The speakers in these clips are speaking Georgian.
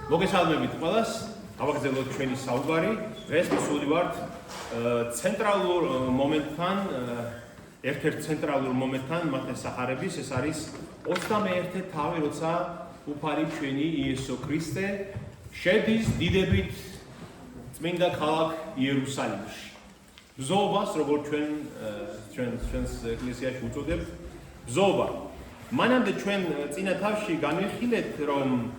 მოგესალმებით ყველას, გავაგრძელოთ ჩვენი საუბარი. დღეს ვისულივართ ცენტრალურ მომენტთან, ერთ-ერთ ცენტრალურ მომენტთან მათეს სახარების, ეს არის 21 თავი, როცა უფალი ჩვენი იესო ქრისტე შედის დიდებით წმინდა ქალაქ იერუსალიმში. ბრძოლას, როგორც ჩვენს ეკლესიაში უწოდებთ, ბრძოლა. მანამდე ჩვენ წინა თავში განვიხილეთ, რომ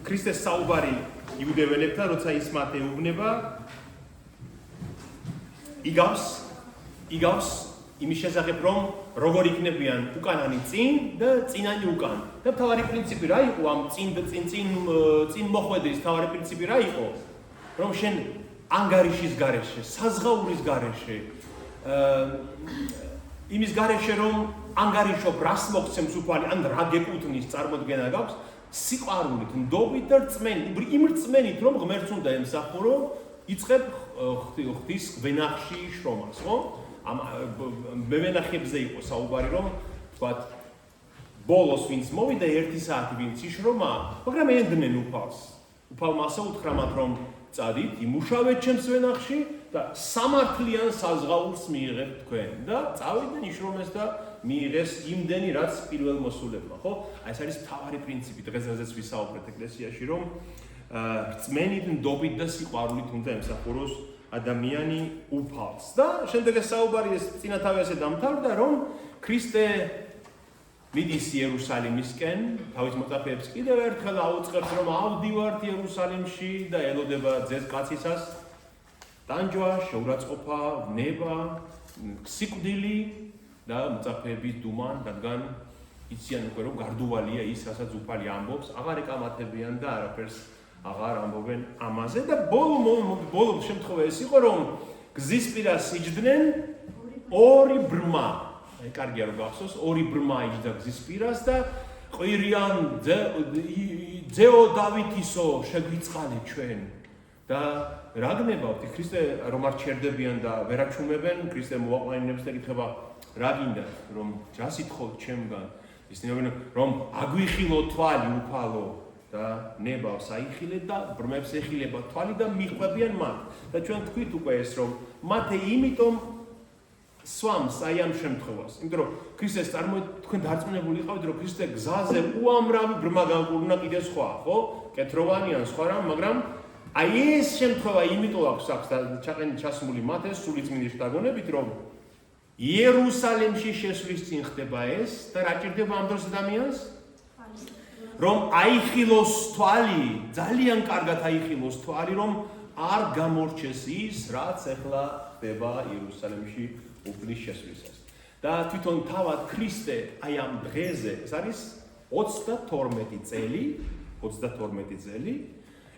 ქრისტეს საუბარი იუდეველებთან, როცა ის მათ ეუბნება, იგავს იმის შესახებ, რომ როგორ იქნებიან უკანანი წინ და წინანი უკან. და მთავარი პრინციპი რა იყო ამ წინ მოხვედრის მთავარი პრინციპი რა იყო? რომ შენ ანგარიშის გარეშე, საზღაურის გარეშე, იმის გარეშე, რომ ანგარიშობ, რას მოგცემს უფალი, ან რა გეკუთვნის წარმოდგენა გაქვს, სიყვარულით, ნდობით და რწმენით, იმ რწმენით, რომ ღმერთს უნდა ემსახურო, იწყებ ღვთის ვენახში შრომას, ხო? ამ ვენახებზე იყო საუბარი, რომ თქვათ, ბოლოს ვინც მოვიდა 1 საათი ვინც იშრომა, მაგრამ ენდნენ უფალს. უფალმა ასე უთხრა მათ, რომ წადით, იმუშავეთ ჩემს ვენახში და სამართლიან საზღაურს მიიღებთ თქვენ და წავიდნენ იშრომეს და მიიღეს იმდენი, რაც პირველ მოსულებმა, ხო? აი ეს არის მთავარი პრინციპი, დღესაც ვისაუბრეთ ეკლესიაში, რომ რწმენით, ნდობით და სიყვარულით უნდა ემსახუროს ადამიანი უფალს. და შემდეგ ეს საუბარი ეს წინათავი ასე დამთავრდა, რომ ქრისტე მიდის იერუსალიმისკენ, თავის მოწაფეებს კიდევ ერთხელ აუწყებს, რომ ავდივართ იერუსალიმში და ელოდება ძეს-კაცისას ტანჯვა, შეურაცხყოფა, ნება, სიკვდილი და მოწაფეების დუმან, რადგან იციან უკვე რომ გარდუვალია ის, რასაც უფალი ამბობს, აღარ ეკამათებიან და არაფერს აღარ ამბობენ ამაზე და ბოლო შემთხვევა ეს იყო, რომ გზის პირას იჯდნენ ორი ბრმა. აი კარგია რომ გახსოვს, ორი ბრმა იჯდა გზის პირას და ყვირიან ძეო დავითისო შეგვიწყალე ჩვენ. და რა გნებავთ, ქრისტე რომ არ ჩერდებიან და ვერ აჩუმებენ, ქრისტე მოაყვანინებს და ეკითხება, რა გინდათ, რომ ჯასითხოვთ ჩემგან? ისინი რომ აგვიხილო თვალი უფალო და ნებავს აიხილეთ და ბრმებს ეხილება თვალი და მიყვებიან მათ. და ჩვენ თქვით უკვე ეს, რომ მათე იმიტომ სვამს აი ამ შემთხვევას. იმიტომ რომ ქრისტეს თქვენ დარწმუნებული იყავით, რომ ქრისტე გზაზე უამრავი ბრმა განკურნა კიდე სხვა, ხო? კეთროვანი ან სხვა რამ, მაგრამ აი ეს შემთხვევა იმიტომ აქვს ჩასმული მათეს სული წმინდის შთაგონებით, რომ იერუსალიმში შესვლის წინ ხდება ეს და რა ჭირდება ამ დროს ადამიანს? რომ აიხილოს თვალი, ძალიან კარგად აიხილოს თვალი, რომ არ გამორჩეს ის, რაც ახლა ხდება იერუსალიმში უფლის შესვლისას. და თვითონ თავად ქრისტე აი ამ დღეზე, ეს არის 32 წელი,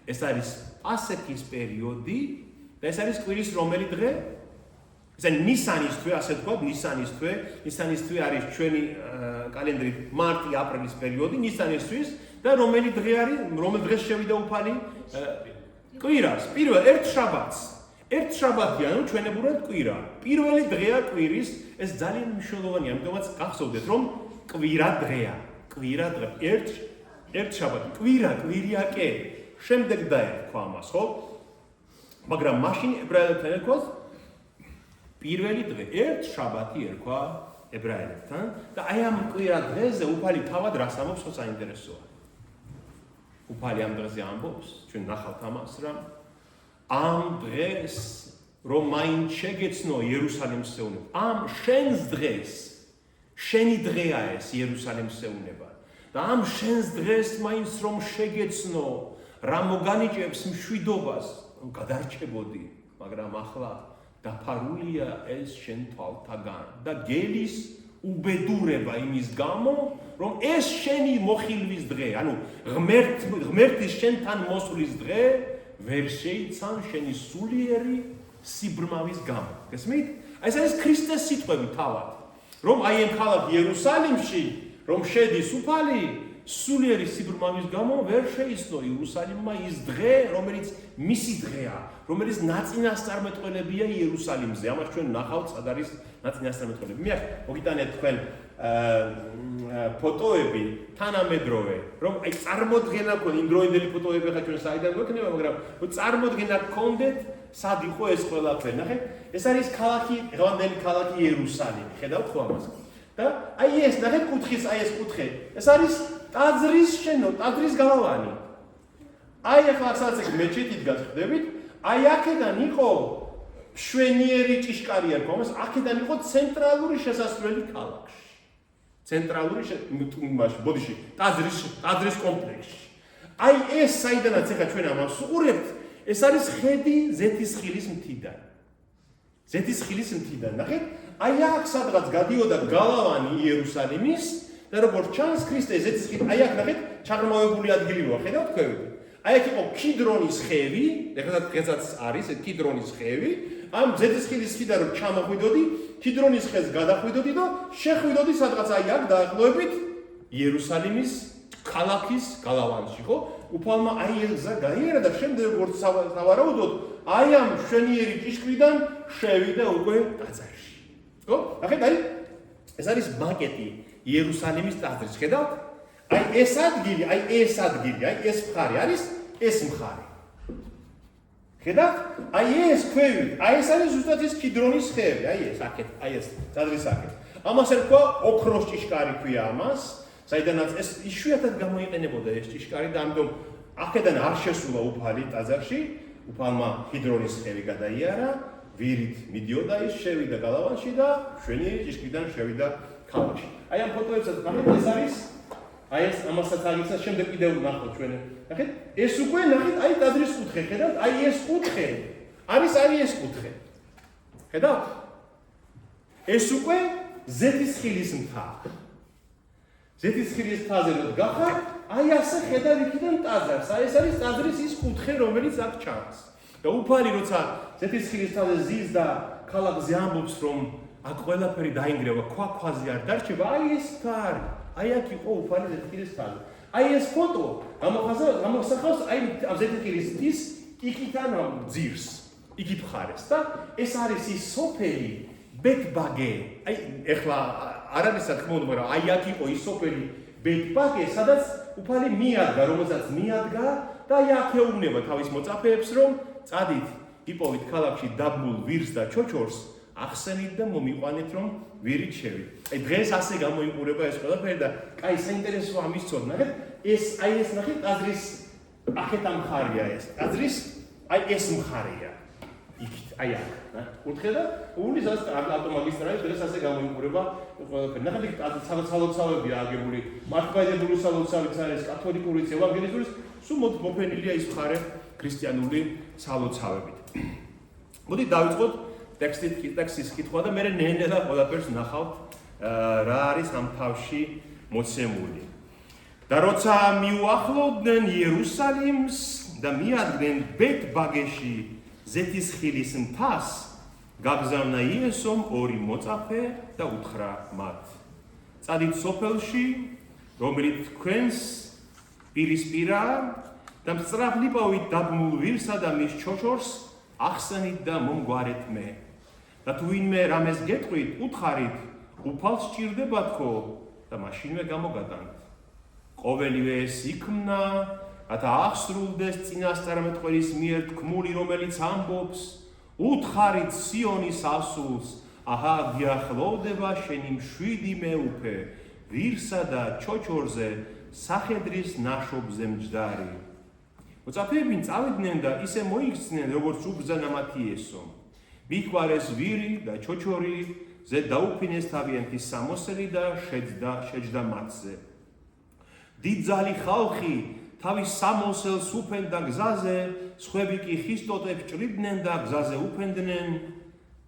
ეს არის პასექის პერიოდი და ეს არის კვირის რომელი დღე? ეს არის ნისანის თვე, ასე თქვა, ნისანის თვე არის ჩვენი კალენდრით მარტი-აპრილის პერიოდი, ნისანის თვის და რომელი დღე არის, რომელ დღეს შევიდა უფალი? კვირას, ერთ შაბათი, ანუ ჩვენებურად კვირა. პირველი დღეა კვირის, ეს ძალიან მნიშვნელოვანია, ამიტომაც გახსოვდეთ, რომ კვირა დღეა, ერთ შაბათი, კვირიაკე, შემდეგ დაერქვა ამას, ხო? მაგრამ მაშინ ებრაელებთან ერქვას პირველი დღე, ერთ შაბათი ერქვა ებრაელებთან და აი ამ კვირა დღეზე უფალი თავად რას ამბობს, ხო საინტერესოა. უფალი ამ დღეზე ამბობს, ჩვენ ნახავთ ამას, რომ ამ დღეს რომ მაინც შეგეცნო იერუსალიმს ეუნება. ამ შენს დღეს, შენი დღეა ეს იერუსალიმს ეუნება. და ამ შენს დღეს მაინც რომ შეგეცნო, რა მოგანიჭებს მშვიდობას, გადარჩებოდი, მაგრამ ახლა დაფარულია ეს შენ თვალთაგან და გელის უბედურება იმის გამო, რომ ეს შენი მოხილვის დღე, ანუ ღმერთის შენთან მოსვლის დღე ვერ შეიცან შენი სულიერი სიბრმავის გამო. გესმით? ეს არის ქრისტეს სიტყვები თავად, რომ აი ამ ქალაქ იერუსალიმში, რომ შედის უფალი, სულიერი სიბრმავის გამო ვერ შეიცნო იერუსალიმმა ის დღე, რომელიც მისი დღეა, რომელიც ნაწინასწარმეტყველებია იერუსალიმზე. ამას ჩვენ ნახავთ, სად არის ნაწინასწარმეტყველები. მე მოგიტანეთ თქვენ ფოტოები თანამედროვე, რომ აი წარმოდგენა გქონდა, იმდროინდელი ფოტოები ხა ჩვენ საიდან გვექნება, მაგრამ წარმოდგენა გქონდეთ, სად იყო ეს ყველაფერი. ნახეთ, ეს არის ქალაქი, დღევანდელი ქალაქი იერუსალიმი. ხედავთ ხო ამას? და აი ეს, ნახეთ კუთხის, აი ეს კუთხე. ეს არის ტაძრის ტაძრის გალავანი. აი ახლა სადაც მეჩეთი დგას ხდებით, აი აქედან იყო მშვენიერი ჭიშკარი არ ქონდეს, აქედან იყო ცენტრალური შესასვლელი ქალაქში. ცენტრალური ბოდიში, ტაძრის კომპლექსში. აი ეს საიდანაც ახლა ჩვენ ამას უყურებთ, ეს არის ხედი ზეთისხილის მთიდან. ზეთისხილის მთიდან, ნახეთ, აი აქ სადღაც გადიოდა გალავანი იერუსალიმის და როგორც ჩანს ქრისტე ზეთისხილი, აი აქ ნახეთ, ჩაღრმავებული ადგილი როა, ხედავთ ქვევით? აი აქ იყო კიდრონის ხევი, დღესაც არის კიდრონის ხევი, ამ ზეთისხილის ხიდან რომ ჩამოხვიდოდი, კიდრონის ხეს გადახვიდოდი და შეხვიდოდი სადღაც აი აქ დაახლოებით იერუსალიმის ქალაქის გალავანში, ხო? უფალმა აი ეს გზა გაიარა და შემდეგ როგორც სავარაუდოდ, აი ამ მშვენიერი ჭიშკრიდან შევიდა უკვე ტაძარში. ხო? ნახეთ, აი ეს არის მაკეტი იერუსალიმის ტაძრის, ხედავთ? აი ეს ადგილი, აი ეს მხარე არის ეს მხარე. ხედავთ? აი ეს ქვევი, აი ეს არის ზუსტად ეს კიდრონის ხევი, აი ეს აქეთ, აი ეს ტაძრის აქეთ. ამას ერქვა ოქროს ჭიშკარი ქვია ამას, საიდანაც ეს იშვიათად გამოიყენებოდა ეს ჭიშკარი და ამიტომ აქედან არ შესულა უფალი ტაძარში, უფალმა კიდრონის ხევი გადაიარა, ვირით მიდიოდა ის შევიდა გალავანში და მშვენიერი ჭიშკრიდან შევიდა ქალაქში. აი ამ ფოტოებსაც ნახეთ, ეს არის აი ეს ამასაც აღიცა შემდეგ კიდევ ნახოთ ჩვენ. ნახეთ, ეს უკვე ნახეთ, აი ტაძრის კუთხე, ხედავთ? აი ეს კუთხე არის ეს კუთხე. ხედავთ? ეს უკვე ზეთისხილის მთა. ზეთისხილის მთაზე რო გახარ, აი ასე ხედავ იქიდან ტაძარს. აი ეს არის ტაძრის ის კუთხე, რომელიც აქ ჩანს. და უფალი როცა ზეთისხილის მთაზე ზის და ქალაქზე ამბობს, რომ აქ ყველაფერი დაინგრევა, ქვაზე არ დარჩება, აი ეს თარი. აი აქ იყო უფალი ზეთისხილის მთაზე. აი ეს ფოტო გამოსახავს აი ზეთისხილის მთის იქიდან ძირს, იქით მხარეს და ეს არის ის სოფელი ბეტბაგე. აი ეხლა არ არის თქმა უნდა, მაგრამ აი აქ იყო ის სოფელი ბეტბაგე, სადაც უფალი მიადგა, რომელსაც მიადგა და აი აქ ეუბნება თავის მოწაფეებს, რომ წადით, იპოვით ქალაქში დაბმულ ვირს და ჩოჩორს, ახსენით და მომიყვანეთ, რომ ვირით შევით. აი დღეს ასე გამოიყურება ეს ყველაფერი და კაი საინტერესო ამის ცოდნა. ნახეთ, ეს ნახეთ ტაძრის აქეთ ამ მხარეა ეს. ტაძრის აი ეს მხარეა. იქით, აი აქ, უთხრე და უნის ავტომაგისტრალი დღეს ასე გამოიყურება ყველაფერი. ნახეთ, იქ სალოცავებია აგებული, მართლმადიდებლური სალოცავიც არის, კათოლიკურიც, ევანგელიზურიც, სულ მოფენილია ის მხარე ქრისტიანული სალოცავებით. მოდი დავიწყოთ ტექსტის კითხვა და მე ნელ-ნელა ყველაფერს ნახავთ რა არის ამ თავში მოცემული. და როცა მიუახლოვდნენ იერუსალიმს და მიადგნენ ბეტბაგეში ზეთისხილის მთას, გაგზავნა იესომ ორი მოწაფე და უთხრა მათ: წადით სოფელში, რომელიც თქვენს პირისპირაა და სწრაფ ლიპავით დაბმულ ვირსა და მის ჩოჩორს ახსენით და მომგვარეთ მე. და თუ ვინმე რამეს გეტყვით, უთხარით, უფალს სჭირდებათქო და მაშინვე გამოგატანთ. ყოველივე ეს იქმნა, რათა აღსრულდეს წინასწარმეტყველის მიერ თქმული, რომელიც ამბობს: უთხარით სიონის ასულს, აჰა გიახლოვდება შენი მშვიდი მეუფე, ვირსა და ჩოჩორზე, სახედრის ნაშობზე მჯდარი. მოწაფეები წავიდნენ და ისე მოიქცნენ, როგორც უბრძანა მათ იესომ. მიჰგვარეს ვირი და ჩოჩორი, ზე დაუფინეს თავიანთი სამოსელი და შეჯდა მათზე. დიდძალი ხალხი თავის სამოსელს უფენდა გზაზე, სხვები კი ხის ტოტებს ჭრიდნენ და გზაზე უფენდნენ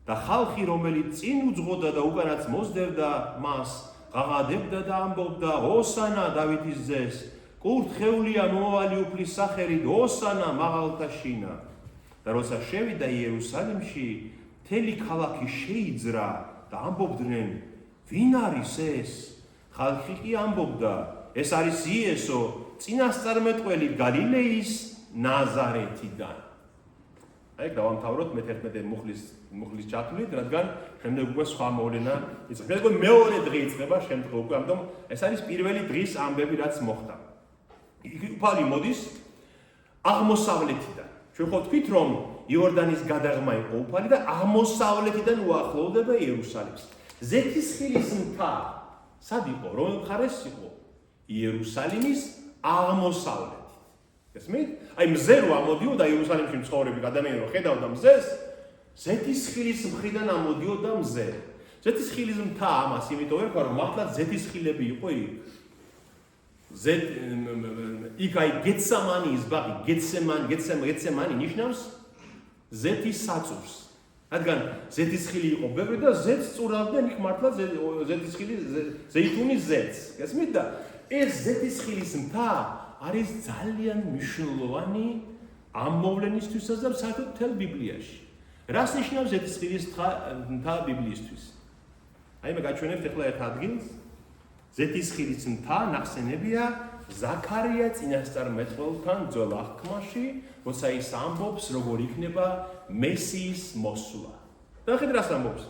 და ხალხი, რომელიც წინ უძღოდა და უკანაც მოსდევდა მას, ღაღადებდა და ამბობდა: ოსანა დავითის ძეს, კურთხეულია მომავალი უფლის სახელით, ოსანა მაღალთა შინა. და როცა შევიდა იერუსალიმში, მთელი ქალაქი შეიძრა და ამბობდნენ: ვინ არის ეს? ხალხი კი ამბობდა: ეს არის იესო, წინასწარმეტყველი გალილეის ნაზარეთიდან. აი დავამთავროთ მე-11 მუხლის ჩათვლით, რადგან შემდეგ უკვე სხვა მოვლენა იწყება. შემდეგ მეორე დღე იწყება შემდგომ უკვე, ამიტომ ეს არის პირველი დღის ამბები, რაც მოხდა. უფალი მოდის აღმოსავლეთიდან. ჩვენ ხო ვთქვით, რომ იორდანის გადაღმა იყო უფალი და აღმოსავლეთიდან უახლოვდება იერუსალიმს. ზეთისხილის მთა სად იყო? რომელ მხარეს იყო? იერუსალიმის აღმოსავლეთით. გესმით? აი მზე რო ამოდიოდა იერუსალიმში მცხოვრები ადამიანი რო ხედავდა მზეს, ზეთისხილის მხრიდან ამოდიოდა მზე. ზეთისხილის მთა ამას იმიტომ ერქვა, რომ მართლა ზეთისხილები იყო იქ. იქ აი გეცემანის ბაღი, გეცემანი ნიშნავს ზეთის საწურს. რადგან ზეთისხილი იყო ბევრი და ზეთს წურავდნენ იქ მართლა ზეთისხილი ზეითუნის ზეთს. გესმით და ეს ზეთისხილის მთა არის ძალიან მნიშვნელოვანი ამ მოვლენისთვისაც და საერთოდ მთელ ბიბლიაში. რას ნიშნავს ზეთისხილის მთა ბიბლიისთვის? აი მე გაჩვენებთ ახლა ერთ ადგილს. ზეთისხილის მთა ნახსენებია ზაქარია წინასწარმეტყველთან ძველ აღთქმაში, როცა ის ამბობს, როგორ იქნება მესიის მოსვლა. და ხედავთ რას ამბობს.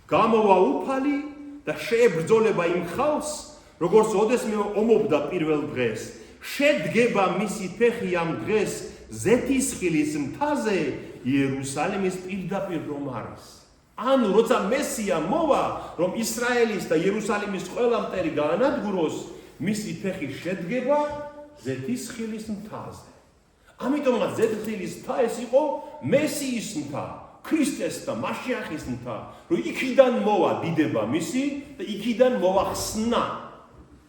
გამოვა უფალი და შეებრძოლება იმ ხალხს, როგორც ოდესმე ომობდა პირველ დღეს. შედგება მისი ფეხი ამ დღეს ზეთისხილის მთაზე იერუსალიმის პირდაპირ რომ არის. ანუ როცა მესია მოვა, რომ ისრაელის და იერუსალიმის ყველა მტერი გაანადგუროს, მისი ფეხი შედგება ზეთისხილის მთაზე. ამიტომაც ზეთისხილის მთა ეს იყო მესიის მთა, ქრისტეს და მაშიახის მთა, რომ იქიდან მოვა დიდება მისი და იქიდან მოვა ხსნა.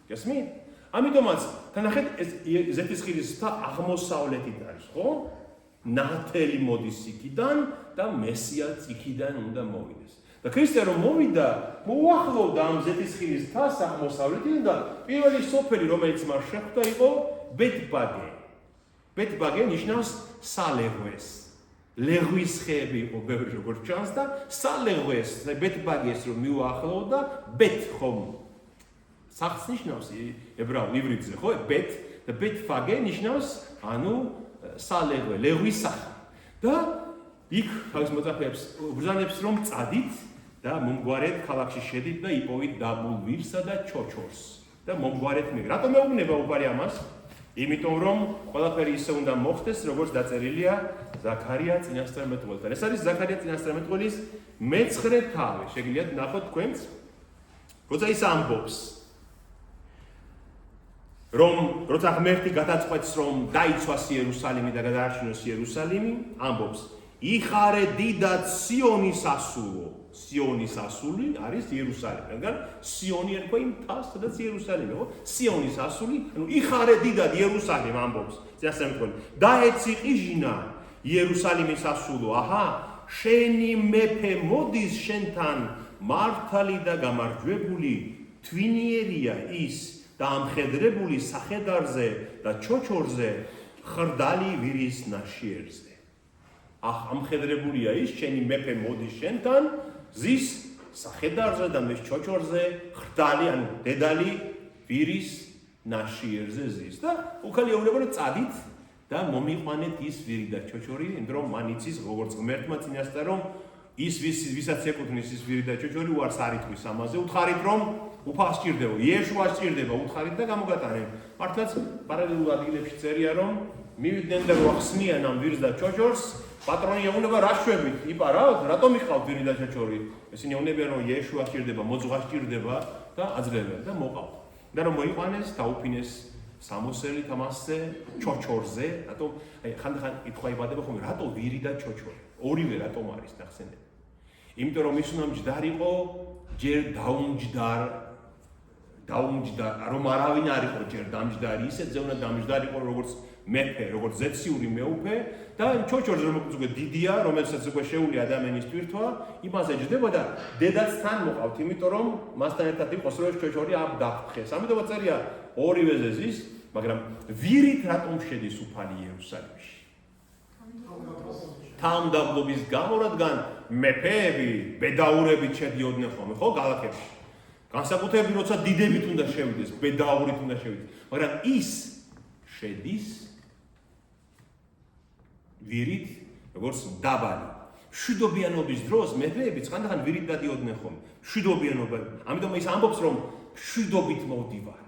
გესმით? ამიტომაც თანახეთ ეს ზეთისხილის მთა აღმოსავლეთით არის, ხო? ნათელი მოდის იქიდან და მესიაც იქიდან უნდა მოვიდეს. და ქრისტე რომ მოვიდა, მოუახლოვდა ამ ზეთისხილის მთას აღმოსავლეთიდან და პირველი სოფელი, რომელიც მას შეხვდა, იყო ბეთ-ბაგე. ბეთ-ბაგე ნიშნავს სალეღვეს. ლეღვის ხეები იყო ბევრი როგორც ჩანს და სალეღვეს, ბეთ-ბაგეს რომ მიუახლოვდა, ბეთ ხომ სახს ნიშნავს ებრაულ ივრითზე, ხო? ბეთ და ბეთ-ბაგე ნიშნავს ანუ სალეღვე, ლეღვის სახე. და იქ თავის მოწაფეებს უბრძანებს რომ წადით და მომგვარეთ ქალაქში შედით და იპოვით დაბულ ვირსა და ჩოჩორს და მომგვარეთ მე. რატომ მეუბნება უფალი ამას? იმიტომ რომ ყველაფერი ისე უნდა მოხდეს, როგორც დაწერილია ზაქარია წინასწარმეტყველთან. ეს არის ზაქარია წინასწარმეტყველის მე-9 თავი. შეგიძლიათ ნახოთ თქვენც, როცა ის ამბობს, რომ როცა ღმერთი გადაწყვეტს, რომ დაიცვას იერუსალიმი და გადაარჩინოს იერუსალიმი, ამბობს იხარე დიდად სიონის ასულო. სიონის ასული არის იერუსალიმი. რადგან სიონი ერქვა იმ მთას, სადაც იერუსალიმი, ხო? სიონის ასული, ანუ იხარე დიდად იერუსალიმი ამბობს. წინასწარმეტყველი. დაეცი ყიჟინა იერუსალიმის ასულო. აჰა, შენი მეფე მოდის შენთან, მართალი და გამარჯვებული, თვინიერია ის და ამხედრებული სახედარზე და ჩოჩორზე, ხრდალი ვირის ნაშიერზე. ამხედრებულია ის, შენი მეფე მოდის შენთან, ზის სახედარზე და მის ჩოჩორზე, ხრდალი, ანუ დედალი ვირის ნაშიერზე ზის. და უკან ეუბნება რომ წადით და მომიყვანეთ ის ვირი და ჩოჩორი, იმიტომ რომ მან იცის როგორც ღმერთმა წინასწარ რომ ის ვისაც ეკუთვნის ის ვირი და ჩოჩორი უარს არ იტყვის ამაზე. უთხარით რომ უფალს სჭირდება, იეშუას სჭირდება, უთხარით და გამოგატანენ. მართლაც პარალელურ ადგილებში წერია რომ მივიდნენ და მოახსნიან ამ ვირს და ჩოჩორს. პატრონი ეუბნება რა შვებით? იპარავთ, რატომ იყავთ ვირი და ჩოჩორი? ესენი ეუბნებიან რომ იეშუას სჭირდება, მოძღვა სჭირდება და აძლევენ და მოყავთ. და რომ მოიყვანეს, დაუფინეს სამოსელი თამასზე, ჩოჩორზე, რატომ აი ხანდახან კითხვა იბადება ხოლმე, რატო ვირი და ჩოჩორი? ორივე რატომ არის ნახსენები? იმიტომ რომ ის უნდა მჯდარიყო, ჯერ დაუმჯდარ, რომ არავინ არ იყო ჯერ დამჯდარი, ისეთზე უნდა დამჯდარიყო როგორც მეფე, როგორც ზეციური მეუფე და ჩოჩორზე რომ უკვე დიდია, რომელსაც უკვე შეუძლია ადამიანის თვირთვა, იმაზე ჯდება და დედაც თან მოყავთ, იმიტომ რომ მასთან ერთად იყოს რო ეს ჩოჩორი ამ დაფხეს. ამიტომაც წერია ორივეზე ზის, მაგრამ ვირით რატომ შედის უფალი იერუსალიმში? თამდაბლობის გამო, რადგან მეფეები, ბედაურებით შედიოდნენ ხოლმე, ხო, ქალაქებში. განსაკუთრებით როცა დიდებით უნდა შევიდეს, ბედაურით უნდა შევიდეს, მაგრამ ის შედის ვირით როგორც დაბალი. მშვიდობიანობის დროს მეფეები ხანდახან ვირით დადიოდნენ ხოლმე. მშვიდობიანობა. ამიტომ ის ამბობს, რომ მშვიდობით მოვდივარ.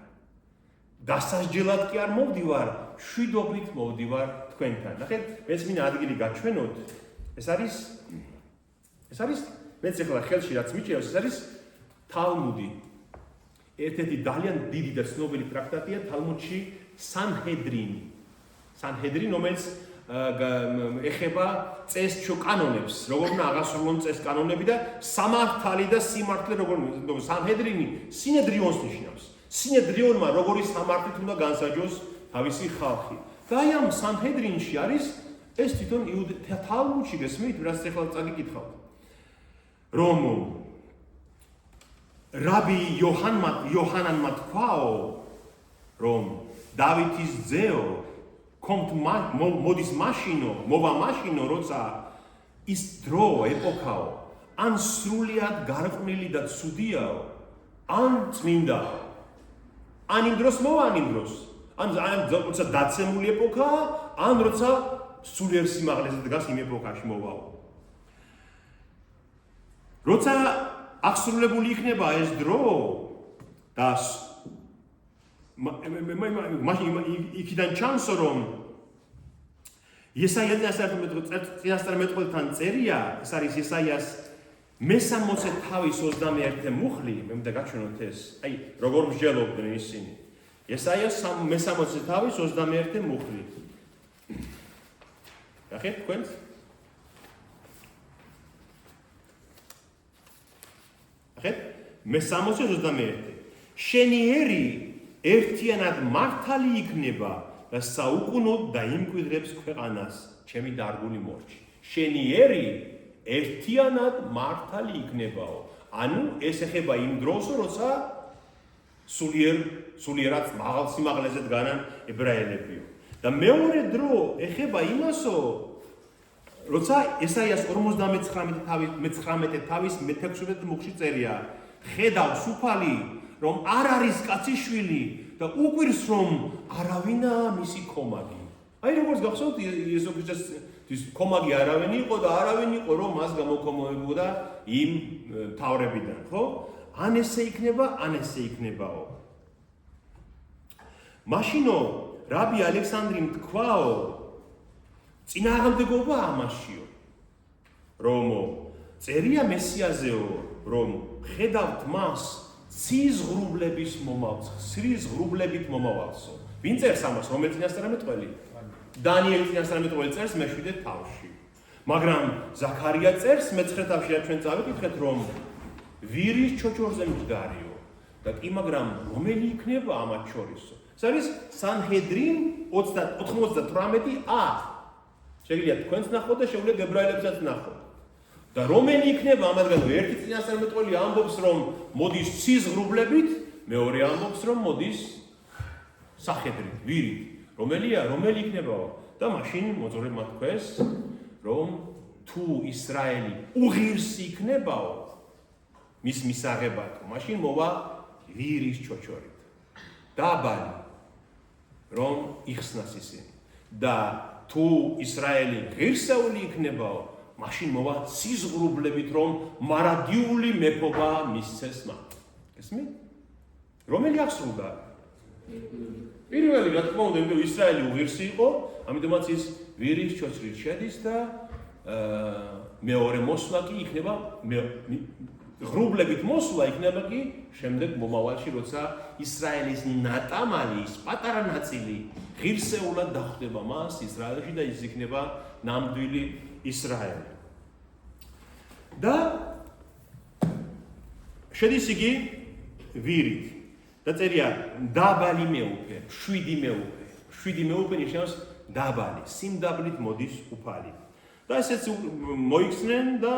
დასასჯელად კი არ მოვდივარ, მშვიდობით მოვდივარ თქვენთან. ნახეთ, მეც მინდა ადგილი გაჩვენოთ. ეს არის მეც ახლა ხელში რაც მიჭირავს, ეს არის თალმუდი. ერთ-ერთი ძალიან დიდი და ცნობილი ტრაქტატია თალმუდში სანჰედრინი. სანჰედრინი, რომელიც ეხება წესჩო კანონებს, როგორ უნდა აღასრულონ წეს კანონები და სამართალი და სიმართლე როგორ სანჰედრინი სინედრიონს ნიშნავს. სინედრიონმა როგორი სამართლით უნდა განსაჯოს თავისი ხალხი. და აი ამ სანჰედრინში არის ეს თვითონ თალმუდში გესმით, რაც ახლა წაგიკითხავთ. რომ რაბი იოჰანანმა თქვაო, რომ დავითის ძეო მოდის მოვა მაშინო, როცა ის დრო ეპოქაო, ან სრულიად გარყვნილი და ცუდიაო, ან წმინდაო. ან იმ დროს მოვა, ან იმ დროს. ან როცა დაცემული ეპოქაა, ან როცა სულიერ სიმაღლეზე დგას იმ ეპოქაში მოვაო. როცა აღსრულებული იქნება ეს დრო და იქიდან ჩანს, რომ იესაიას წინასწარმეტყველთან წერია, ეს არის იესაიას მე-60 თავის 21 მუხლი, მე მინდა გაჩვენოთ ეს, აი როგორ მსჯელობდნენ ისინი. იესაიას მე-60 თავის 21 მუხლი. ნახეთ თქვენს? ნახეთ? მე-60-21. შენი ერი ერთიანად მართალი იქნება და საუკუნოდ დაიმკვიდრებს ქვეყანას, ჩემი დარგული მორჩი. შენი ერი ერთიანად მართალი იქნებაო. ანუ ეს ეხება იმ დროს, როცა სულიერად მაღალ სიმაღლეზე დგანან ებრაელებიო. და მეორე დრო ეხება იმასო, როცა ესაიას 49 თავის მე-16 მუხლში წერია, ხედავს უფალი, რომ არ არის კაცის შვილი და უკვირს, რომ არავინაა მისი კომაგი. აი როგორც გახსოვთ, იესო ქრისტეს კომაგი არავინ იყო და არავინ იყო, რომ მას გამოკომოებოდა იმ თავრებიდან, ხო? ან ესე იქნება, ან ესე იქნებაო. მაშინო რაბი ალექსანდრიმ თქვაო, წინააღმდეგობა ამაშიო, რომ წერია მესიაზეო, რომ ხედავთ მას ცის ღრუბლებით მომავალსო. ვინ წერს ამას? რომელი წინასწარმეტყველი? დანიელი წინასწარმეტყველი წერს მე-7 თავში. მაგრამ ზაქარია წერს მე-9 თავში, რაც ჩვენ წავიკითხეთ, რომ ვირის ჩოჩორზე მჯდარიო. და კი, მაგრამ რომელი იქნება ამათ შორისო? ეს არის სანჰედრინ 98a. შეგიძლიათ თქვენც ნახოთ და შეუძლიათ ებრაელებსაც ნახოთ. და რომელი იქნება ამათგან ერთი წინასწარმეტყველი ამბობს, რომ მოდის ცის ღრუბლებით, მეორე ამბობს, რომ მოდის სახედრით, ვირით. რომელი იქნებაო? და მაშინ მოძღვრებმა თქვეს, რომ თუ ისრაელი უღირსი იქნებაო მის მისაღებად, მაშინ მოვა ვირის ჩოჩორით. დაბალი, რომ იხსნას ისინი. და თუ ისრაელი ღირსეული იქნებაო, მაშინ მოვა ცის ღრუბლებით, რომ მარადიული მეფობა მისცეს მათ. გესმით? რომელი აღსრულდა? პირველი, რა თქმა უნდა, იმიტომ ისრაელი უღირსი იყო, ამიტომაც ის ვირის ჩოჩრით შედის და მეორე მოსვლა კი იქნება ღრუბლებით მოსვლა იქნება კი შემდეგ მომავალში, როცა ისრაელის ნატამალი, ის პატარა ნაწილი ღირსეულად დახვდება მას ისრაელში და ის იქნება ნამდვილი ისრაელი. და შედის იგი ვირით. და წერია დაბალი მეუფე, 7 მეუფე. 7 მეუფე ნიშნავს დაბალი, სიმდაბლით მოდის უფალი. და ესეც მოიხსნენ და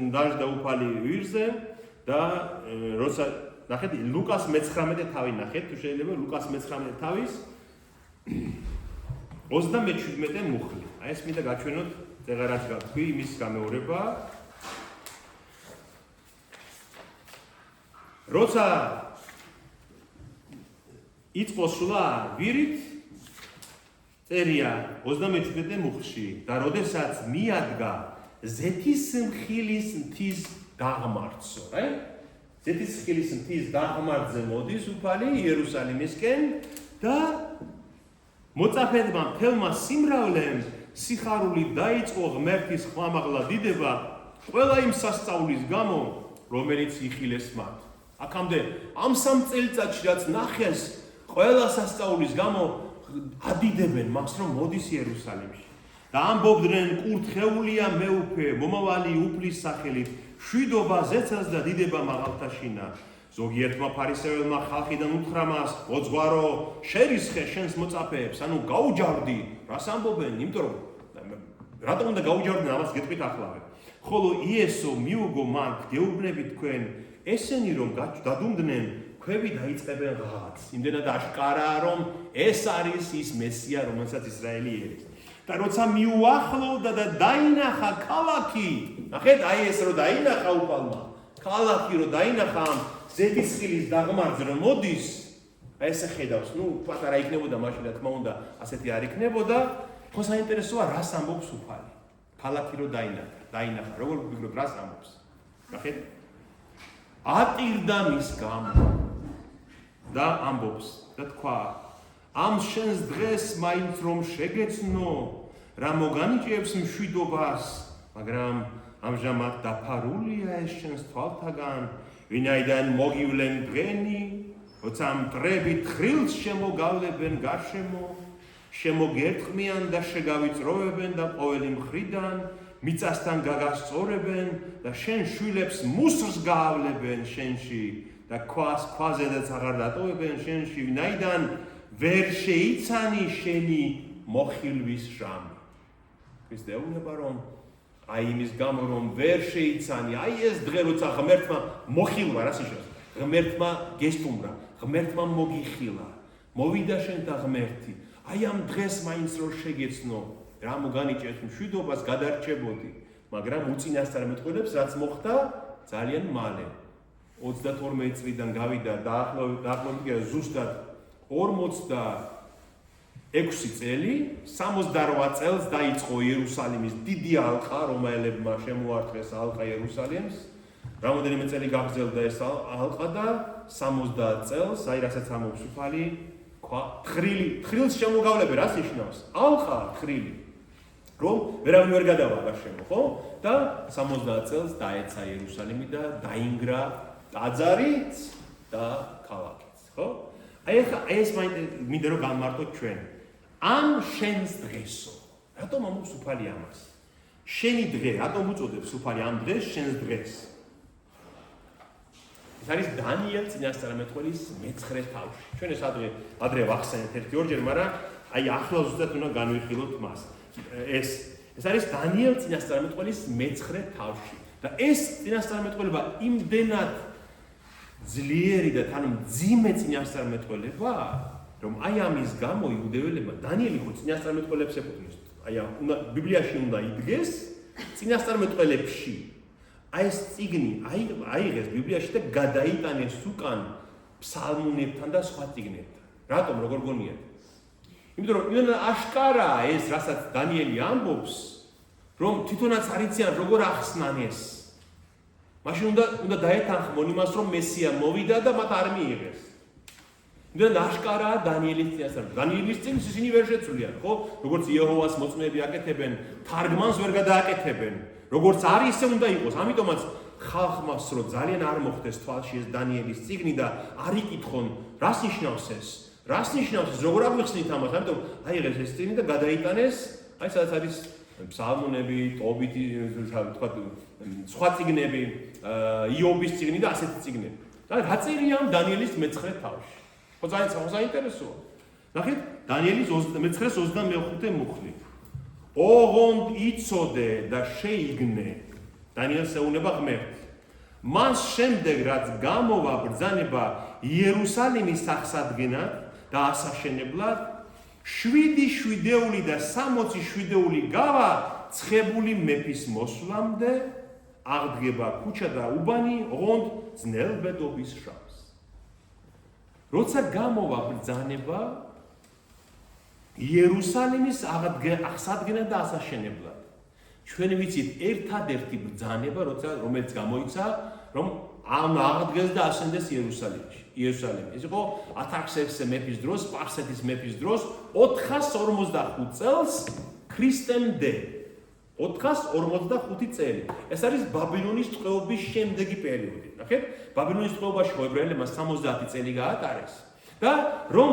დაждდა უფალი ვირზე და როცა ნახეთ ლუკას მე-19 თავი ნახეთ, თუ შეიძლება ლუკას მე-19 თავის 37 მუხლი. აი ეს მინდა გაჩვენოთ წერაც გაქვი იმის გამეორება. როცა იწყო სვლა ვირით, წერია 37 მუხლში და როდესაც მიადგა ზეთის მხილის მთის დაღმართსო, ზეთის მხილის მთის დაღმართზე მოდის უფალი იერუსალიმისკენ და მოწაფეთმა მთელმა სიმრავლემ სიხარული დაიწყო ღმერთის ხმამაღლა დიდება ყველა იმ სასწაულის გამო, რომელიც იხილეს მათ. აქამდე ამ 3 წელიწადში რაც ნახეს, ყველა სასწაულის გამო ადიდებენ მას, რომ მოდის იერუსალიმში. და ამბობდნენ კურთხეულია მეუფე, მომავალი უფლის სახელით, შვიდობა, ზეცას და დიდება მაღალთაშინა. ზოგიერთმა ფარისეველმა ხალხიდან უთხრა მას, ოძღვარო, შერისხე შენს მოწაფეებს, ანუ გაუჯარდი, რას ამბობენ, იმიტომ რომ რატომ უნდა გაუჯარდნენ, ამას გეტყვით ახლავე. ხოლო იესო მიუგო მათ, გეუბნებით თქვენ, ესენი რომ დადუმდნენ, ქვები დაიწყებენ ღაც. იმდენად აშკარაა, რომ ეს არის ის მესია, რომელსაც ისრაელი ერის. და როცა მიუახლოვდა და დაინახა ქალაქი, ნახეთ, აი ეს რომ დაინახა უფალმა, ქალაქი რომ დაინახა ამ ზეთისხილის დაღმართზე რომ მოდის, აი ესე ხედავს, პატარა იქნებოდა მაშინ რა თქმა უნდა, ასეთი არ იქნებოდა, ხო საინტერესოა რას ამბობს უფალი. ქალაქი რომ დაინახა, როგორ ვფიქრობ რას ამბობს? ნახეთ. ატირდა მის გამო და ამბობს და თქვა, ამ შენს დღეს მაინც რომ შეგეცნო, რა მოგანიჭებს მშვიდობას, მაგრამ ამჟამად დაფარულია ეს შენს თვალთაგან, ვინაიდან მოგივლენ დღენი, როცა მტრები თხრილს შემოგავლებენ გარშემო, შემოგერტყმიან და შეგავიწროვებენ და ყოველი მხრიდან მიწასთან გაგასწორებენ და შენ შვილებს მუსრს გაავლებენ შენში და ქვაზედაც აღარ დატოვებენ შენში, ვინაიდან ვერ შეიცანი შენი მოხილვის ჟამი. ქრისტეუნება რომ აი იმის გამო რომ ვერ შეიცანი, აი ეს დღე როცა ღმერთმა მოხილვა, რას ნიშნავს? ღმერთმა გესტუმრა, ღმერთმა მოგიხილა, მოვიდა შენთან ღმერთი. აი ამ დღეს მაინც რომ შეგეცნო, რა მოგანიჭეთ მშვიდობას გადარჩებოდი, მაგრამ უწინასწარმეტყველებს რაც მოხდა ძალიან მალე. 32 წლიდან გავიდა დაახლოებით ზუსტად 46 წელი, 68 წელს დაიწყო იერუსალიმის დიდი ალყა, რომაელებმა შემოარტყეს ალყა იერუსალიმს. რამოდენიმე წელი გაგრძელდა ეს ალყა და 70 წელს, აი რასაც ამბობს უფალი, თხრილს შემოგავლებენ, რას ნიშნავს? ალყა, თხრილი. რომ ვერავინ ვერ გადავა გარშემო, ხო? და 70 წელს დაეცა იერუსალიმი და დაინგრა ტაძარიც და ქალაქიც, ხო? აი ეს მინდა რომ განმარტოთ ჩვენ. ამ შენს დღესო. რატომ ამბობს უფალი ამას? შენი დღე, რატომ უწოდებს უფალი ამ დღეს შენს დღეს? ეს არის დანიელ წინასწარმეტყველის მე-9 თავში. ჩვენ ეს ადრე ვახსენეთ 1-2 ჯერ, მაგრამ აი ახლა ზუსტად უნდა განვიხილოთ მას. ეს არის დანიელ წინასწარმეტყველის მე-9 თავში. და ეს წინასწარმეტყველება იმდენად ძლიერი და თან მძიმე წინასწარმეტყველება, რომ აი ამის გამო იუდეველებმა დანიელი ხო წინასწარმეტყველებს ეკუთვნის. აი ბიბლიაში უნდა იდგეს წინასწარმეტყველებში. აი ეს წიგნი აიღეს ბიბლიაში და გადაიტანეს უკან ფსალმუნებთან და სხვა წიგნებთან. რატომ, როგორ გონიათ? იმიტომ რომ იმენა აშკარაა ეს, რასაც დანიელი ამბობს, რომ თვითონაც არიციან როგორ ახსნან ეს. მაშინ უნდა დაეთანხმონ იმას, რომ მესია მოვიდა და მათ არ მიიღეს. იმენა აშკარაა დანიელის წინასწარმეტყველება. დანიელის წიგნს ისინი ვერ შეცვლიან, ხო? როგორც იეჰოვას მოწმეები აკეთებენ, თარგმანს ვერ გადააკეთებენ. როგორც არის, ისე უნდა იყოს. ამიტომაც ხალხმა სრო ძალიან არ მოხდეს თვალში ეს დანიელის წიგნი და არ იკითხონ, რას ნიშნავს ეს? რას ნიშნავს ეს? როგორ აღვიხსნით ამას? ამიტომ აიღეს ეს წიგნი და გადაიტანეს, აი სადაც არის ფსალმუნები, ტობითი, თქვა სხვა წიგნები, იობის წიგნი და ასეთი წიგნები. და რა წერია ამ დანიელის მე-9 თავში? ხო ძალიან საინტერესოა. ნახეთ, დანიელის მე-9-ის 25 მუხლი. ოღონდ იცოდე და შეიგნე, დანიელს ეუბნება ღმერთი. მას შემდეგ რაც გამოვა ბრძანება იერუსალიმის აღსადგენად და ასაშენებლად, 7 და 60 გავა ცხებული მეფის მოსვლამდე, აღდგება ქუჩა და უბანი, ოღონდ ძნელბედობის შავს. როცა გამოვა ბრძანება, იერუსალიმის აღსადგენად და ასაშენებლად. ჩვენ ვიცით ერთადერთი ბრძანება, რომელიც გამოიცა, რომ აღდგეს და ასენდეს იერუსალიმში. ეს იყო ათარქსერქსე მეფის დროს, სპარსეთის მეფის დროს 445 წელს ქრისტემდე. 445 წელი. ეს არის ბაბილონის ტყვეობის შემდეგი პერიოდი. ნახეთ, ბაბილონის ტყვეობაში ებრაელებმა 70 წელი გაატარეს და რომ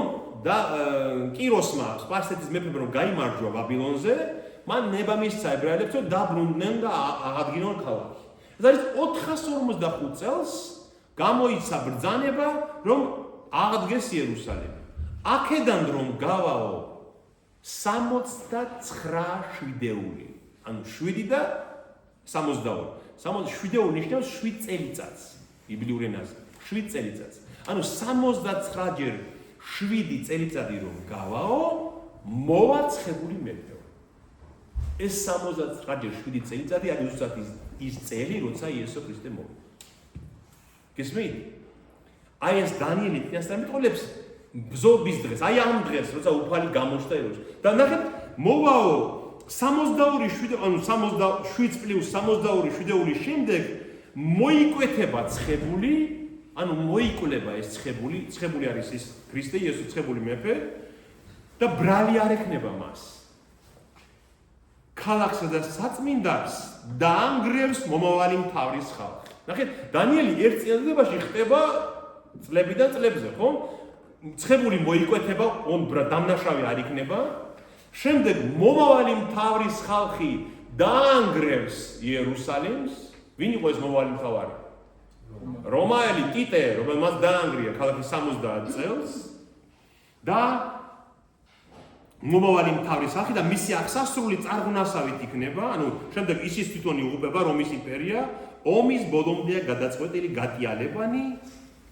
კიროსმა, სპარსეთის მეფემ რომ გაიმარჯვა ბაბილონზე, მან ნება მისცა ებრაელებს რომ დაბრუნდნენ და აღადგინონ ქალაქი. ეს არის 445 წელს გამოიცა ბრძანება რომ აღდგეს იერუსალიმი. აქედან რომ გავაო 69 შვიდეული. ანუ 7 და 62. 7 ნიშნავს 7 წელიწადს ბიბლიურ ენაზე. 7 წელიწადს. ანუ 69 ჯერ 7 წელიწადი რომ გავაო, მოვაცხებული მეფე. ეს 69 ჯერ 7 წელიწადი არის უბრალოდ ის წელი, როცა იესო ქრისტე მოვიდა. გესმით? აი ეს დანიელი წინასწარ მეტყოლებს ბზობის დღეს, აი ამ დღეს, როცა უფალი გამოჩნდა ეროში. და ნახეთ, მოვაო 62 ანუ 67 პლუს 62 შვიდეულის შემდეგ მოიკვეთება ცხებული, ანუ მოიკვლება ეს ცხებული არის ის ქრისტე იესო ცხებული მეფე და ბრალი არ ექნება მას. ქალაქსა და საწმინდას დაანგრევს მომავალი მთავრის ხალხი. ნახეთ, დანიელი ერთ წელიწადში ხდება წლებიდან წლებზე, ხო? ცხებული მოიკვეთება, დამნაშავე არ იქნება. შემდეგ მომავალი მთავრის ხალხი დაანგრევს იერუსალიმს. ვინ იყო ეს მომავალი მთავარი? რომაელი ტიტე, რომელმაც დაანგრია ქალაქი 70 წელს და მომავალი მთავრის ხალხი და მისი აღსასრული წარღვნასავით იქნება, ანუ შემდეგ ისიც თვითონ იღუპება რომის იმპერია, ომის ბოლომდეა გადაწყვეტილი გატიალებანი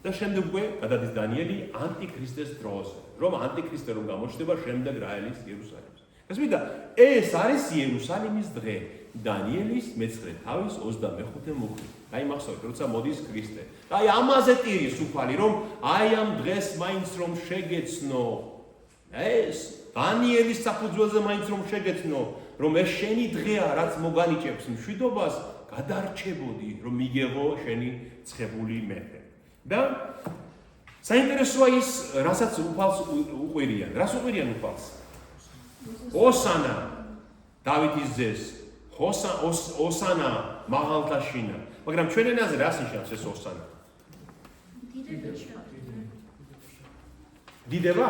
და შემდეგ უკვე გადადის დანიელი ანტიქრისტეს დროზე, რომ ანტიქრისტე რომ გამოჩნდება შემდეგ რაელის იერუსალიმს. გასმიდა, ეს არის იერუსალიმის დღე, დანიელის მეცხრე თავის 25 მუხლი. აი მახსოვეთ, როცა მოდის ქრისტე. აი ამაზე ტირის უფალი, რომ აი ამ დღეს მაინც რომ შეგეცნო, ეს დანიელის საფუძველზე მაინც რომ შეგეცნო, რომ ეს შენი დღეა, რაც მოგანიჭებს მშვიდობას, გადარჩებოდი, რომ მიგეღო შენი ცხებული მეფე. და საინტერესოა ის, რასაც უფალს უყვირიან. რას უყვირიან უფალს? ოსანა დავითის ძეს, ოსანა მაღალთაშინა. მაგრამ ჩვენ ენაზე რას ნიშნავს ეს ოსანა? დიდება?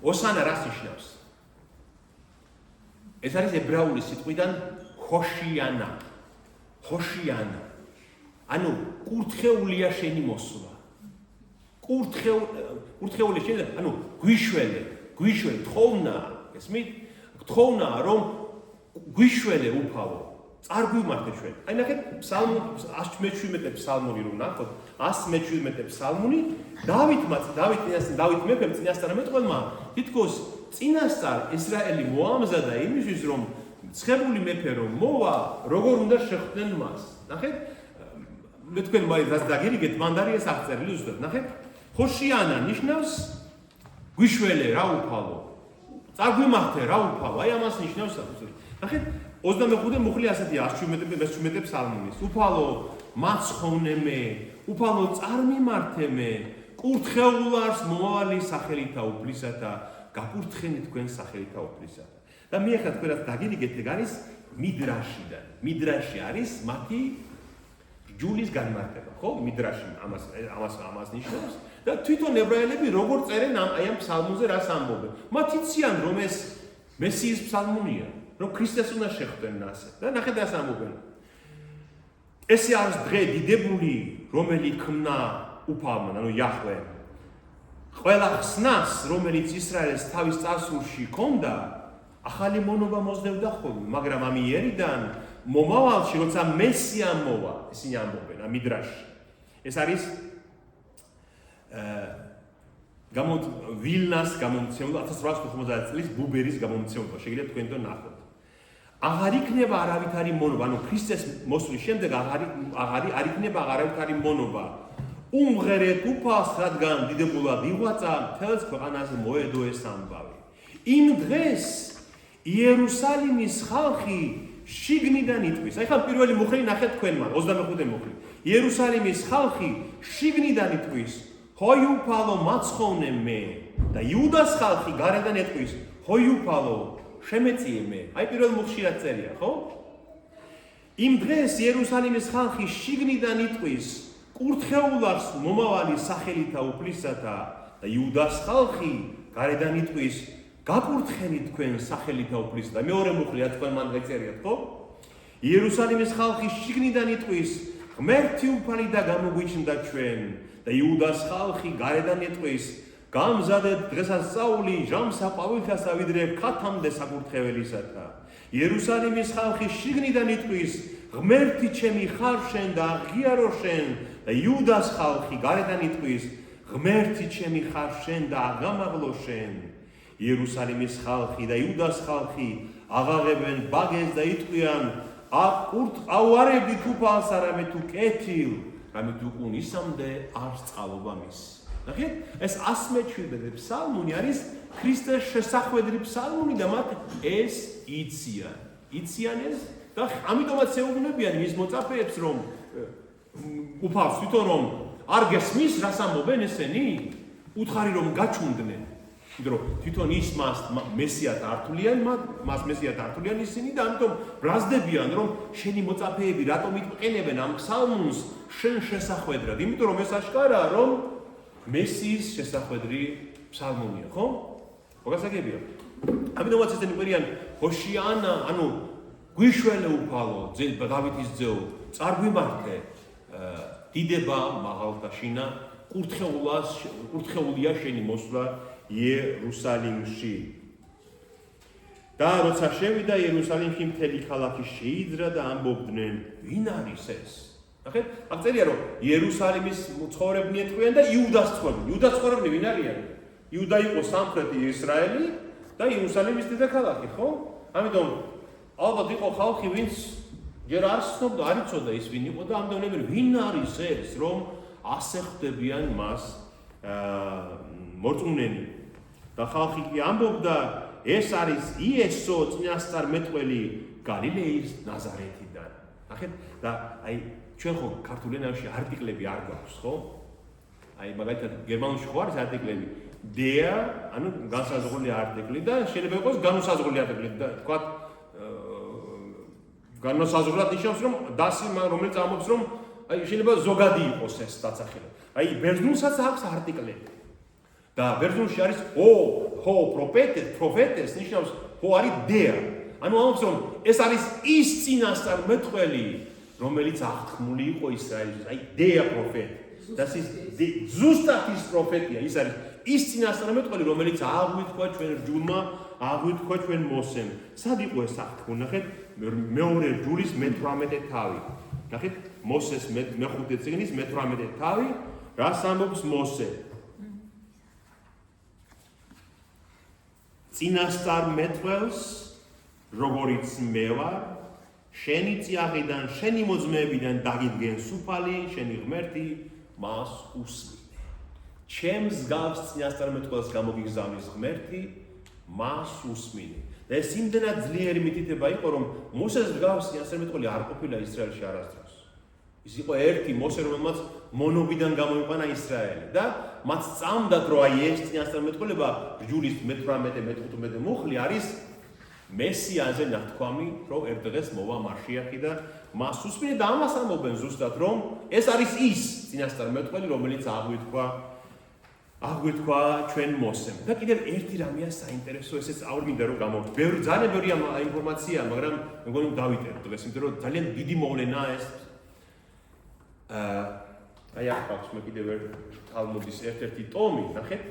ოსანა რას ნიშნავს? ეს არის ებრაული სიტყვიდან ხოშიანა. ხოშიანა. ანუ კურთხეულია შენი მოსვლა. კურთხეული შენი, ანუ გვიშველე, თხოვნა, ესმით? თხოვნა რომ გვიშველე უფალო. წარგვიმართე ჩვენ. აი ნახეთ, ფსალმი 117 ფსალმური რომ ნახოთ, 117 ფსალმური, დავით მეფემ წინასწარ მეტყველმა, თითქოს წინასწარ ისრაელი მოამზადა იმისთვის, რომ ცხებული მეფე რომ მოვა, როგორ უნდა შეხვდნენ მას. ნახეთ, მე თქვენ მაინც რაც დაგირიგეთ, მანდარი ეს აღწერილი ზუსტად. ნახეთ, ხოშიანა ნიშნავს გვიშველე რა უფალო. წარგვიმართე რა უფალო. აი ამას ნიშნავს. ნახეთ, 25 მუხლი ასეთია 117 ფსალმურის. უფალო მაცხოვნე მე, უფალო წარმიმართე მე, კურთხეულარს მომავალი სახელითა უფლისათა, გაკურთხენი თქვენ სახელითა უფლისათა. და მე ახლა თქვენაც დაგირიგეთ, ეგ არის მიდრაშიდან. მიდრაში არის მათი ჯულის განმარტება, ხო? მიდრაში ამას ნიშნავს. და თვითონ ებრაელები როგორ წერენ აი ამ ფსალმუნზე რას ამბობენ? მათ იციან რომ ეს მესიის ფსალმუნია, რომ ქრისტეს უნდა შეხვდნენ ასე. და ნახეთ რას ამბობენ. ესე არის დღე დიდებული, რომელი ქმნა უფალმა, ანუ იაჰვე. ყველა ხსნას, რომელიც ისრაელს თავის წარსულში ჰქონდა, ახალი მონობა მოძნევდა ხოლმე, მაგრამ ამ იერიდან მომავალში, როცა მესია მოვა, ისინი ამბობენ ამ მიდრაში. ეს არის ვილნას გამომცემლობა 1890 წლის ბუბერის გამომცემლობა. შეგიძლიათ თქვენ თვითონ ნახოთ. აღარ იქნება არავითარი მონობა, ანუ ქრისტეს მოსვლის შემდეგ აღარ იქნება არავითარი მონობა უმღერეთ უფალს, რადგან დიდებულად იღვაწა, მთელს ქვეყანაზე მოედო ეს ამბავი. იმ დღეს იერუსალიმის ხალხი შიგნიდან იტყვის. აი ხან პირველი მუხლი ნახეთ თქვენმა, 25 მუხლი. იერუსალიმის ხალხი შიგნიდან იტყვის, ჰოიუფალო მაცხოვნე მე და იუდას ხალხი გარედან ეტყვის, ჰოიუფალო შემეწიე მე. აი პირველ მუხლში რა წერია, ხო? იმ დღეს იერუსალიმის ხალხი შიგნიდან იტყვის, კურთხეულას მომავალი სახელითა უფლისათა და იუდას ხალხი გარედან იტყვის, გაკურთხენით თქვენ სახელითა უფლისათა. მეორე მუხლია თქვენ მან გაწერიათ, ხო? იერუსალიმის ხალხი შიგნიდან იტყვის, ღმერთი უფალი და გამოგვიჩნდა ჩვენ და იუდას ხალხი გარედან ეტყვის, გამზადეთ დღესასწაული ჟამსა ყვავილთასა ვიდრე ქათამდე საკურთხეველისათა. იერუსალიმის ხალხი შიგნიდან იტყვის, ღმერთი ჩემი ხარ შენ და აღიარო შენ და იუდას ხალხი გარედან იტყვის, ღმერთი ჩემი ხარ შენ და აღამაღლო შენ. იერუსალიმის ხალხი და იუდას ხალხი აღაღებენ ბაგეს და იტყვიან, აუარებდით უფალს არამედ თუ კეთილ, რამე თუ კუნისამდე არ წყალობა მის. ნახეთ, ეს 107 ფსალმუნი არის ქრისტეს შესახვედრი ფსალმუნი და მათ ეს იციან. იციან ეს და ამიტომაც ეუბნებიან მის მოწაფეებს, რომ უფალს თვითონ რომ არ გესმის, რას ამბობენ ესენი? უთხარი რომ გაჩუნდნენ. იმიტომ რომ თვითონ ის მას მესიად ართულიან, მას მესიად ართულიან ისინი და ამიტომ ბრაზდებიან, რომ შენი მოწაფეები რატომ იტყენებენ ამ ფსალმუნს შენ შესახვედრად? იმიტომ რომ ეს აშკარაა, რომ მესიის შესახვედრი ფსალმუნია, ხო? მოგასაგებია. ამიტომაც ესენი ყვირიან, ჰოშიანა, ანუ გვიშველე უფალო, დავითის ძეო, წარგვიმართე, დიდება მაღალთაშინა, კურთხეულია შენი მოსვლა იერუსალიმში. და როცა შევიდა იერუსალიმში, მთელი ქალაქი შეიძრა და ამბობდნენ, ვინ არის ეს? ნახეთ, აღწერია რომ იერუსალიმის მცხოვრებნი ეტყვიან და იუდას მცხოვრებნი. იუდას მცხოვრებნი ვინ არიან? იუდა იყო სამხრეთი ისრაელი და იერუსალიმის დედაქალაქი, ხო? ამიტომ ალბათ იყო ხალხი, ვინც ჯერ არ ცნობდა, არ იცოდა ის ვინ იყო და ამდენები ვინ არის ეს, რომ ასე ხვდებიან მას მორწმუნენი. და ხალხი კი ამბობდა, ეს არის იესო წინასწარმეტყველი გალილეის ნაზარეთიდან. ნახეთ, და აი ჩვენ ხო ქართულ ენაში არტიკლები არ გვაქვს, ხო? აი მაგალითად გერმანულში ხო არის არტიკლები der, ანუ განსაზღვრული არტიკლი და შეიძლება იყოს განუსაზღვრული არტიკლი და თქვა განუსაზღვრულად ნიშნავს რომ დასი რომელიც ამბობს რომ აი შეიძლება ზოგადი იყოს ეს დასახელება. აი ბერძნულსაც აქვს არტიკლები. და ბერძნულში არის ho prophetes ნიშნავს ho არის der. ანუ ამბობს რომ ეს არის ის წინასწარმეტყველი რომელიც აღთქმული იყო ისრაელში, აი der prophet. Das ist ზუსტად ის პროფეტია, ის არის ის წინასწარმეტყველი, რომელიც აღვითქვა ჩვენ რჯულმა, აღვითქვა ჩვენ მოსემ. სად იყო ეს აღთქმული? ნახეთ, მეორე რჯულის მე-18 თავი. ნახეთ, მოსეს მე-5 წიგნის მე-18 თავი, რას ამბობს მოსე? წინასწარმეტყველს, როგორიც მე ვარ, შენი წიაღიდან, შენი მოძმეებიდან დაგიდგენ სუფალი, შენი ღმერთი მას უსმინე. ჩემს გავს წინასწარმეტყველს გამოგიგზავნის ღმერთი, მას უსმინე. და ეს იმდენად ძლიერი მითითება იყო, რომ მოსეს გავს წინასწარმეტყველი არ ყოფილა ისრაელში არასდროს. ის იყო ერთი მოსე, რომელმაც მონობიდან გამოიყვანა ისრაელი და მათ წამდათ, რომ აი ეს წინასწარმეტყველება რჯულის მე-18, მე-15 მუხლი არის მესიაზე ნათქვამი, რომ ერთ დღეს მოვა მასიახი და მას უსმინე და ამას ამბობენ ზუსტად, რომ ეს არის ის წინასწარმეტყველი, რომელიც აღვითქვა ჩვენ მოსემ. და კიდევ ერთი რამეა საინტერესო, ესეც აურმინდა რომ გამოვთქვი. ძალიან ბევრი ინფორმაცია, მაგრამ მეგონი დავიწერო დღეს, იმიტომ რომ ძალიან დიდი მოვლენაა ეს. აი ახლა მე კიდევ თალმუდის ერთ-ერთი ტომი, ნახეთ.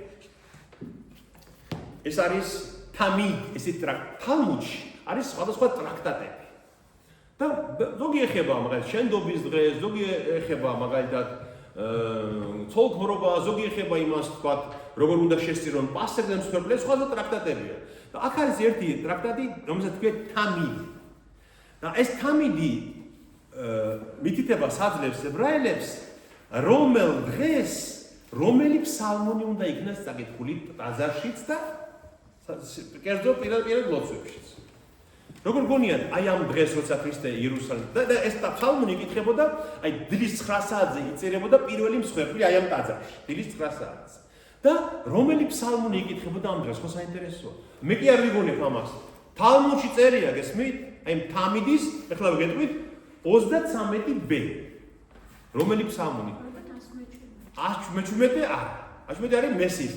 ეს არის თამიდ, ესეთი თალმუდში არის სხვადასხვა ტრაქტატები. და ზოგი ეხება მაგალითად შენდობის დღეს, ზოგი ეხება მაგალითად ცოლქმრობა, ზოგი ეხება იმას თქვა, როგორ უნდა შესწირონ პასექზე მსხვერპლებს, სხვადასხვა ტრაქტატებია. და აქ არის ერთი ტრაქტატი, რომელსაც ქვია თამიდ. და ეს თამიდი მითითებას აძლევს ებრაელებს რომელ დღეს რომელი ფსალმუნი უნდა იქნას წაკითხული ტაძარშიც და კერძო პირად ლოცვებშიც. როგორ გონიათ, აი ამ დღეს როცა ქრისტე იერუსალიმში და ეს ფსალმუნი იკითხებოდა, აი დილის 9 საათზე იწერებოდა პირველი მსხვერპლი აი ამ ტაძარში, დილის 9 საათზე. და რომელი ფსალმუნი იკითხებოდა ამ დღეს, ხო საინტერესოა. მე კი არ ვიგონებ ამას. თალმუდში წერია, გესმით? აი თამიდის, ეხლა ვიგეთქვით 33b. რომელი ფსალმუნი? 117 არა. 117 არის მესის.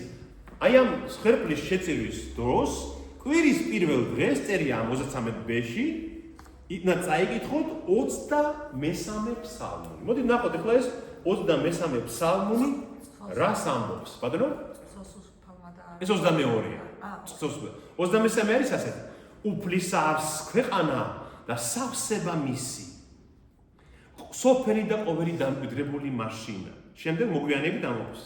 აი ამ მსხვერპლის შეწირვის დროს კვირის პირველ დღეს წერია ამ 33b-ში, იქნა წაიკითხოთ 23 ფსალმუნი. მოდით ნახოთ ეხლა ეს 23 ფსალმუნი რას ამბობს? ბატონო? ეს 22-ია. 23 არის ასეთი. უფლისა არის ქვეყანა და სავსება მისი. სოფელი და ყოველი დამკვიდრებული მაშინა. შემდეგ მოგვიანებით ამბობს.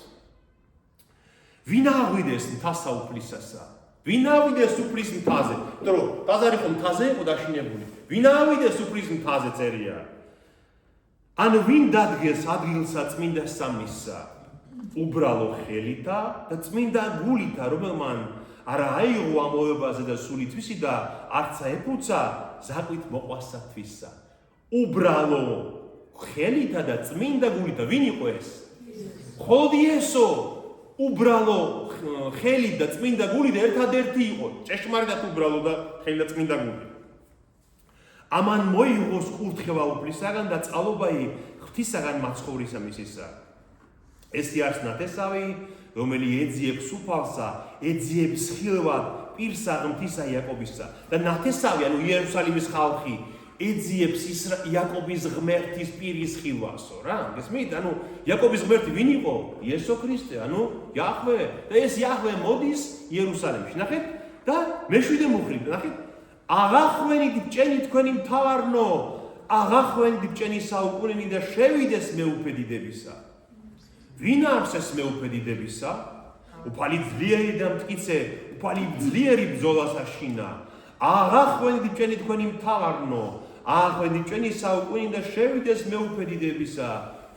ვინ აღვიდეს მთასა უფლისასა? ვინ ავიდეს უფლის მთაზე? იმიტომ რომ ტაძარი ხო მთაზე იყო დაშინებული. ვინ ავიდეს უფლის მთაზე წერია? ან ვინ დადგეს ადგილსა წმინდა სამისა? უბრალო ხელითა და წმინდა გულითა, რომელმან არა აიღო ამოებაზე და სული თვისი და არცა ეფუცა ზაკვით მოყვასათვისა. უბრალო ხელითა და წმინდა გულითა, ვინ იყო ეს? მხოლოდ იესო. უბრალო ხელი და წმინდა გული და ერთადერთი იყო, ჭეშმარიტად უბრალო და ხელი და წმინდა გული. ამან მოიღოს კურთხევა უფლისაგან და წყალობაი ღვთისაგან მაცხოვრისა მისისა. ეს არის ნათესავი, რომელიც ეძიებს უფალსა, ეძიებს ხილვად პირსა ღმრთისა იაკობისა. და ნათესავი, ანუ იერუსალიმის ხალხი, ეძიებს იაკობის ღმერთის პირის ხილვასო რა. გესმით? ანუ იაკობის ღმერთი ვინ იყო? იესო ქრისტე, ანუ იაჰვე. და ეს იაჰვე მოდის იერუსალიმში. ნახეთ? და მეშვიდე მუხლით, ნახეთ? აღახვენით ბჭენი თქვენი მთავარნო, აღახვენით ბჭენი საუკუნენი და შევიდეს მეუფედინებისა. ვინ არის ეს მეუფედინებისა? უფალი ძლიერი და მტკიცე, უფალი ძლიერი ბრძოლას აშინა. აღახვენით ბჭენი თქვენი მთავარნო, აღახვენით ბჭენი საუკუნენი და შევიდეს მეუფედინებისა.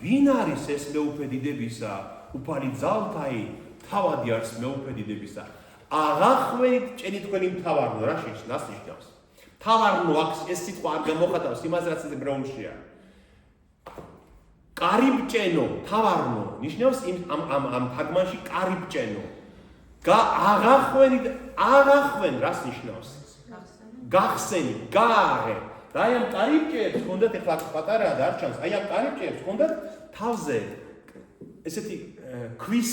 ვინ არის ეს მეუფედინებისა? უფალი ძალთაი, თავადი არის მეუფედინებისა. აღახვენით ბჭენი თქვენი მთავარნო, რა ნიშნავს? მთავარნო აქ ეს სიტყვა არ გამოხატავს იმას, რაც ებრაულშია. კარიბჭენო, მთავარნო ნიშნავს ამ თარგმანში კარიბჭენო. აღახვენ რას ნიშნავს? გახსენი, გააღე. და აი ამ კარიბჭეებს ჰქონდათ ეხლა პატარაა და არ ჩანს. აი ამ კარიბჭეებს ჰქონდათ თავზე ესეთი ქვის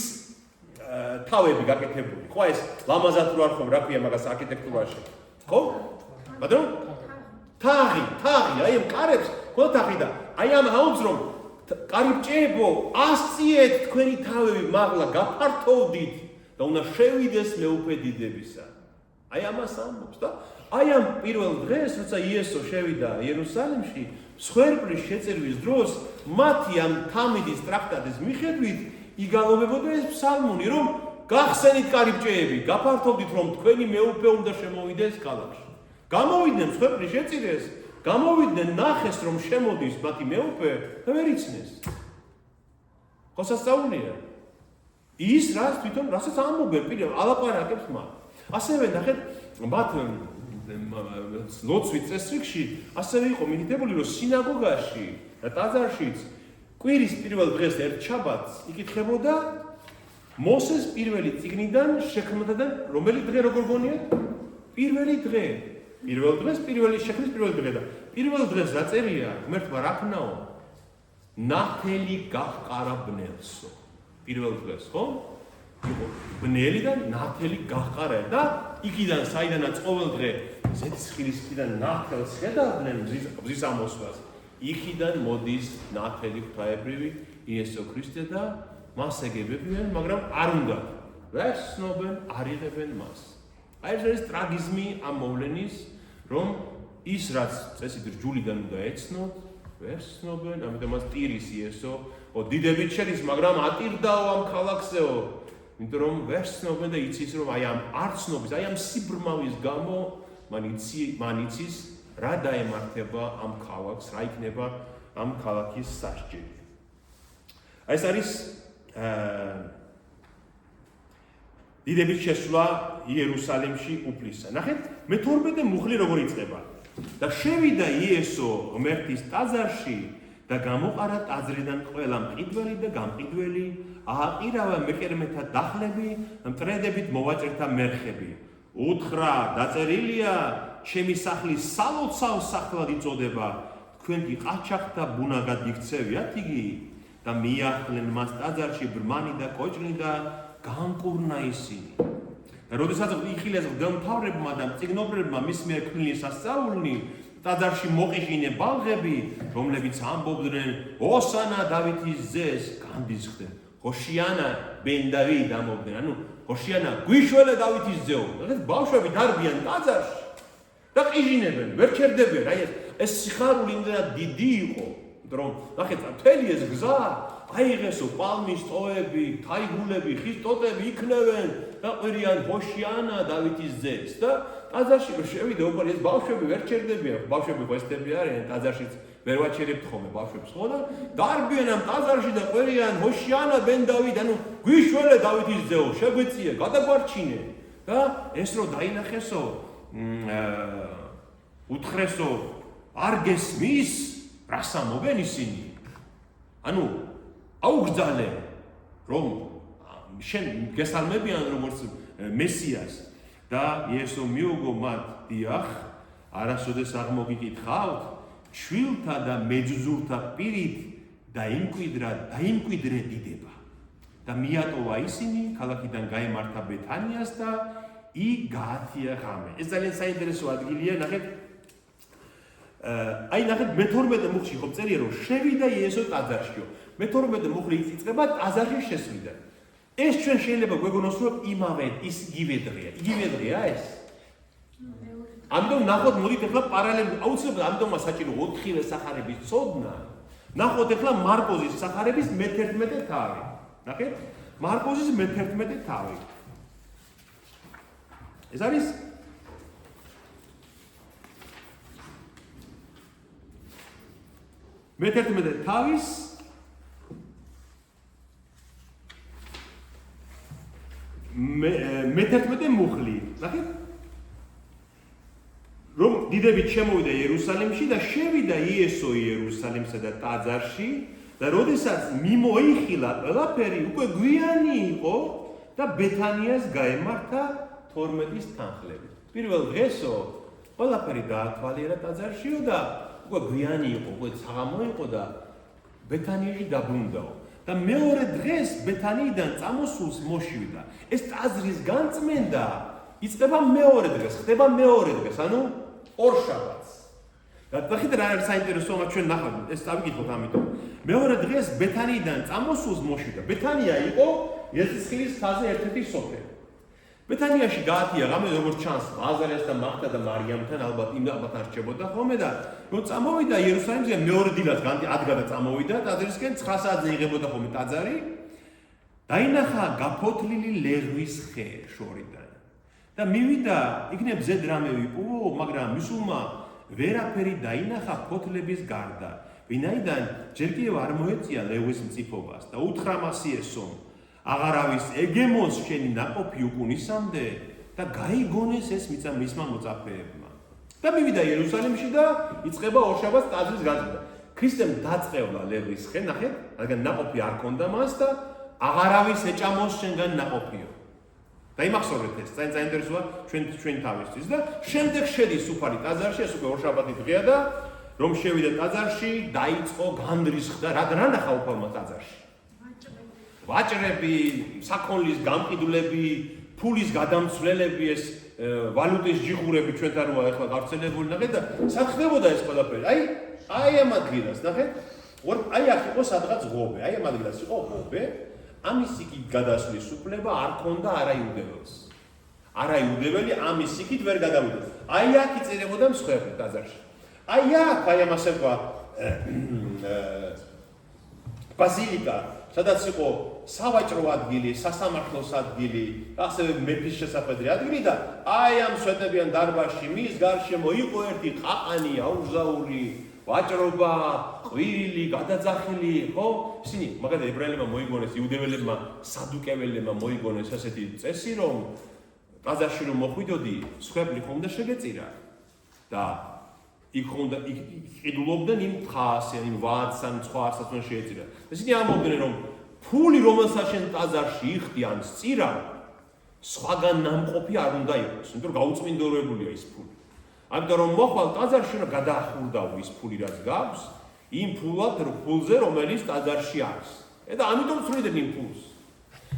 თავები გაკეთებული. ხო ეს ლამაზად რო არ ხომ რა ქვია მაგას არქიტექტურაში. ხო? ბატონო? თაღი, აი ამ კარებს ჰქონდათ თაღი და აი ამ აუძ რომ კარიბჭეებო, ასწიეთ თქვენი თავები, მაღლა გაფართოვდით და უნდა შევიდეს მეუფედინებისა. აი ამას ამბობს და აი ამ პირველ დღეს, როცა იესო შევიდა იერუსალიმში, მსხვერპლის შეწირვის დროს, მათი ამ თამიდის ტრაქტატის მიხედვით იგალობებოდა ეს ფსალმუნი, რომ გახსენით კარიბჭეები, გაფართოვდით, რომ თქვენი მეუფე უნდა შემოვიდეს ქალაქში. გამოვიდნენ მსხვერპლის შეწირეს, გამოვიდნენ ნახეს, რომ შემოდის მათი მეუფე და ვერ იცნეს. ხო სასწაულია? ის რასაც ამბობენ პირდაპირ ალაპარაკებს მათ. ასევე ნახეთ, მათ ლოცვის წესრიგში ასევე იყო მითითებული, რომ სინაგოგაში და ტაძარშიც კვირის პირველ დღეს ერთ შაბათს იკითხებოდა მოსეს პირველი წიგნიდან შექმნათა და რომელი დღე როგორ გონიათ? პირველი დღე. პირველ დღეს შექმნის პირველი დღე და პირველ დღეს რა წერია? ღმერთმა რა ქნაო? ნათელი გაჰყარა ბნელსო. პირველ დღეს, ხო? იყო ბნელი და ნათელი გაჰყარა და იქიდან საიდანაც ყოველ დღე ზეთისხილისკიდან ნათელს ხედავდნენ მზის ამოსვლას. იქიდან მოდის ნათელი ღვთაებრივი იესო ქრისტე და მას ეგებებიან, მაგრამ არ უნდა. ვერ ცნობენ, არ იღებენ მას. აი ეს ტრაგიზმი ამ მოვლენის, რომ ის რაც წესით რჯულიდან უნდა ეცნოთ, ვერ ცნობენ, ამიტომაც ტირის იესო, დიდებით შედის, მაგრამ ატირდაო ამ ქალაქსეო. იმიტომ რომ ვერ ცნობენ და იცის, რომ აი ამ არცნობის, აი ამ სიბრმავის გამო მან იცის, რა დაემართება ამ ქალაქს, რა იქნება ამ ქალაქის სასჯელი. ეს არის დიდების შესვლა იერუსალიმში უფლისა. ნახეთ, მე-12 მუხლი როგორ იწყება. და შევიდა იესო ღმერთის ტაძარში და გამოყარა ტაძრიდან ყველა მყიდველი და გამყიდველი, ააყირავა მეკერმეთა დახლები, მტრედებით მოვაჭრეთა მერხები. უთხრა, დაწერილია, ჩემი სახლის სალოცავ სახლად იწოდება, თქვენ კი ყაჩაღთა ბუნაგად იქცევიათ იგი და მიახლენ მას ტაძარში ბრმანი და კოჭლი და განკურნა ისინი. და როდესაც იხილეს მღვდელმთავრებმა და მწიგნობრებმა მის მიერ ქმნილი სასწაულნი, ტაძარში მოყიჟინე ბალღები, რომლებიც ამბობდნენ, ოსანა დავითის ძეს, განდისხდნენ. ჰოშიანა ბენ დავიდ ამბობდნენ, ანუ ჰოშიანა გვიშველე დავითის ძეო. ეს ბავშვები დარბიან ტაძარში და ყიჟინებენ, ვერ ჩერდებიან. აი ეს სიხარული იმდენად დიდი იყო, რომ ნახეთ, მთელი ეს გზა აიღესო პალმის ტოები, თაიგულები, ხის ტოტები იქნევენ და ყვირიან ჰოშიანა დავითის ძეს და ტაძარში რომ შევიდა უკვე ეს ბავშვები ვერ ჩერდებიან, ბავშვები ყვესტები არიან, ტაძარშიც ვერ ვაჩერებთ ხოლმე ბავშვებს ხო და დარბიან ამ ტაძარში და ყვირიან ჰოშიანა ბენ დავიდ, ანუ გვიშველე დავითის ძეო, შეგვეწიე, გადაგვარჩინე და ეს რო დაინახესო, უთხრესო, არ გესმის, რას ამობენ ისინი? ანუ აუგზალე რომ შენ გესალმებიან როგორც მესიას და იესო მიუგო მათ დიახ არასოდეს აღმოგიკითხავთ შვილთა და მეძზურთა პირით დაიმკვიდრე დიდება და მიატოვა ისინი ქალაქიდან გაემართა ბეთანიას და იქ გაათია ღამე. ეს ძალიან საინტერესო ადგილია. ნახეთ, აი ნახეთ მე-12 მუხლში ხო წერია რომ შევიდა იესო ტაძარშიო. მე-12 მუხლი იწყება ტაძარში შესვლიდან. ეს ჩვენ შეიძლება გვეგონოს რომ იმავე ის იგივე დღეა ეს. ამიტომ ნახოთ მოდით ახლა პარალელურად აუცილებლად ამიტომა საჭირო 4-ვე სახარების ცოდნა. ნახოთ ახლა მარკოზის სახარების მე-11 თავი. ნახეთ? მარკოზის მე-11 თავი. ეს არის მე-11 თავის მე-11 მუხლი. ნახეთ? რომ დიდებით შემოვიდა იერუსალიმში და შევიდა იესო იერუსალიმსა და ტაძარში და როდესაც მიმოიხილა ყველაფერი უკვე გვიანი იყო და ბეთანიას გაემართა 12-ის თანხლებით. პირველ დღესო ყველაფერი დაათვალიერა ტაძარშიო და უკვე გვიანი იყო, უკვე საღამო იყო და ბეთანიაში დაბრუნდაო. და მეორე დღეს ბეთანიიდან წამოსულს მოშივდა. ეს ტაძრის განწმენდა იწყება მეორე დღეს, ხდება მეორე დღეს, ანუ ორშაბათს. და ნახეთ რა არის საინტერესო, მაგრამ ჩვენ ნახავთ, ეს დავიკითხოთ ამიტომ. მეორე დღეს ბეთანიიდან წამოსულს მოშივდა. ბეთანია იყო იერუსალიმის ხაზზე ერთ-ერთი სოფელი. ბეთანიაში გაათია ღამე როგორც ჩანს ლაზარეს და მართა და მარიამთან ალბათ არჩებოდა ხოლმე და რომ წამოვიდა იერუსალიმზე მეორე დილას ადგა და წამოვიდა ტაძრისკენ 9 საათზე იღებოდა ხოლმე ტაძარი დაინახა გაფოთლილი ლერვის ხე შორიდან და მივიდა იქნებ ზედ რამე ვიპოვო მაგრამ მისულმა ვერაფერი დაინახა ფოთლების გარდა ვინაიდან ჯერ კიდევ არ მოეწია ლერვის მწიფობას და უთხრა მას იესომ აღარავის ეგემოს შენი ნაყოფი უკუნისამდე და გაიგონეს ეს მისმა მოწაფეებმა. და მივიდა იერუსალიმში და იწყება ორშაბათს ტაძრის გაზრდა. ქრისტემ დაწყევლა ლერვის ხე, ნახეთ, რადგან ნაყოფი არ ქონდა მას და აღარავის ეჭამოს შენგან ნაყოფიო. და იმახსოვრეთ ეს, საინტერესოა ჩვენ თავისთვის და შემდეგ შედის უფალი ტაძარში, ეს უკვე ორშაბათი დღეა და რომ შევიდა ტაძარში, დაიწყო განდრისხდა, რა ნახა უფალმა ტაძარში. ვაჭრები, საქონლის გამყიდვლები, ფულის გადამცვლელები, ეს ვალუტის ჯიხურები ჩვენთან როა ახლა გავრცელებული ნახეთ და სად ხდებოდა ეს ყველაფერი? აი ამ ადგილას ნახეთ, აი აქ იყო სადღაც ღობე, აი ამ ადგილას იყო ღობე, ამის იქით გადასვლის უფლება არ ქონდა არაიუდეველს. არაიუდეველი ამის იქით ვერ გადავიდა. აი აქ იწერებოდა მსხვერპლი ტაძარში. აი აქ აი ამ ასე ვთქვა ბაზილიკა სადაც იყო სავაჭრო ადგილი, სასამართლოს ადგილი, ასევე მეფის შესახვედრი ადგილი და აი ამ სვეტებიან დარბაზში მის გარშემო იყო ერთი ყაყანი, აუგზაური, ვაჭრობა, ყვირილი, გადაძახილი, ხო? ისინი მაგალითად ებრაელებმა მოიგონეს, იუდეველებმა, სადუკეველებმა მოიგონეს ასეთი წესი, რომ ტაძარში რომ მოხვიდოდი, სხვები ხომ უნდა შეგეწირა და იქ ხომ უნდა იყიდულობდნენ იმ თხას, იმ ვადს, ან სხვა არცაც უნდა შეეწირა. ისინი ამბობდნენ, რომ ფული, რომელსაც შენ ტაძარში იხდი ან სწირა, სხვაგან ნამყოფი არ უნდა იყოს, იმიტომ რომ გაუწმინდორებულია ის ფული. ამიტომ რომ მოხვალ ტაძარში უნდა გადაახურდაო ის ფული, რაც გაქვს, იმ ფულზე, რომელიც ტაძარში არის. და ამიტომ ცვლიდნენ იმ ფულს.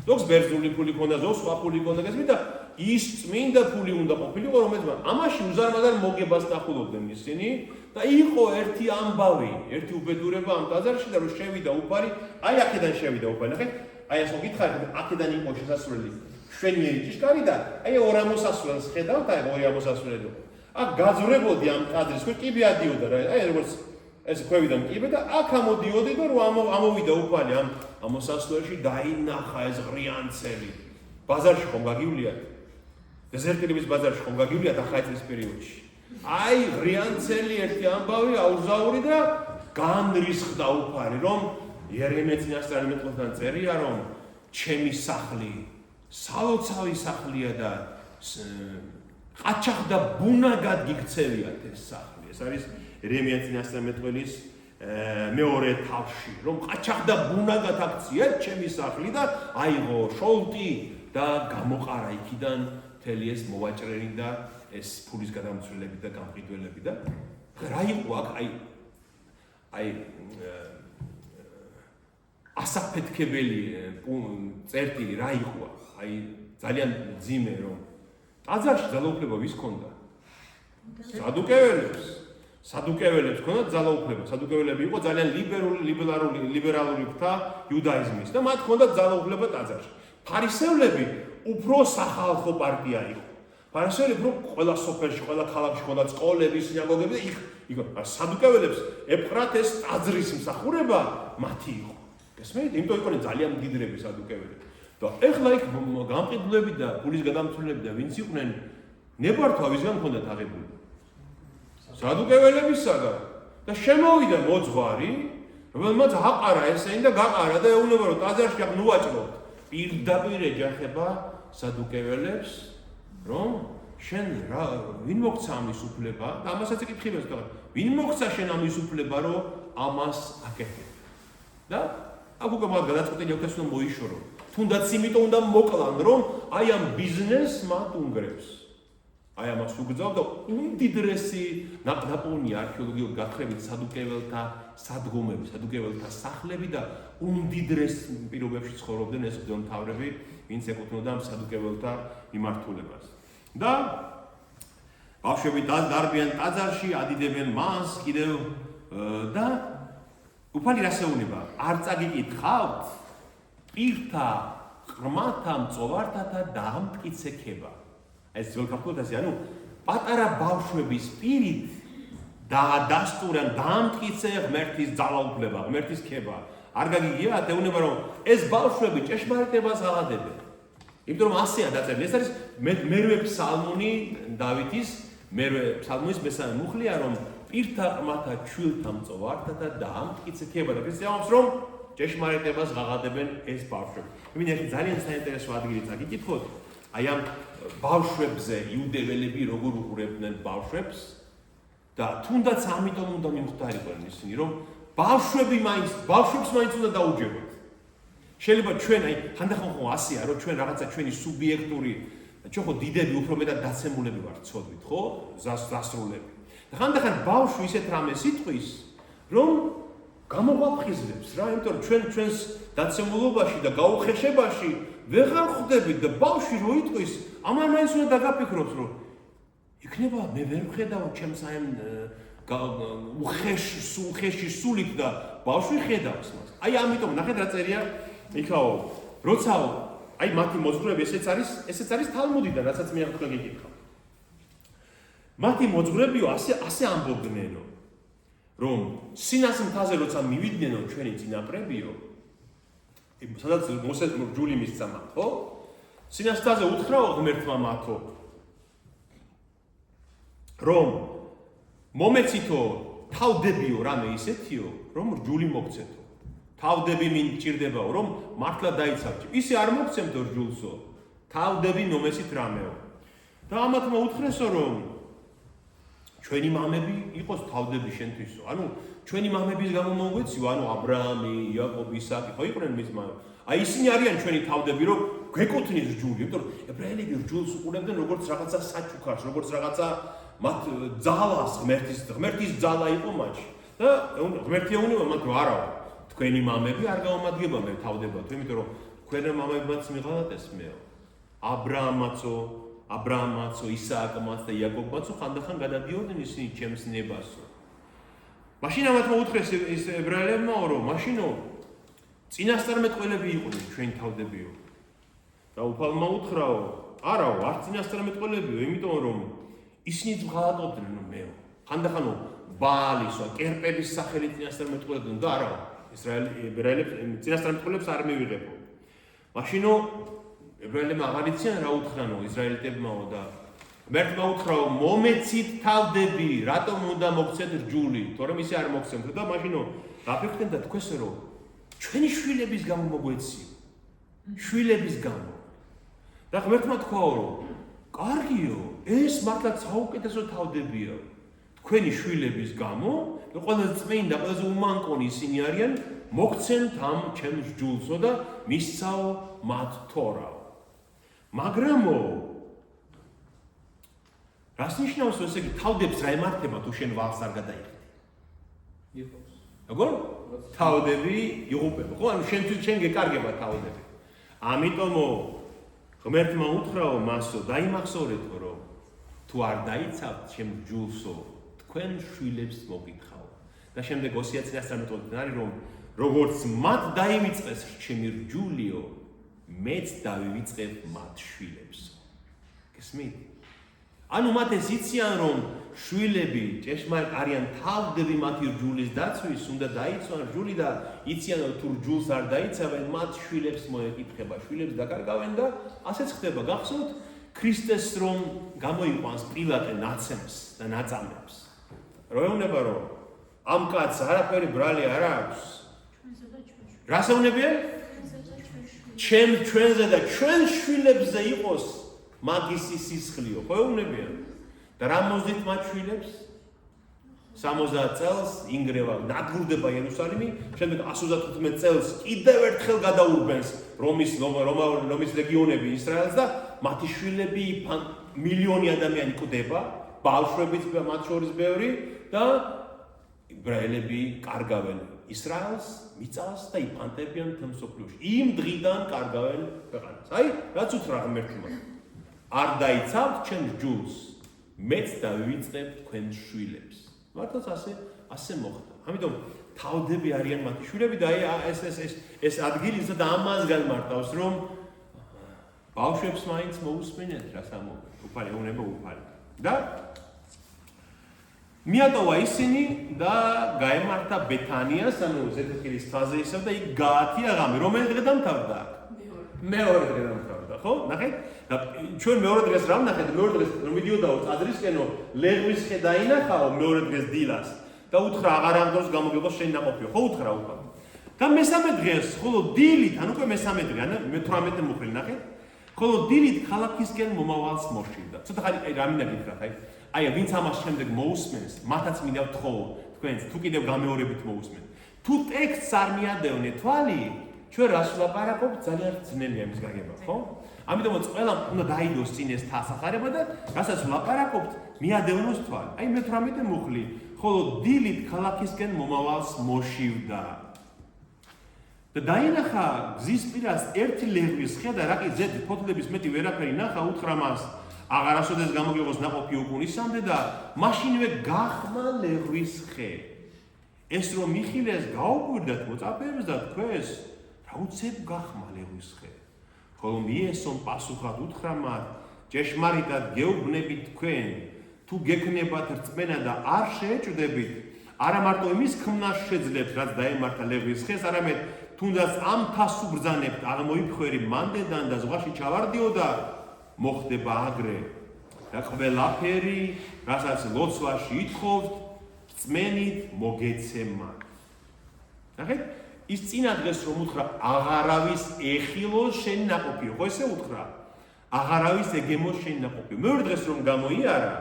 ზოგს ბერძნული ფული ქონდა, ზოგს სხვა ფული ქონდა, გასმით და ის წმინდა ფული უნდა ყოფილიყო, რომელიც ამაში უზარმაზარ მოგებას ნახულობდნენ ისინი და იყო ერთი ამბავი, ერთი უბედურება ამ ტაძარში და რომ შევიდა უფალი, აი აქედან შევიდა უფალი. ნახეთ, აი ასე გითხარით, აქედან იყო შესასვლელი შვენიერი ჭიშკარი და აი ორ ამოსასვლელს ხედავთ, აი ორი ამოსასვლელი. აქ გაძვრებოდი ამ ტაძრის ქვე კიბე ადიოდა რა, აი როგორც ეს ქვევიდან კიბე და აქ ამოდიოდი და რომ ამოვიდა უფალი ამ ამოსასვლელში დაინახა ეს ღრიანცელი. ბაზარში ხომ გაგივლიათ? დეზერტირების ბაზარში ხომ გაგივლიათ ახალი წლის პერიოდში? აი ღრიანცელი ერთი ამბავი აუზაური და განრისხდა უფალი, რომ იერემია წინასწარი მეტყველთან წერია, რომ ჩემი სახლი სალოცავი სახლია და ყაჩაღ და ბუნაგად გიქცევიათ ეს სახლი. ეს არის იერემია წინასწარი მეტყველის მეორე თავში, რომ ყაჩაღ და ბუნაგად აქციათ ჩემი სახლი და აიღო შოლტი და გამოყარა იქიდან მთელი ეს მოვაჭრელი და ეს ფულის გადამცვლელები და გამყიდველები და რა იყო აქ აი ასაფეთქებელი წერტილი რა იყო აი ძალიან ძიმე რომ ტაძარში ძალაუფლება ვის ქონდა? სადუკეველებს ქონდა ძალაუფლება. სადუკეველები იყო ძალიან ლიბერალური ფრთა იუდაიზმის და მათ ქონდა ძალაუფლება ტაძარში. ფარისევლები უფრო სახალხო პარტია იყო. ფარისევლები უფრო ყველა სოფელში, ყველა ქალაქში ქონდა სკოლები, სინაგოგები და იქ სადუკეველებს ეპყრათ ეს ტაძრის მსახურება მათი იყო. გესმენთ? იმიტომ იყვნენ ძალიან მდიდრები სადუკეველები. და ეხლა იქ გამყიდვლები და ფულის გადამცვლელები და ვინც იყვნენ ნებართვა ვისგან ქონდათ აღებული? სადუკეველებისაგან. და შემოვიდა მოძღვარი, რომელმაც აყარა ესენი და გაყარა და ეუბნება რომ ტაძარში აქ ნუვაჭრობთ. პირდაპირ ეჯახება სადუკეველებს, რომ შენ რა ვინ მოგცა ამის უფლება და ამასაც ეკითხებიან და ვინ მოგცა შენ ამის უფლება რომ ამას აკეთებ. და აქ უკვე მათ გადაწყვეტილი აქვს რომ მოიშორო. თუნდაც იმიტომ უნდა მოკლან, რომ აი ამ ბიზნესს მათ უნგრევს. აი ამას უგრძავ და უმდიდრესი ნაპოვნია არქეოლოგიურ გათხრებით სადუკეველთა სადგომები, სადუკეველთა სახლები და უმდიდრეს პირობებში ცხოვრობდნენ ეს მღვდელმთავრები, ვინც ეკუთვნოდა ამ სადუკეველთა მიმართულებას. და ბავშვები დარბიან ტაძარში, ადიდებენ მას კიდევ და უფალი რასეუნება? არ წაგიკითხავთ პირთა ყრმათა მწოვართათა დაამტკიცება. ეს ძველ ქართულად ასე, ანუ პატარა ბავშვების პირით დაადასტურა დაამტკიცე ღმერთის ძალაუფლება, ღმერთის ქება. არ გაგიგიათ, ეუბნება რომ ეს ბავშვები ჭეშმარიტებას აღადებენ. იმიტომ რომ ასეა დაწერილი. ეს არის მერვე ფსალმუნი დავითის, მერვე ფსალმუნის მესამე მუხლია, რომ პირთა ყრმათა ჩვილთა მწოვართათა დაამტკიცე ქება და ქრისტიანს რომ ჭეშმარიტებას აღადებენ ეს ბავშვები. მინდა ერთი ძალიან საინტერესო ადგილი წაგიკითხოთ. აი ამ ბავშვებზე იუდეველები როგორ უყურებდნენ ბავშვებს და თუნდაც ამიტომ უნდა მიმხდარიყვნენ ისინი, რომ ბავშვებს მაინც უნდა დაუჯეროთ. შეიძლება ჩვენ აი ხანდახან ხო ასეა, რომ ჩვენ რაღაცა ჩვენი სუბიექტური, ჩვენ ხო დიდები უფრო მეტად დაცემულები ვართ ცოდვით, ხო? ზასრულები. და ხანდახან ბავშვი ისეთ რამეს იტყვის, რომ გამოგვაფხიზლებს რა, იმიტომ რომ ჩვენს დაცემულობაში და გაუხეშებაში ვეღარ ხვდებით და ბავშვი რო იტყვის, ამან მაინც უნდა დაგაფიქროს, რომ იქნება მე ვერ ვხედავ ჩემს აი უხეში სულით და ბავშვი ხედავს მას. აი ამიტომ ნახეთ რა წერია იქაო, როცა აი მათი მოძღვრები ესეც არის თალმუდიდან, რასაც მე ახლა გეკითხავ. მათი მოძღვრებიო ასე ამბობდნენო, რომ სინას მთაზე როცა მივიდნენ ჩვენი წინაპრებიო, სადაც მოსეს ჯული მისცა მათ, ხო? სინას მთაზე უთხრაო ღმერთმა მათო, რომ მომეცითო თავდებიო რამე ისეთიო, რომ რჯული მოგცეთო. თავდები მინ ჭირდებაო, რომ მართლა დაიცავჭი. ისე არ მოგცემთო რჯულსო. თავდები ნომესით რამეო. და ამათ მოუთხრესო, რომ ჩვენი მამები იყოს თავდები შენთვისო. ანუ ჩვენი მამების გამო მოგვეციო, ანუ აბრაამი, იაკობი, ისააკი, ხო იყვნენ მის მამები. აი ისინი არიან ჩვენი თავდები, რომ გვეკუთვნის რჯული, იმიტომ რომ ებრაელები რჯულს უყურებდნენ როგორც რაღაცა საჩუქარს, როგორც რაღაცა მათ ძალას, ღმერთის ძალა იყო მათში. და ღმერთი ეუბნება მათ, რომ არა, თქვენი მამები არ გაუმადგება მე თავდებათ, იმიტომ რომ თქვენი მამებმაც მიღალატეს მეო. აბრაამაცო, ისააკმაც და იაკობმაცო ხანდახან გადადიოდნენ ისინი ჩემს ნებასო. მაშინ ამათ მოუთხრეს ის ებრაელებმა, რომ მაშინო წინასწარმეტყველები იყვნენ ჩვენი თავდებიო. და უფალმა უთხრაო, არაო, არ წინასწარმეტყველებიო, იმიტომ რომ ისინიც მღალატობდნენ მეო. ხანდახანო ბაალისო, კერპების სახელით წინასწარმეტყველებდნენ და არაო, ებრაელებს წინასწარმეტყველებს არ მივიღებო. მაშინო ებრაელებმა აღარ იციან რა უთხრანო ისრაელიტებმაო და ღმერთმა უთხრაო მომეცით თავდები, რატომ უნდა მოგცეთ რჯული, თორემ ისე არ მოგცემთ და მაშინო გაფიქრდნენ და თქვენსო რომ ჩვენი შვილების გამო მოგვეციო. შვილების გამო. და ღმერთმა თქვაო რომ კარგიო, ეს მართლაც საუკეთესო თავდებია. თქვენი შვილების გამო, ყველაზე წმინდა, ყველაზე უმანკონი ისინი არიან, მოგცემთ ამ ჩემს რჯულსო და მისცაო მათ თორაო. მაგრამო რას ნიშნავს ესე იგი თავდებს რა ემართება თუ შენ ვალს არ გადაიხდი? იყოს. როგორ? თავდები იღუპება. ხო, ანუ შენ გეკარგება თავდები. ამიტომო ღმერთმა უთხრაო მასო, დაიმახსოვრეთო რომ თუ არ დაიცავთ ჩემ რჯულსო, თქვენ შვილებს მოგითხავ. და შემდეგ ოსია წინასწარმეტყველებთან არის რომ როგორც მათ დაივიწყეს ჩემი რჯულიო, მეც დავივიწყებ მათ შვილებს. გესმით? ანუ მათ ეს იციან რომ შვილები ჭეშმარიტ არიან თავდები მათი რჯულის დაცვის, უნდა დაიცვან რჯული და იციან რომ თუ რჯულს არ დაიცავენ, მათ შვილებს მოეკითხება, შვილებს დაკარგავენ და ასეც ხდება. გახსოვთ ქრისტეს რომ გამოიყვანს პილატე ნაცემს და ნაწამებს. რა ეუბნება რომ ამ კაცს არაფერი ბრალი არ აქვს. რას ეუბნებიან? ჩვენზე და ჩვენ შვილებზე იყოს მაგისი სისხლიო, ხო ეუბნებიან? და რა მოძით მათ შვილებს? 60 წელს ინგრევა, დაგროვდება იერუსალიმი, შემდეგ 135 წელს კიდევ ერთხელ გადაურბენს რომის ლეგიონები ისრაელს და მათი შვილები მილიონი ადამიანი კვდება, ბავშვებიც მათ შორის ბევრი და ებრაელები კარგავენ ისრაელს, მიწას და იფანტებიან მთელ მსოფლიოში. იმ დღიდან კარგავენ ქვეყანას. აი, რაც უთხრა ღმერთმა. არ დაიცავთ ჩემს რჯულს, მეც დავივიწყებ თქვენ შვილებს. მართლაც ასე მოხდა. ამიტომ თავდები არიან მათი შვილები და აი ეს ადგილი ზუსტად ამას განმარტავს, რომ ბავშვებს მაინც მოусმინეთ რა სამოვე. უფალი ეუბნება უფალი. და მიატოვა ისინი და გაემართა ბეთანიას, ანუ ზეთეხილის თვაზე ისევ და იქ გაათია ღამე. რომელი დღე დამთავრდა? მეორე დღე დამთავრდა, ხო? ნახეთ? და ჩვენ მეორე დღეს რა ვნახეთ? მეორე დღეს რომ მიდიოდაო წადრისკენო, ლეღვის ხე დაინახაო მეორე დღეს დილას და უთხრა აღარ ამ დროს გამოგებოს შენ ნაყოფიო, ხო უთხრა უკვე. და მესამე დღეს, ხოლო დილით, ანუ უკვე მესამე დღე, ანუ მე-18 მუხლი ნახეთ? ხოლო დილით ქალაქისკენ მომავალს მოშივდა. ცოტა ხანი აი რა მინდა გითხრათ, აი ვინც ამას შემდეგ მოусმენს, მათაც მინდა ვთხოვო, თქვენს თუ კიდევ გამეორებით მოусმენთ. თუ ტექსტს არ მიადევნე თვალი, ჩვენ რას ვლაპარაკობთ, ძალიან ძნელია მის გაგება, ხო? ამიტომაც ყველამ უნდა დაიდოს წინ ეს თასახარება და რასაც ვლაპარაკობთ, მიადევნოს თვალი. აი მე-18 მუხლი, ხოლო დილით ქალაქისკენ მომავალს მოშივდა. და დაინახა გზის პირას ერთი ლეღვის ხე და რაკი ზედ ფოთლების მეტი ვერაფერი ნახა, უთხრა მას აღარასოდეს გამოგიღოს ნაყოფი უკუნისამდე და მაშინვე გახმა ლეღვის ხე. ეს რომ მიხილეს გაუკვირდათ მოწაფეებს და თქვეს, რა უცებ გახმა ლეღვის ხე. ხოლო მიესონ პასუხად უთხრა მათ, ჭეშმარიტად გეუბნებით თქვენ, თუ გექნებათ რწმენა და არ შეეჭვდებით, არა მარტო იმის ქმნას შეძლებთ, რაც დაემართა ლეღვის ხეს, არამედ თუნდაც ამ თასს უბრძანებთ, აღმოიფხვერი მანდედან და ზღვაში ჩავარდიო და მოხდება აგრე. და ყველაფერი, რასაც ლოცვაში ითხოვთ, რწმენით მოგეცემა. ნახეთ, ის წინა დღეს რომ უთხრა აღარავის ეხილოს შენი ნაყოფიო, ხო ესე უთხრა? აღარავის ეგემოს შენი ნაყოფიო. მეორე დღეს რომ გამოიარა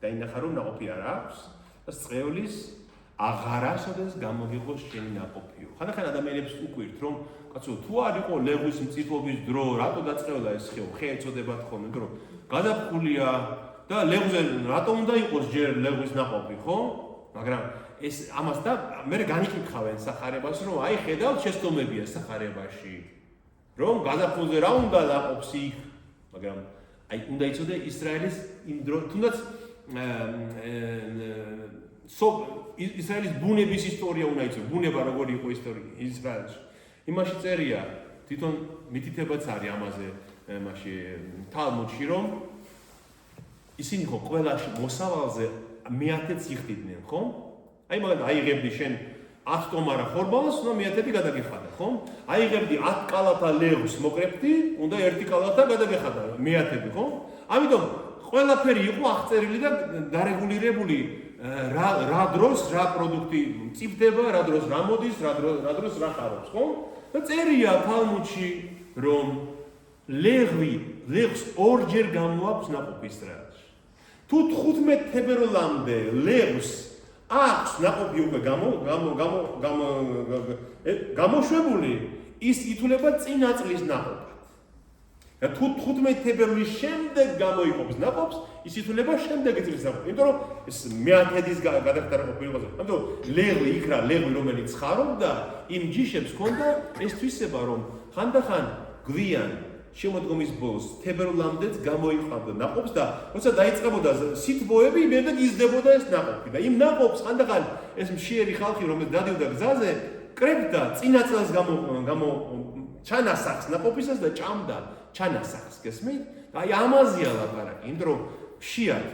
და ინახა რომ ნაყოფი არ აქვს, და წევლის აღარასოდეს გამოგიღოს შენი ნაყოფიო. ხანდახან ადამიანებს უკვირთ რომ კაცო თუ არ იყო ლეღვის მწიფობის დრო, რატო დაწყევლა ეს ხეო? ხე ეწოდებათ ხოლმე, იმიტომ რომ გადაფხულია და ლეღვზე რატო უნდა იყოს ჯერ ლეღვის ნაყოფი, ხო? მაგრამ ეს ამას და მე განიკითხავენ სახარებას რომ აი ხედავთ შეცდომებია სახარებაში რომ გადაფხულზე რა უნდა დაყოფს იქ, მაგრამ აი უნდა იცოდე ისრაელის იმ დრო თუნდაც ისრაელის ბუნების ისტორია უნდა იცოდე, ბუნება როგორი იყო ისრაელში. იმაში წერია, თვითონ მითითებაც არის ამაზე, მაშინ თალმუდში რომ ისინი ხო ყველაში მოსავალზე მეათედს იხდიდნენ, ხო? აი მაგალითად აიღებდი შენ 10 ტომარა ხორბალს, უნდა მეათედი გადაგეხადა, ხო? აიღებდი 10 კალათა ლეღვს მოკრებდი, უნდა 1 კალათა გადაგეხადა მეათედი, ხო? ამიტომ ყველაფერი იყო აღწერილი და დარეგულირებული რა დროს რა პროდუქტი მწიფდება, რა დროს რა მოდის, რა დროს რა ხარობს, ხო? და წერია თალმუდში რომ ლეღვს ორჯერ გამოაქვს ნაყოფი ისრაელში. თუ 15 თებერვალამდე ლეღვს აქვს ნაყოფი უკვე გამოშვებული, ის ითვლება წინა წლის ნაყოფად. და თუ 15 თებერვლის შემდეგ გამოიყოფს ნაყოფს, ის ითვლება შემდეგი წლის ნაყოფად. იმიტომ რომ ეს მეათედის გადახდარა ყოფილიყო. ამიტომ ლეღვი იქ რა ლეღვი რომელიც ხარობდა, იმ ჯიშებს ჰქონდა ეს თვისება რომ ხანდახან გვიან შემოდგომის ბოლოს თებერვლამდეც გამოიყვანდა ნაყოფს და როცა დაიწყებოდა სითბოები, იმედად იზრდებოდა ეს ნაყოფი და იმ ნაყოფს ხანდახან ეს მშიერი ხალხი რომელიც დადიოდა გზაზე, კრებდა წინა წელს ჩანასახს ნაყოფისას და ჭამდა ჩანასახს, გესმით? აი ამაზეა ლაპარაკი, იმიტომ რომ მშიათ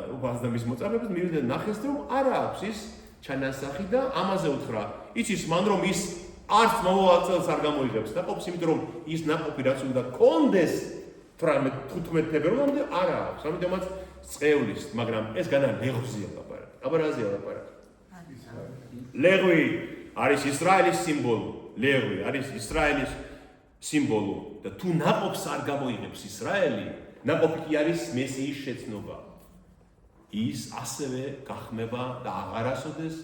უბანს და მის მოწაფეებს მივიდნენ ნახეს რომ არა აქვს ის ჩანასახი და ამაზე უთხრა. იცის მან რომ ის არც მომავალ წელს არ გამოიღებს ნაყოფს, იმიტომ რომ ის ნაყოფი რაც უნდა კონდეს 15 თებერვალამდე არ აქვს. ამიტომაც წევლის, მაგრამ ეს განა ლეღვზეა ლაპარაკი. აბა რაზეა ლაპარაკი? ლეღვი არის ისრაელის სიმბოლო. ლეღვი არის ისრაელის სიმბოლო და თუ ნაყოფს არ გამოიღებს ისრაელი, ნაყოფი კი არის მესიის შეცნობა. ის ასევე გახმება და აღარასოდეს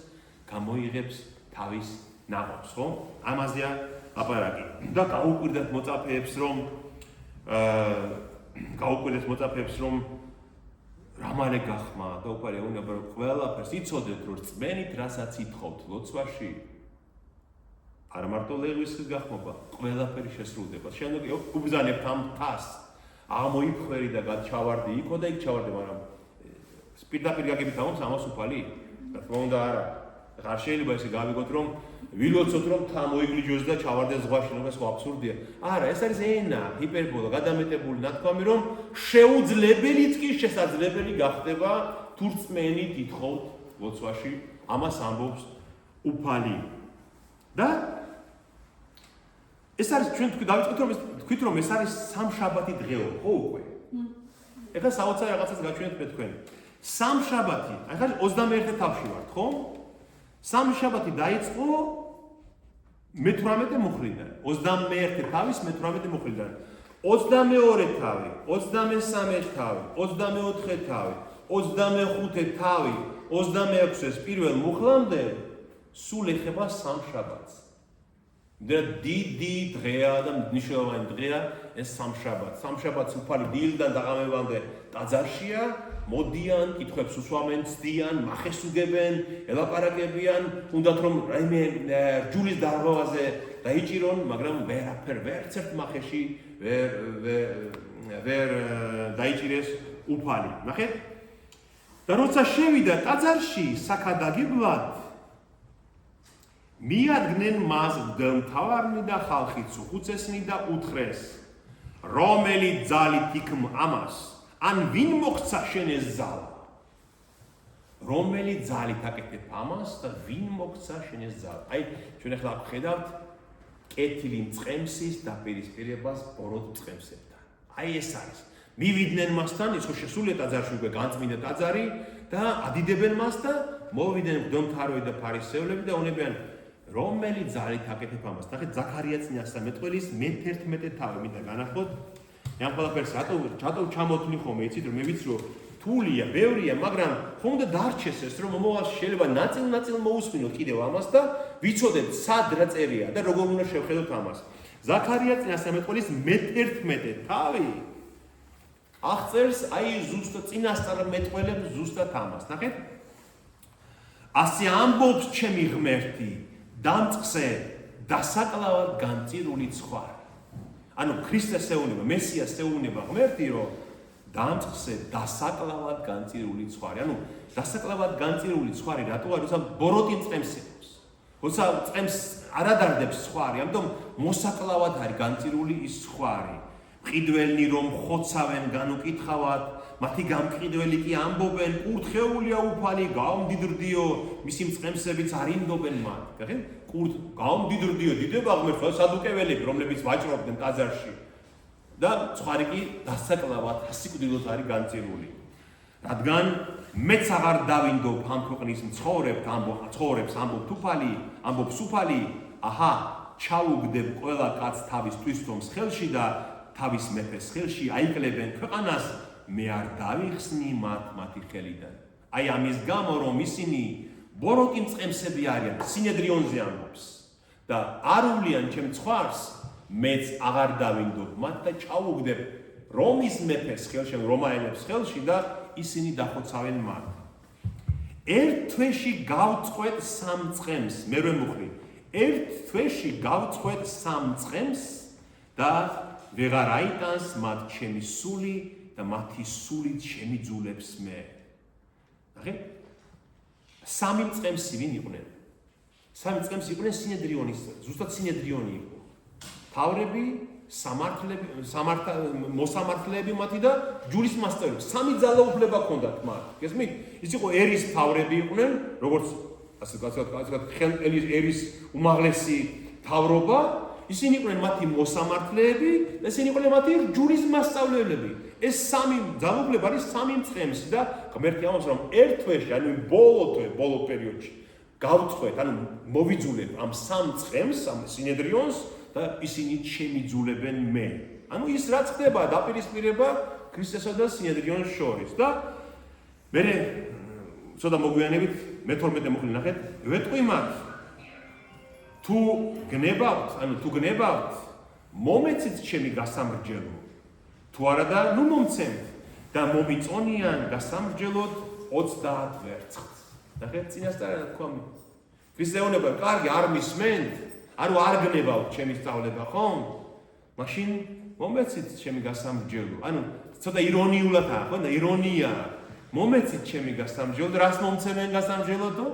გამოიღებს თავის ნაყოფს, ხო? ამაზეა ლაპარაკი. და გაუკვირდათ მოწაფეებს რომ რა მალე გახმა და უკვე უნდა რომ ყველაფერს იცოდეთ რომ რწმენით რასაც ითხოვთ ლოცვაში არა მარტო ლეღვის გახმობა, ყველაფერი შესრულდება. შემდეგ უბრძანებთ ამ თას, აღმოიფხვერი და ჩავარდი იქო და იქ ჩავარდი, მაგრამ პირდაპირ გაგებით ამას ამას უფალი? რა თქმა უნდა არა. არ შეიძლება ესე გავიგოთ რომ ვილოცოთ რომ თა მოიგლიჯოს და ჩავარდეს ზღვაში, რომ ეს ხო აბსურდია. არა, ეს არის ენა, ჰიპერბოლა, გადამეტებული ნათქვამი რომ შეუძლებელიც კი შესაძლებელი გახდება თუ რწმენით ითხოვთ ლოცვაში, ამას ამბობს უფალი. და ეს არის ჩვენ თქვით რომ ეს არის სამშაბათი დღეო, ხო უკვე? ეხლა საოცარი რაღაცას გაჩვენეთ მე თქვენ. სამშაბათი, ახლა 21 თავში ვართ, ხო? სამშაბათი დაიწყო მე-18 მუხრიდან. 21 თავის მე-18 მუხრიდან. 22 თავი, 23 თავი, 24 თავი, 25 თავი, 26-ს პირველ მუხლამდე სულ ეხება სამშაბათს. და დიდი დღეა და მნიშვნელოვანი დღეა ეს სამშაბათი. სამშაბათს უფალი დილიდან დაღამებამდე ტაძარშია, მოდიან, კითხვებს უსვამენ, ცდიან, მახეს უგებენ, ელაპარაკებიან, უნდათ რომ რაიმე რჯულის დარღვევაზე დაიჭირონ, მაგრამ ვერც ერთ მახეში ვერ დაიჭირეს უფალი. ნახეთ? და როცა შევიდა ტაძარში საქადაგებლად მიადგნენ მას მღვდელმთავარნი და ხალხიც უხუცესნი და უთხრეს, რომელი ძალით იქნ ამას, ან ვინ მოხცა შენ ეს ძალა? რომელი ძალით აკეთებ ამას და ვინ მოხცა შენ ეს ძალა? აი, ჩვენ ახლა ხედავთ კეთილი მწყემსის დაპირისპირებას ბოროტ მწყემსებთან. აი ეს არის. მივიდნენ მასთან, ის ხო შესულია ტაძარში უკვე განწმინდა ტაძარი და ადიდებენ მას და მოვიდნენ მღვდელმთავრები და ფარისევლები და უნებიან რომელი ძალით აკეთებ ამას. ნახეთ ზაქარია წინასწარმეტყველის მე-11 თავი მინდა განახლოთ. ამ ყველაფერს რატო ჩამოთვლი ხოლმე, იცით რომ მე ვიცი რომ თულია, ბევრია, მაგრამ ხომ უნდა დარჩეს ეს რომ მომავალში შეიძლება ნაწილ მოусმინოთ კიდევ ამას და ვიცოდეთ სად რა წერია და როგორ უნდა შევხედოთ ამას. ზაქარია წინასწარმეტყველის მე-11 თავი აღწერს აი ზუსტად წინასწარმეტყველებს ზუსტად ამას. ნახეთ. ასე ამბობს ჩემი ღმერთი, დამწყსე დასაკლავად განწირული ცხვარი. ანუ ქრისტეს ეუბნება, მესიას ეუბნება ღმერთი, რომ დამწყსე დასაკლავად განწირული ცხვარი. ანუ დასაკლავად განწირული ცხვარი რატო არის? როცა ბოროტი წემს იღებს. როცა წემს არ ადარდებს ცხვარი, ამიტომ მოსაკლავად არის განწირული ის ცხვარი. მყიდველნი რომ ხოცავენ განუკითხავად, მათი გამყიდველი კი ამბობენ, კურთხეულია უფალი, გაუმდიდრდიო, მისი მწყემსებიც არ ინდობენ მათ. გახენ? გაუმდიდრდიო, დიდება ღმერთს სადუკეველები, რომლებიც ვაჭრობდნენ ტაძარში. და ცხვარი კი დასაკლავად, ასიკვდილოდ არის განწირული. რადგან მეც აღარ დავინდობ ამ ქვეყნის მცხოვრებს ამბობს უფალი, აჰა, ჩაუგდებ ყველა კაცს თავის თვისთომს ხელში და თავის მეფეს ხელში აიკლებენ ქვეყანას, მე არ დავიხსნი მათი ხელიდან. აი ამის გამო რომ ისინი ბოროტი მწყემსები არიან, სინედრიონზე ამბობს და არ უვლიან ჩემ ცხვარს, მეც აღარ დავინდობ მათ და ჩაუგდებ რომის მეფეს ხელში, რომაელებს ხელში და ისინი დახოცავენ მათ. ერთ თვეში გავწყვეტ 3 წყემს, მერვე მუხლი. ერთ თვეში გავწყვეტ 3 წყემს და ვეღარ აიტანს მათ ჩემი სული და მათი სულით შემიძულებს მე. ნახე? 3 წყემსი ვინ იყვნენ? 3 წყემსი იყვნენ სინედრიონის, ზუსტად სინედრიონი იყო. თავრები, მოსამართლეები მათი და ჯურის მასწავლებლები. 3 ძალაუფლება ჰქონდათ მათ. გესმით? ის იყო ერის თავრები იყვნენ, როგორც ასე ვთქვათ, ერის უმაღლესი თავრობა. ისინი იყვნენ მათი მოსამართლეები და ისინი იყვნენ მათი ჯურის მასწავლებლები. ეს 3 ძალაუფლება არის 3 წყემსი და ღმერთი ამბობს რომ ერთ თვეში, ანუ ბოლო პერიოდში გავწყვეტ, ანუ მოვიძულებ ამ 3 წყემს, ამ სინედრიონს და ისინი შემიძულებენ მე. ანუ ის რაც ხდება დაპირისპირება ქრისტესა და სინედრიონს შორის და მე ცოტა მოგვიანებით მე-12 მუხლი ნახეთ, ვეტყვი მათ თუ გნებავთ, მომეცით ჩემი გასამრჯელო. თუ არა და ნუ მომცემთ და მომიწონიან გასამრჯელოდ 30 ვერცხლს. ნახეთ, წინასწარ თქვა. ქრისტე ეუბნება, კარგი, არ მისმენთ, არ გნებავთ ჩემი სწავლება, ხომ? მაშინ მომეცით ჩემი გასამრჯელო. ანუ ცოტა ირონიულადაა, ხო? და ირონია. მომეცით ჩემი გასამრჯელო, რას მომცემენ გასამრჯელოდო?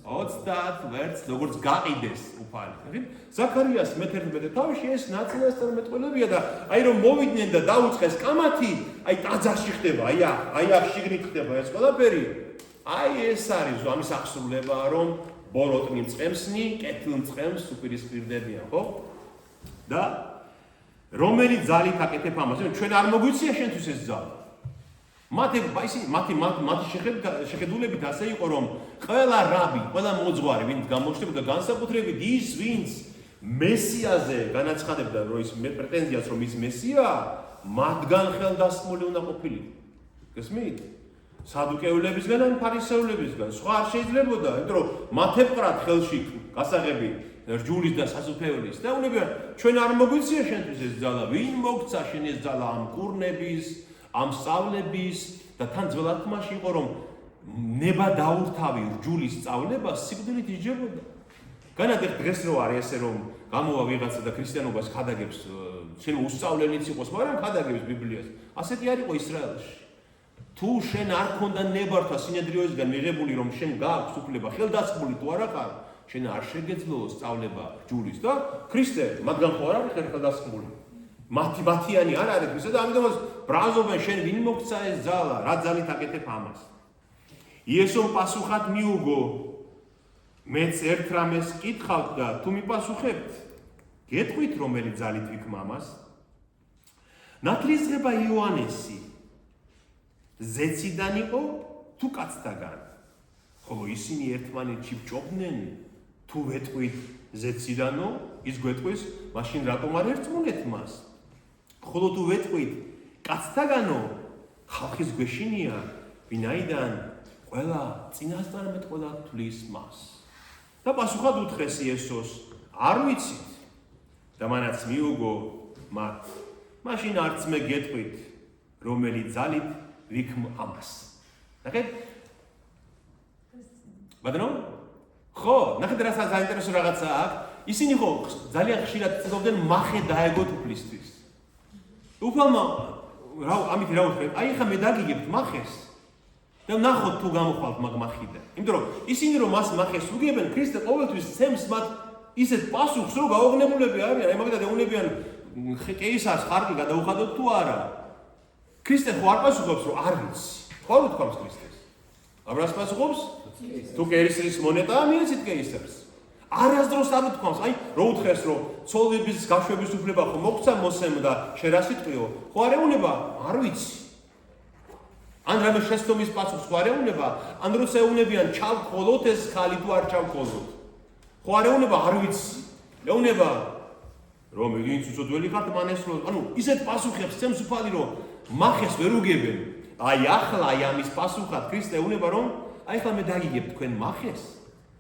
30 ვერცხლს, როგორც გაყიდეს უფალი. ზაქარიას მე-11 თავში ეს ნაწილასწარმეტყველებია და აი რომ მოვიდნენ და დაუწყეს კამათი, აი ტაძარში ხდება, აი აქ შიგნით ხდება ეს ყველაფერი. აი ეს არის ამის აღსრულება, რომ ბოროტნი მწყემსნი, კეთილ მწყემს უპირისპირდებიან, ხო? და რომელი ძალით აკეთებ ამას? ჩვენ არ მოგვიცია შენთვის ეს ძალა. მათი შეხედულებით ასე იყო, რომ ყველა რაბი, ყველა მოძღვარი, ვინც გამოჩნდებოდა განსაკუთრებით ის, ვინც მესიაზე განაცხადებდა, რომ ის პრეტენზიას, რომ ის მესია, მათგან ხელდასმული უნდა ყოფილიყო. გესმით? სადუკეულებისგან ან ფარისეულებისგან, სხვა არ შეიძლებოდა, იმიტომ რომ მათ ეპყრათ ხელში გასაღები რჯულის და სასუფეველის და უნებიან ჩვენ არ მოგვიცია შენთვის ეს ძალა, ვინ მოგცა შენ ეს ძალა ამ კურნების ამ სწავლების და თან ძველად თმაში იყო რომ ნება დაურთავი რჯულის სწავლება სიკვდილით იჯებოდა. განაგებ დღეს რო არის ესე რომ გამოვა ვიღაცა და ქრისტიანობას ხადაგებს, შენ უსწავლენიც იყოს, მაგრამ ხადაგებს ბიბლიას. ასეთი არ იყო ისრაელში. თუ შენ არ ქონდა ნებართვა სინედრიოსგან მიღებული რომ შენ გააქვს უფლება ხელდასხმული თუ არა ხარ, შენ არ შეგეძლო სწავლება რჯულის და ქრისტე მაგან ხო არ არის ხელდასხმული. მათიანი არ არის ქრისტე და ამიტომაც ბრაზობენ შენ ვინ მოგცა ეს ძალა, რა ძალით აკეთებ ამას. იესომ პასუხად მიუგო, მეც ერთ რამეს კითხავთ და თუ მიპასუხებთ, გეტყვით რომელი ძალით ვიქმ ამას? ნათლისღება იოანესი ზეციდან იყო თუ კაცთაგან? ხოლო ისინი ერთმანეთში ბჭობდნენ, თუ ვეტყვით ზეციდანო, ის გვეტყვის, მაშინ რატომ არ ერწმუნეთ მას? ხოლო თუ ვეტყვით კაცთაგანო, ხალხის გვეშინია, ვინაიდან ყველა წინასწარმეტყველად თვლის მას. და პასუხად უთხრეს იესოს, არ ვიცით. და მანაც მიუგო მათ, მაშინ არც მე გეტყვით, რომელი ძალით ვიქმ ამას. ნახეთ? ბატონო? ხო, ნახეთ რა საინტერესო რაღაცა აქვს. ისინი ხო ძალიან ხშირად ცდილობდნენ მახე დაეგოთ უფლისთვის. უფალმა ამით რა უთხრეთ? აი ხა მე დაგიგებთ მახეს. და ნახოთ თუ გამოხვალთ მაგ მახიდან. იმიტომ რომ ისინი რომ მას მახეს უგებენ, ქრისტე ყოველთვის ცემს მათ ისეთ პასუხს, რომ გაუგნებულები არიან. აი მაგალითად ეუნებიან კეისარს ხარკი გადაუხადოთ თუ არა. ქრისტე ხო არ პასუხობს, რომ არ ვიცი. ხო არ უთქვამს ქრისტეს. აბრას პასუხობს? თუ კეისრის მონეტაა, მიეცით კეისარს. არასდროს არ უთქვამს, აი რო უთხრეს, რომ ცოლების გაშვების უფლება ხო მოგცა მოსემ და შენ რა სიტყვიო? ხო არ ეუნება? არ ვიცი. ან რამე შეცდომის პასუხს ხო არ ეუნება? ან როცა ეუნებიან ჩავქოლოთ ეს ხალი თუ არ ჩავქოლოთ? ხო არ ეუნება? არ ვიცი. ეუნება რომ ვინც უცოდველი ხართ მან ესროლ. ანუ ისეთ პასუხებს ცემს უფალი რომ მახეს ვერ უგებენ. აი ახლა აი ამის პასუხად ქრისტე ეუნება რომ აი ახლა მე დაგიგებ თქვენ მახეს,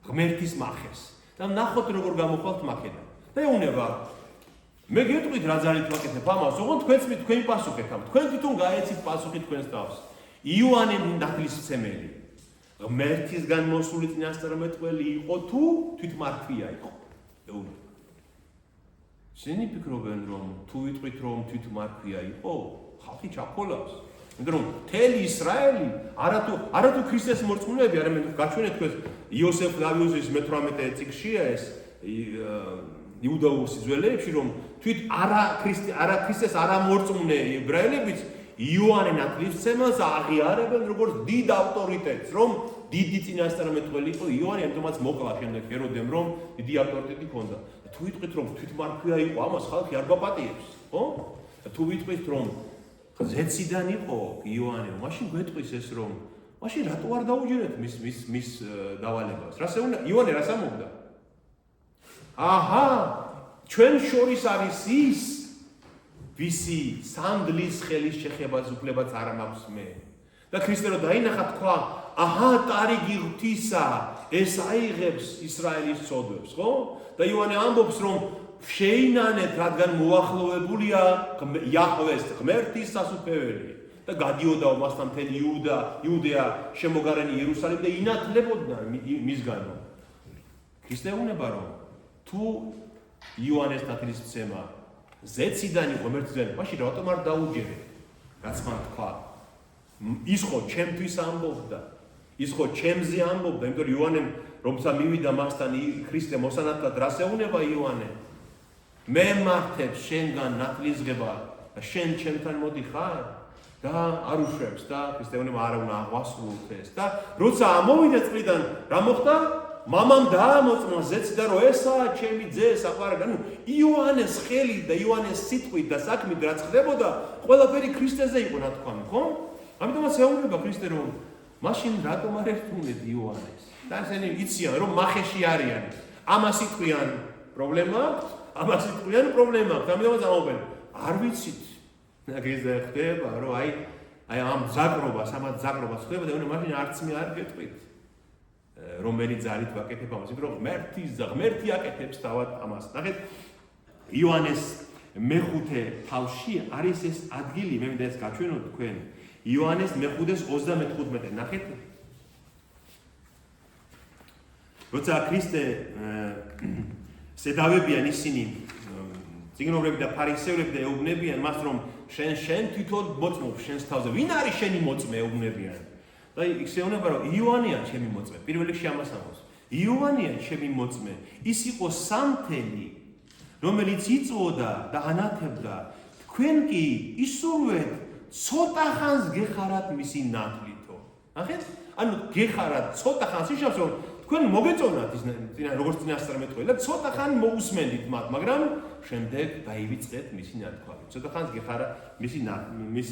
ღმერთის მახეს. და ნახოთ როგორ გამოხვალთ მაქედან. და ეუნება მე გეტყვით რა ძალით ვაკეთებ ამას, ოღონდ თქვენც თქვენი პასუხით ამ. თქვენ თვითონ გაეცით პასუხი თქვენს თავს. იოანე ნათლისმცემელი ღმერთისგან მოსული წინასწარმეტყველი იყო თუ თვითმარქვია იყო? ეუნება. შენი ფიქრობენ რომ თუ ვიტყვით რომ თვითმარქვია იყო, ხალხი ჩაქოლავს. იმიტომ რომ მთელი ისრაელი არათუ ქრისტეს მორწმუნეები, არამედ გაჩვენეთ თქვენ იოსებ ფლავიუსის მე-18 წიგნშია ეს იუდაუს ძველებში რომ თვით არა ქრისტეს არა მორწმუნე ებრაელებიც იოანე ნათლისმცემელს აღიარებენ როგორც დიდ ავტორიტეტს, რომ დიდი წინასწარმეტყველი იყო იოანე, ამიტომაც მოკლა შემდეგ ჰეროდემ, რომ დიდი ავტორიტეტი ჰქონდა. თუ ვიტყვით რომ თვითმარქვია იყო, ამას ხალხი არ გვაპატიებს, ხო? თუ ვიტყვით რომ ზეციდან იყო იოანე, მაშინ გვეტყვის ეს რომ მაშინ რატო არ დაუჯერეთ მის დავალებას? რას ეუნა? იოანე რას ამობდა? აჰა, ჩვენ შორის არის ის, ვისი სანდლის ხელის შეხებას უფლებაც არ მაქვს მე. და ქრისტე რო დაინახა თქვა, აჰა, ტარიგი ღვთისა, ეს აიღებს ისრაელის ცოდვებს, ხო? და იოანე ამბობს რომ შეინანეთ, რადგან მოახლოვებულია იაჰვეს ღმერთის სასუფეველი და გადიოდა მასთან მთელი იუდეა, შემოგარენი იერუსალიმი და ინათლებოდნენ მისგანო. ქრისტე ეუნება რომ თუ იოანეს ნათლისმცემა ზეციდან იყო ღმერთისგან, მაშინ რატომ არ დაუჯერეთ? რაც მან თქვა. ის ხო ჩემთვის ამბობდა, ის ხო ჩემზე ამბობდა, იმიტომ რომ იოანემ როცა მივიდა მასთან ქრისტე მოსანათლად, რას ეუნება იოანე? მე მართებ შენგან ნათლისღება და შენ ჩემთან მოდიხარ და არ უშვებს და ქრისტე ეუნება არა უნდა აღვასრულოთ ეს და როცა ამოვიდა წლიდან რა მოხდა? მამამ დაამოწმა ზეცი და რომ ესაა ჩემი ძე საყვარელი. ანუ იოანეს ხელი და იოანეს სიტყვით და საქმით რაც ხდებოდა, ყველაფერი ქრისტეზე იყო ნათქვამი, ხო? ამიტომაც ეუბნება ქრისტე რომ მაშინ რატომ არ ერთხმუნეთ იოანეს? და ესენი იციან რომ მახეში არიან. ამას იტყვიან პრობლემა აქვს, ამას იტყვიან პრობლემა აქვს. ამიტომაც ამობენ, არ ვიცით. ნაგეზე ხდება რომ აი ამ ძაკრობას ხდება და მაშინ არც მე არ გეტყვით. რომელი ძალით ვაკეთებ ამას, იმიტომ რომ ღმერთი აკეთებს თავად ამას. ნახეთ, იოანეს მეხუთე თავში არის ეს ადგილი, მე მინდა ეს გაჩვენოთ თქვენ. იოანეს მეხუთეს 35. ნახეთ. როცა ქრისტე ზედავებიან ისინი წიგნოვრები და ფარისევრები და ეუბნებიან მას რომ შენ თვითონ მოწმობ შენს თავზე. ვინ არის შენი მოწმე ეუბნებიან? და იქ შეეუბნება რომ იოანეა ჩემი მოწმე. პირველ რიგში ამას ამბობს. იოანეა ჩემი მოწმე. ის იყო სამთელი, რომელიც იწვოდა და ანათებდა. თქვენ კი ისურვეთ ცოტა ხანს გეხარათ მისი ნათლითო. ნახეთ? ანუ გეხარათ ცოტა ხანს, იშავს რომ თქვენ მოგეწონათ ის როგორც წინასწარმეტყველი და ცოტა ხანი მოусმენდით მათ, მაგრამ შემდეგ დაივიწყეთ მისი ნათქვამი. ცოტა ხანს გეხარა მისი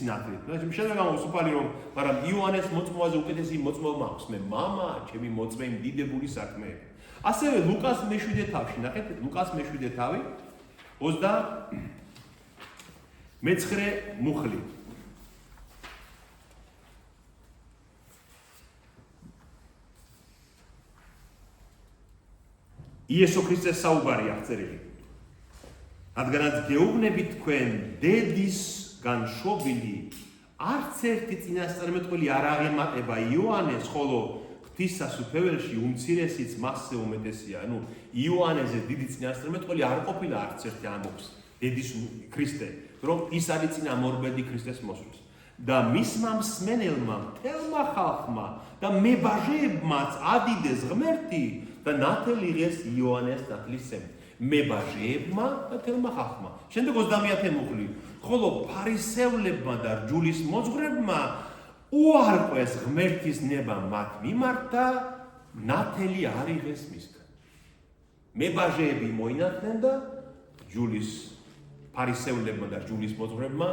ნათლით. შემდეგ გამოსუფალი რომ, მაგრამ იოანეს მოწმობაზე უკეთესი მოწმობა მაქვს მე, მამა, ჩემი მოწმე დიდებული საქმეები. ასევე ლუკას მე-7 თავში, ნახეთ, ლუკას მე-7 თავი 29 მუხლი. იესო ქრისტეს საუბარი აღწერილი. რადგანაც გეუბნებით თქვენ დედისგან შობილი, არც ერთი წინასწარმეტყველი არ აღემატება იოანეს, ხოლო ღვთისმსახურებელში უმცირესიც მასზე უმეტესია. ანუ იოანეზე დიდი წინასწარმეტყველი არ ყოფილა არც ერთი ამბობს დედის ქრისტე, რომ ის არის წინამორბედი ქრისტეს მოსვლის. და მისმა მსმენელმა, მთელმა ხალხმა და მებაჟეებმაც ადიდეს ღმერთი და ნათელი იღეს იოანეს ნათლისმცემი. მებაჟეებმა და მთელმა ხალხმა. შემდეგ 30 მუხლი. ხოლო ფარისევლებმა და რჯულის მოძღვრებმა უარყვეს ღმერთის ნება მათ მიმართ და ნათელი არ იღეს მისგან. მებაჟეები მოინათლნენ და ფარისევლებმა და რჯულის მოძღვრებმა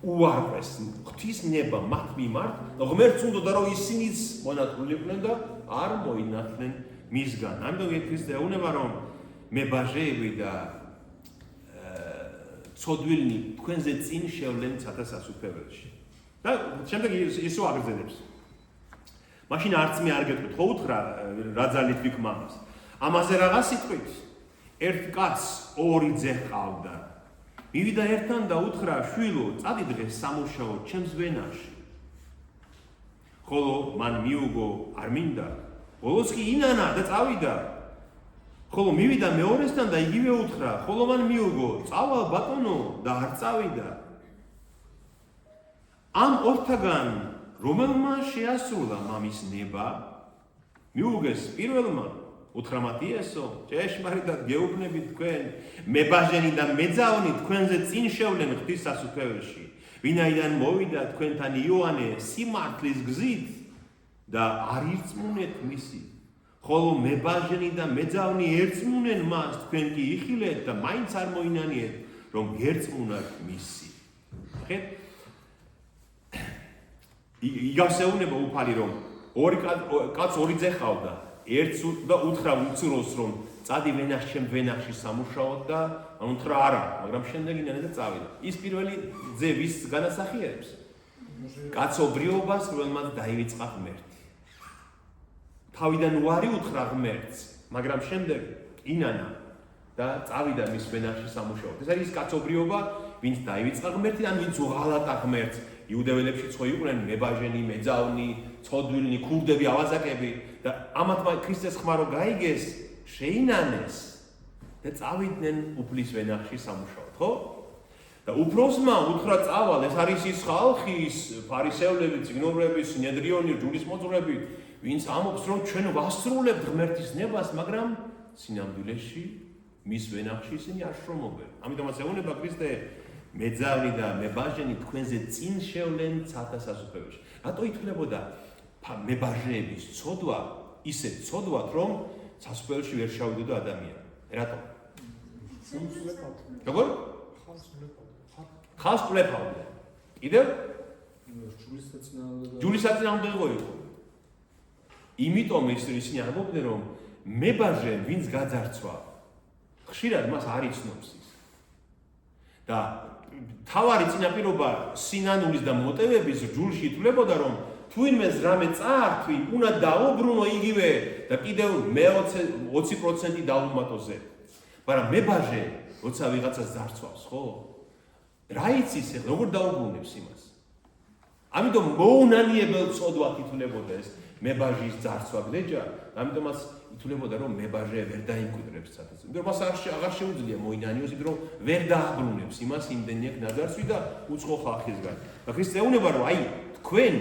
უარყვეს ღვთის ნება მათ მიმართ და ღმერთს უნდოდა რომ ისინიც მონათულიყვნენ და არ მოინათლნენ მისგან. ამიტომ ქრისტე ეუბნება რომ მებაჟეები და ცოდვილნი თქვენზე წინ შევლენ ცათასასუფეველში. და შემდეგ ისო აგრძელებს. მაშინ არც მე არ გეტყვით, ხო უთხრა რა ძალით ვიქმამის. ამაზე რაღაც სიტყვით ერთ კაცს ორი ძე ჰყავდა. მივიდა ერთთან და უთხრა, შვილო, წადი დღეს სამუშაოდ ჩემს ვენაში. ხოლო მან მიუგო, არ მინდა. ბოლოს კი ინანა და წავიდა. ხოლო მივიდა მეორესთან და იგივე უთხრა, ხოლო მან მიუგო, წავალ ბატონო და არ წავიდა. ამ ორთაგან რომელმა შეასრულა მამის ნება? მიუგეს პირველმა. უთხრა მათ იესო, ჭეშმარიტად გეუბნებით თქვენ, მებაჟენი და მეძავნი თქვენზე წინ შევლენ ღვთისმსახურებელში. ვინაიდან მოვიდა თქვენთან იოანე სიმართლის გზით და არ ირწმუნეთ მისი. ხოლო მებაჟენი და მეძავნი ერწმუნენ მას, თქვენ კი იხილეთ და მაინც არ მოინანიეთ, რომ გერწმუნათ მისი. ხეთ? იგავსეუნება უფალი რომ ორი კაც ორი ძე ჰყავდა. ერთს და უთხრა უცროს რომ წადი ჩემ ვენახში სამუშაოდ და უთხრა არა, მაგრამ შემდეგ ინანა და წავიდა. ის პირველი ძე ვის განასახიერებს? კაცობრიობას, რომელმაც დაივიწყა ღმერთი. თავიდან უარი უთხრა ღმერთს, მაგრამ შემდეგ ინანა და წავიდა მის ვენახში სამუშაოდ. ეს არის კაცობრიობა, ვინც დაივიწყა ღმერთი, ან ვინც უღალატა ღმერთს. იუდეველებშიც ხო იყვნენ მებაჟენი, მეძავნი, ცოდვილნი, ქურდები, ავაზაკები და ამათმა ქრისტეს ხმა რო გაიგეს, შეინანეს და წავიდნენ უფლის ვენახში სამუშაოდ, ხო? და უფროსმა უთხრა წავალ, ეს არის ის ხალხი, ის ფარისევლები, წიგნობრები, სინედრიონი, რჯულის მოძღვრები, ვინც ამბობს რომ ჩვენ ვასრულებთ ღმერთის ნებას, მაგრამ სინამდვილეში მის ვენახში ისინი არ შრომობენ. ამიტომაც ეუბნება ქრისტე მეძავნი და მებაჟენი თქვენზე წინ შევლენ ცათასასუფეველში. რატო ითვლებოდა მებაჟეების ცოდვა ისეთ ცოდვად, რომ სასუფეველში ვერ შევიდოდა ადამიანი? რატო? როგორ? ხალხს ყლეფავდა. კიდევ? ჯულის საწინააღმდეგო იყო. იმიტომ ისინი ამბობდნენ, რომ მებაჟე ვინც გაძარცვა, ხშირად მას არ იცნობს ის. და თავარი წინაპირობა სინანულის და მოტივების ჯულში ითვლებოდა, რომ თუინმეს რამე წართვი, უნდა დაუბრუნო იგივე და კიდევ მე-20% დაუმატოზე. მაგრამ მებაჟე, როცა ვიღაცას ძარცვავს, ხო? რა იცის, როგორ დაუბრუნებს იმას? ამიტომ მოუნანიებელ ცოდვად ითვლებოდა ეს მებაჟის ძარცვა გლეჯა, ამიტომაც ითვლებოდა, რომ მებაჟე ვერ დაიმკვიდრებს ცათას. იმიტომ მას აღარ შეუძლია მოინანიოს, იმიტომ რომ ვერ დააბრუნებს იმას იმდენი აქ ნაძარცვი და უცხო ხალხისგან. და ქრისტე ეუბნება, რომ აი თქვენ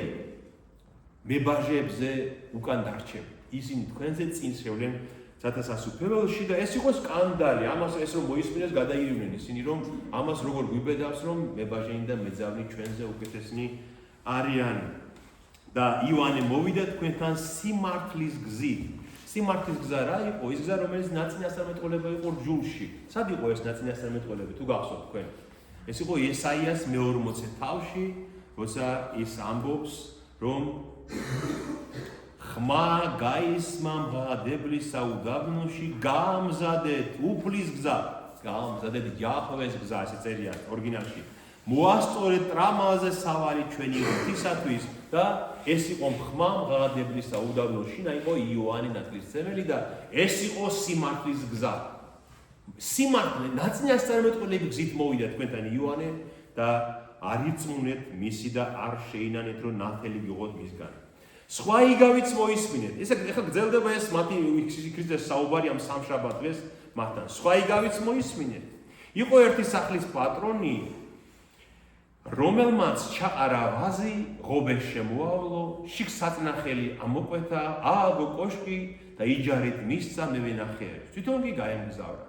მებაჟეებზე უკან დარჩებით. ისინი თქვენზე წინ შევლენ ცათასასუფეველში და ეს იყო სკანდალი. ამას ეს რომ მოისმინეს, გადაირივნენ ისინი, რომ ამას როგორ გვიბედავს, რომ მებაჟენი და მეძავნი ჩვენზე უკეთესნი არიან. და იოანე მოვიდა თქვენთან სიმართლის გზით. სიმართლის გზა რა იყო? ის გზა, რომელიც ნაცნიასწარმეტყველება იყო რჯულში. სად იყო ეს ნაცნიასწარმეტყველება? თუ გახსოვთ თქვენ? ეს იყო იესაიას მე-40 თავში, როცა ის ამბობს, რომ ხმა გაისმა მღადებლისა უდაბნოში, გაამზადეთ უფლის გზა, გაამზადეთ იაჰვეს გზა, ესე წერია ორიგინალში. მოასწორეთ ტრამალზე სავალი ჩვენი ღვთისათვის და ეს იყო ხმა მღადებლისა უდაბნოში, იყო იოანე ნათლისმცემელი და ეს იყო სიმართლის გზა. სიმართლე ნაცნიასწარმეტყველების გზით მოვიდა თქვენთან იოანე და არ ირწმუნეთ მისი და არ შეინანეთ რომ ნათელი გიღოთ მისგან. სხვა იგავიც მოისმინეთ. ეხლა გრძელდება ეს მათი ქრისტეს საუბარი ამ სამშაბათ დღეს მათთან. სხვა იგავიც მოისმინეთ. იყო ერთი სახლის პატრონი, რომელმაც ჩაყარა ვაზი, ღობეს შემოავლო, შიგ საწნახელი ამოკვეთა, ააგო კოშკი და იჯარით მისცა მევენახეებს. თვითონ კი გაემგზავრა.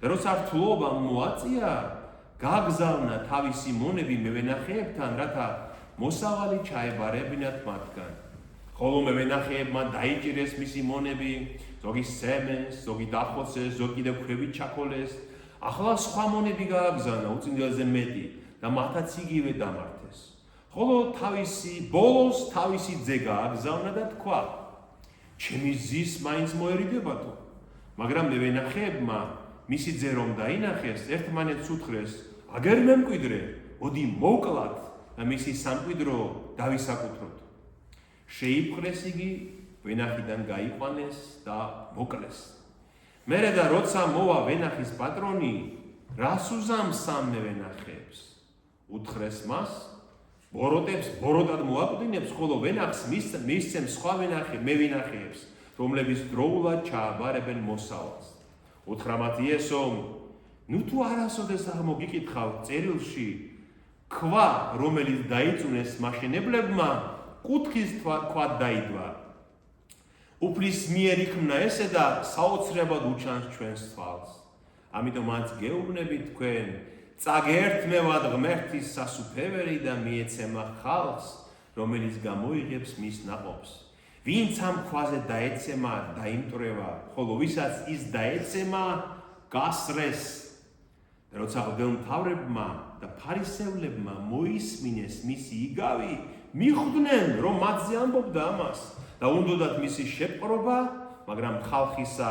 და როცა რთულობა მოაწია, გაგზავნა თავისი მონები მევენახეებთან, რათა მოსავალი ჩაებარებინათ მათგან. ხოლო მევენახეებმა დაიჭირეს მისი მონები, ზოგი სემეს, ზოგი დახოცეს, ზოგი კიდევ ქვევით ჩაქოლეს. ახლა სხვა მონები გააგზავნა უწინდელზე მეტი და მათაც იგივე დამართეს. ხოლო ბოლოს თავისი ძე გააგზავნა და თქვა: ჩემი ზის მაინც მოერიდებათო. მაგრამ მევენახეებმა მისი ძე რომ დაინახეს, ერთმანეთს უთხრეს: აგერ მემკვიდრე, მოდი მოვკლათ და მისი სამკვიდრო დავისაკუთროთ. შეიპყრეს იგი, ვენახიდან გაიყვანეს და მოკლეს. მერე და როცა მოვა ვენახის პატრონი, რას უზამს ამ მევენახეებს? უთხრეს მას, ბოროტებს ბოროტად მოაკვდინებს, ხოლო ვენახს მისცემს სხვა მევენახეებს, რომლების დროულად ჩააბარებენ მოსავალს. უთხრა მათ იესომ, ნუ თუ არასოდეს აღმოგიკითხავთ წერილში, ქვა, რომელიც დაიწუნეს მაშენებლებმა, კუთხის ქვად დაიდვა. უფლის მიერ იქმნა ესე და საოცრებად უჩანს ჩვენს თვალს. ამიტომაც გეუბნებით თქვენ, წაგერთმევად ღმერთის სასუფეველი და მიეცემა ხალხს, რომელიც გამოიღებს მის ნაყოფს. ვინც ამ ქვაზე დაეცემა, დაიმტრევა, ხოლო ვისაც ის დაეცემა, გასრეს. როცა მღვდელმთავრებმა და ფარისევლებმა მოისმინეს მისი იგავი, მიხვდნენ, რომ მათზე ამბობდა ამას და უნდოდათ მისი შეპყრობა, მაგრამ ხალხისა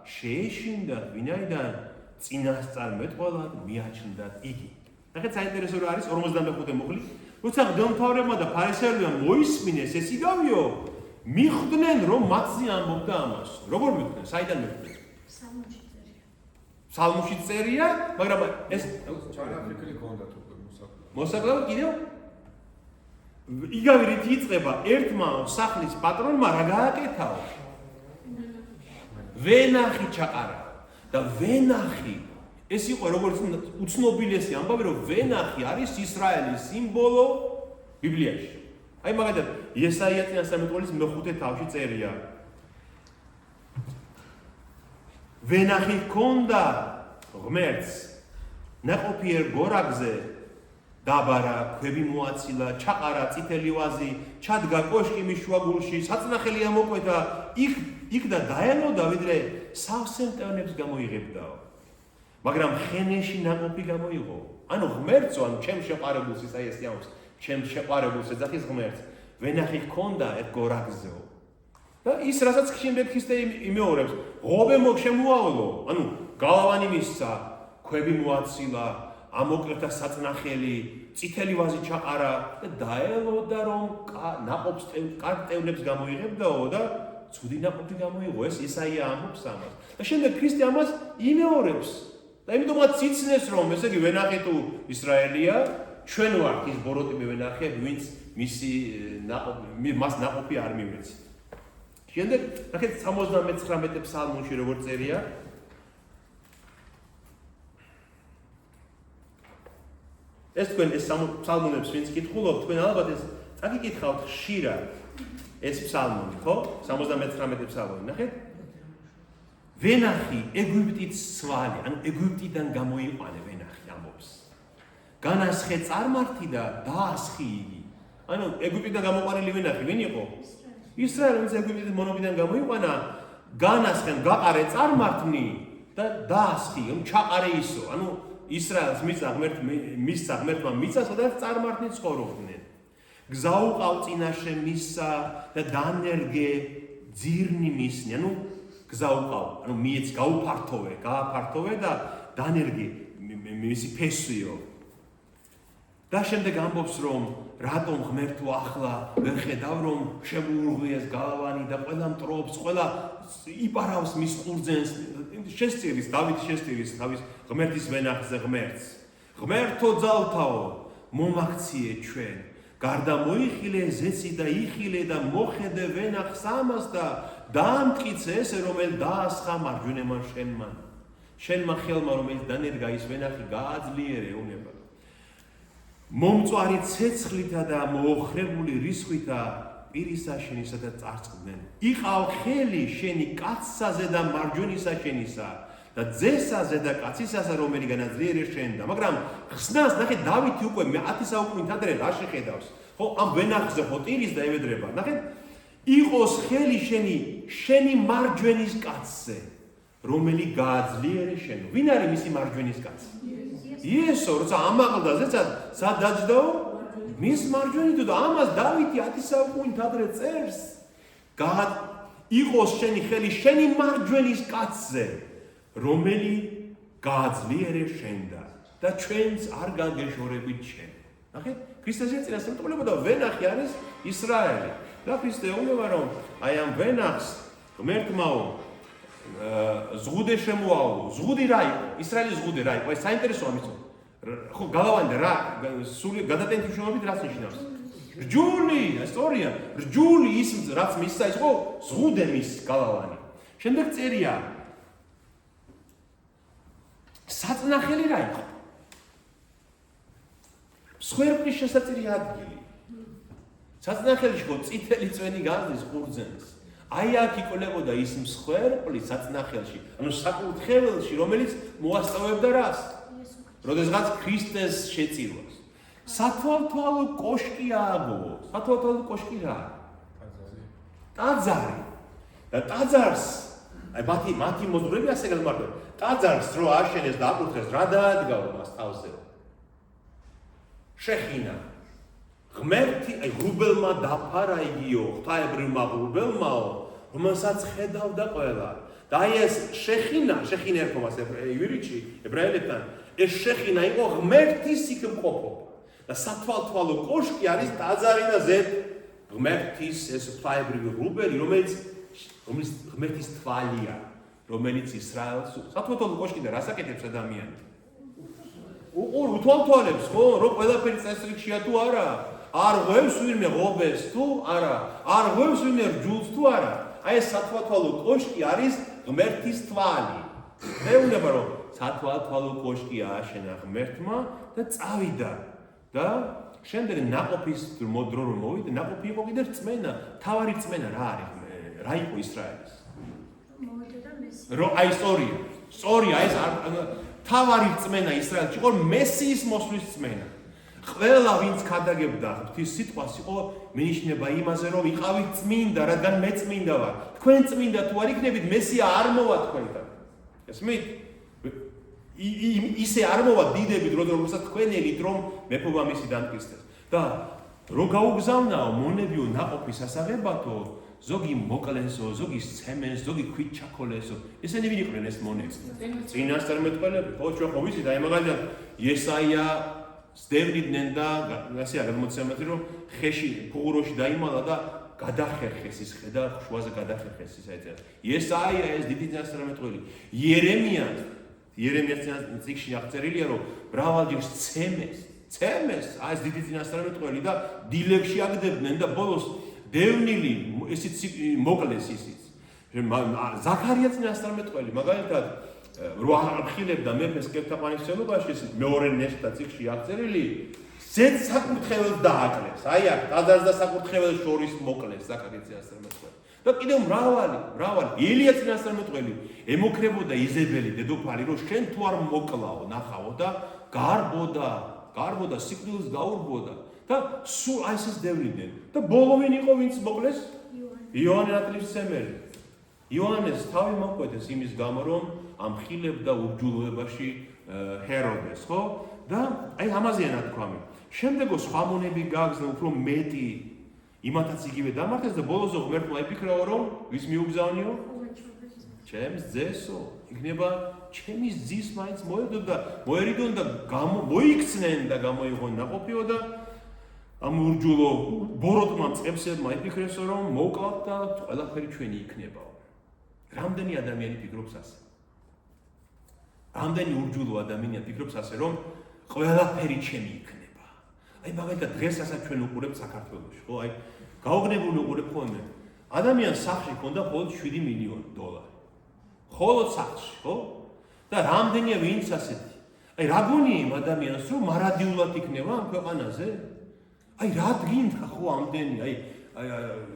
შეეშინდათ, ვინაიდან წინასწარმეტყველად მიაჩნდათ იგი. ნახეთ, საინტერესო რა არის 45 მუხლი. როცა მღვდელმთავრებმა და ფარისევლებმა მოისმინეს ეს იგავიო, მიხვდნენ, რომ მათზე ამბობდა ამას. როგორ მიხვდნენ? საიდან მიხვდნენ? სალმოში წერია, მაგრამ ეს ჩანაფიქრი ქონდათ უკვე მოსაკლავად კიდევ იგავი რითი იწყება, ერთმა სახლის პატრონმა რა გააკეთაო? ვენახი ჩაყარა და ვენახი ეს იყო როგორც უცნობილესი ამბავი, რომ ვენახი არის ისრაელის სიმბოლო ბიბლიაში. აი მაგალითად იესაია წინასწარმეტყველის მე-5 თავში წერია. ვენახი ჰქონდა ღმერთს ნაყოფიერ გორაგზე დაბარა, ქვები მოაცილა, ჩაყარა წითელი ვაზი, ჩადგა კოშკი მის შუაგულში, საწნახელი ამოკვეთა, იქ და დაელოდა, ვიდრე სავსე მტევნებს გამოიღებდაო. მაგრამ ხენეში ნაყოფი გამოიღო. ანუ ღმერთო, ანუ ჩემ შეყარებულს ის აი ეს ამბობს, ჩემ შეყარებულს ეძახის ღმერთს, ვენახი ჰქონდა ერთ გორაგზეო. და ის რასაც შემდეგ ხისტე იმეორებს, ღობე შემოავლო, ანუ გალავანი მისცა, ქვები მოაცილა, ამოკვეთა საწნახელი, წითელი ვაზი ჩაყარა და დაელოდა, რომ ნაყოფს კარტევნებს გამოიღებდაო და ცუდი ნაყოფი გამოიღო. ეს ისაია ამბობს ამას. და შემდეგ ქრისტე ამას იმეორებს. და იმიტომაც იცნეს, რომ ესე იგი ვენახი თუ ისრაელია, ჩვენ ვართ ის ბოროტი მევენახეები, ვინც მას ნაყოფი არ მივეცით. შემდეგ, ნახეთ 79 ფსალმუნში როგორ წერია. ეს თქვენ ეს ფსალმუნებს ვინც კითხულობთ, თქვენ ალბათ ეს წაგიკითხავთ ხშირად ეს ფსალმუნი, ხო? 79 ფსალმუნი, ნახეთ. ვენახი ეგვიპტის სვალი, ანუ ეგვიპტიდან გამოიყვანე ვენახი ამბობს. განასხე წარმართი და დაასხი იგი. ანუ ეგვიპტიდან გამოყვანილი ვენახი ვინ იყო? ისრაელი, ვინც ეგვიპტის მონობიდან გამოიყვანა განასხენ გაყარე წარმართნი და დაასხი ჩაყარე ისო ანუ ისრაელს მისცა ღმერთმა მისცა სადაც წარმართნი ცხოვრობდნენ გზა უყავ წინაშე მისცა და დანერგე ძირნი მისნი ანუ გზა უყავ ანუ მიეც გააფართოვე და დანერგე მისი ფესვიო და შემდეგ ამბობს რომ რატომ ღმერთო ახლა ვერ ხედავ რომ შემოურღვიეს გალავანი და ყველა მტრობს ყველა იპარავს მის ყურძენს შესწირის დავით შესწირის თავის ღმერთის ვენახზე ღმერთო ძალთაო მომაქციე ჩვენ გარდა მოიხილე ზეცი და იხილე და მოხედე ვენახს ამას და დაამტკიცე ესე რომელ დაასხა მარჯვენებმა შენმა ხელმა რომელიც დანერგა ის ვენახი გააძლიერე უნება მომწვარი ცეცხლითა და მოოხრებული რისხვითა პირისა შენისა და წარწყდნენ იყავ ხელი შენი კაცსაზე და მარჯვენისა შენისა და ძესაზე და კაცისაზე რომელი განაძლიერე შენდა მაგრამ ხსნას ნახეთ დავითი უკვე 10 საუკუნით ადრე რა შეხედავს ხო ამ ვენახზე ხო ტირის და ევედრება ნახეთ იყოს ხელი შენი მარჯვენის კაცზე რომელი გააძლიერე შენო ვინ არის მისი მარჯვენის კაცი იესო როცა ამაღლდაზე სად დაჯდაო მის მარჯვენით და ამას დავითი 10 საუკუნით ადრე წერს იყოს შენი ხელი შენი მარჯვენის კაცზე რომელი გააძლიერე შენდა და ჩვენც არ გაგეშორებით შენ ნახეთ ქრისტეს წინასწარმეტყველება და ვენახი არის ისრაელი და ქრისტე უნება რომ აი ამ ვენახს ღმერთმაო ზღუდე შემოავლო ზღუდი რა იყო ისრაელის ზღუდი რა იყო ეს საინტერესოა მის ხო გალავანი რა სული გადატენით შევობით რაც ნიშნავს რჯული ისტორია რჯული ის რაც მისცა ის ხო ზღუდე მის გალავანი შემდეგ წერია საწნახელი რა იყო მსხვერპლის შესაწირი ადგილი საწნახელში ხო წითელი წვენი გაზის ყურძენს აი აქ იკონებოდა ის მსხვერპლი საწნახელში ანუ საკურთხეველში რომელიც მოასწავებდა რას როდესაც ქრისტეს შეწირვას სათვალთვალო კოშკი ააგო სათვალთვალო კოშკი რა ტაძარი და ტაძარს აი მათი მოზღვრები ასე გამარჯვებენ ტაძარს რო აშენეს და აკურთხეს რა დაადგაო მას თავზე შეხინა ღმერთი აი ღრუბელმა დაფარა იგიო ღვთაებრივმა ღრუბელმაო რომელსაც ხედავდა ყველა და აი ეს შეხინა ერქომას ივირიჩი ებრაელებთან ეს შეხინა იყო ღმერთის იქმყოფობა და სათვალთვალო კოშკი არის ტაძარი და ზედ ღმერთის ეს ღვთაებრივი ღრუბელი რომელიც ღმერთის თვალია რომელიც ისრაელს სათვალთვალო კოშკი და რას აკეთებს ადამიანი უყურ უთვალთვალებს ხო რომ ყველაფერი წესრიგშია თუ არა არ ღვევს ვინმე ღობეს თუ არა არ ღვევს ვინმე რჯულს თუ არა აი ეს სათვალთვალო კოშკი არის ღმერთის თვალი ეუბნება რომ სათვალთვალო კოშკი ააშენა ღმერთმა და წავიდა და შემდეგ ნაყოფის დრო რომ მოვიდა ნაყოფი იყო კიდე რწმენა თავარი რწმენა რა არის რა იყო ისრაელის მოვიდა და მესი რო აი სწორია ეს თავარი რწმენა ისრაელში იყო მესიის მოსვლის რწმენა ყველა ვინც ქადაგებდა ღვთის სიტყვას იყო მინიშნება იმაზე რომ იყავით წმინდა რადგან მე წმინდა ვარ თქვენ წმინდა თუ არ იქნებით მესია არ მოვა თქვენთან ესმით ისე არ მოვა დიდებით როდესაც თქვენ ელით რომ მეფობა მისი დამტკიცდეს და რო გაუგზავნაო მონებიო ნაყოფის ასაღებათო ზოგი მოკლესო ზოგი ცემეს ზოგი ქვით ჩაქოლესო ესენი ვინ იყვნენ ეს მონები წინასწარმეტყველები ხო ჩვენ ხო ვიცით აი მაგალითად ესაია სდევნიდნენ და ასეა გადმოცემით რომ ხეში ფუღუროში დაიმალა და გადახერხეს ის ხე და შუაზე გადახერხეს ის აიწერა ესაია ეს დიდი წინასწარმეტყველი იერემიას წიგნში აღწერილია რომ მრავალჯერ ცემეს აი ეს დიდი წინასწარმეტყველი და დილეგში აგდებდნენ და ბოლოს დევნილი ისიც მოკლეს ისიც ზაქარია წინასწარმეტყველი მაგალითად რო აღხილებდა მეფეს კეთთაყვანისმცემლობაში ეს მეორე ნეშტა წიგნში აღწერილი ზედ საკურთხეველს დააკლეს აი აქ ტაძარს და საკურთხეველს შორის მოკლეს ზაქარია წინასწარმეტყველი და კიდევ მრავალი ელია წინასწარმეტყველი ემოქრებოდა იზებელი დედოფალი რომ შენ თუ არ მოკლაო ნახავო და გარბოდა სიკვდილს გაურბოდა და სულ აი ეს დევნიდნენ და ბოლო ვინ იყო ვინც მოკლეს იოანე ნათლისმცემელი იოანეს თავი მოკვეთეს იმის გამო, რომ ამხილებდა ურჯულოებაში ჰეროდეს, ხო? და აი ამაზეა ნათქვამი. შემდეგო სხვა მონები გააგზავნა უფრო მეტი იმათაც იგივე დამარხეს და ბოლოსო ღმერთმა იფიქრაო, რომ ვის მიუგზავნიო? ჩემს ძესო. იქნება ჩემის ძის მაინც მოედო და მოერიდონ და მოიქცნენ და გამოიღონ ნაყოფიო და ამ ურჯულო ბოროტმა მწყებსებმა იფიქრესო, რომ მოვკლავთ და ყველაფერი ჩვენი იქნებაო. რამდენი ადამიანი ფიქრობს ასე? რამდენი ურჯულო ადამიანი ფიქრობს ასე, რომ ყველაფერი ჩემი იქნება? აი მაგალითად დღეს რასაც ჩვენ უყურებთ საქართველოში, ხო? აი გაუგნებული უყურებ ხოლმე. ადამიანს სახლში ჰქონდა მხოლოდ 7 მილიონი დოლარი. მხოლოდ სახლში, ხო? და რამდენია ვინც ასეთი? აი რა გონია იმ ადამიანს, რომ მარადიულად იქნება ამ ქვეყანაზე? აი რა გინდა ხო ამდენი? აი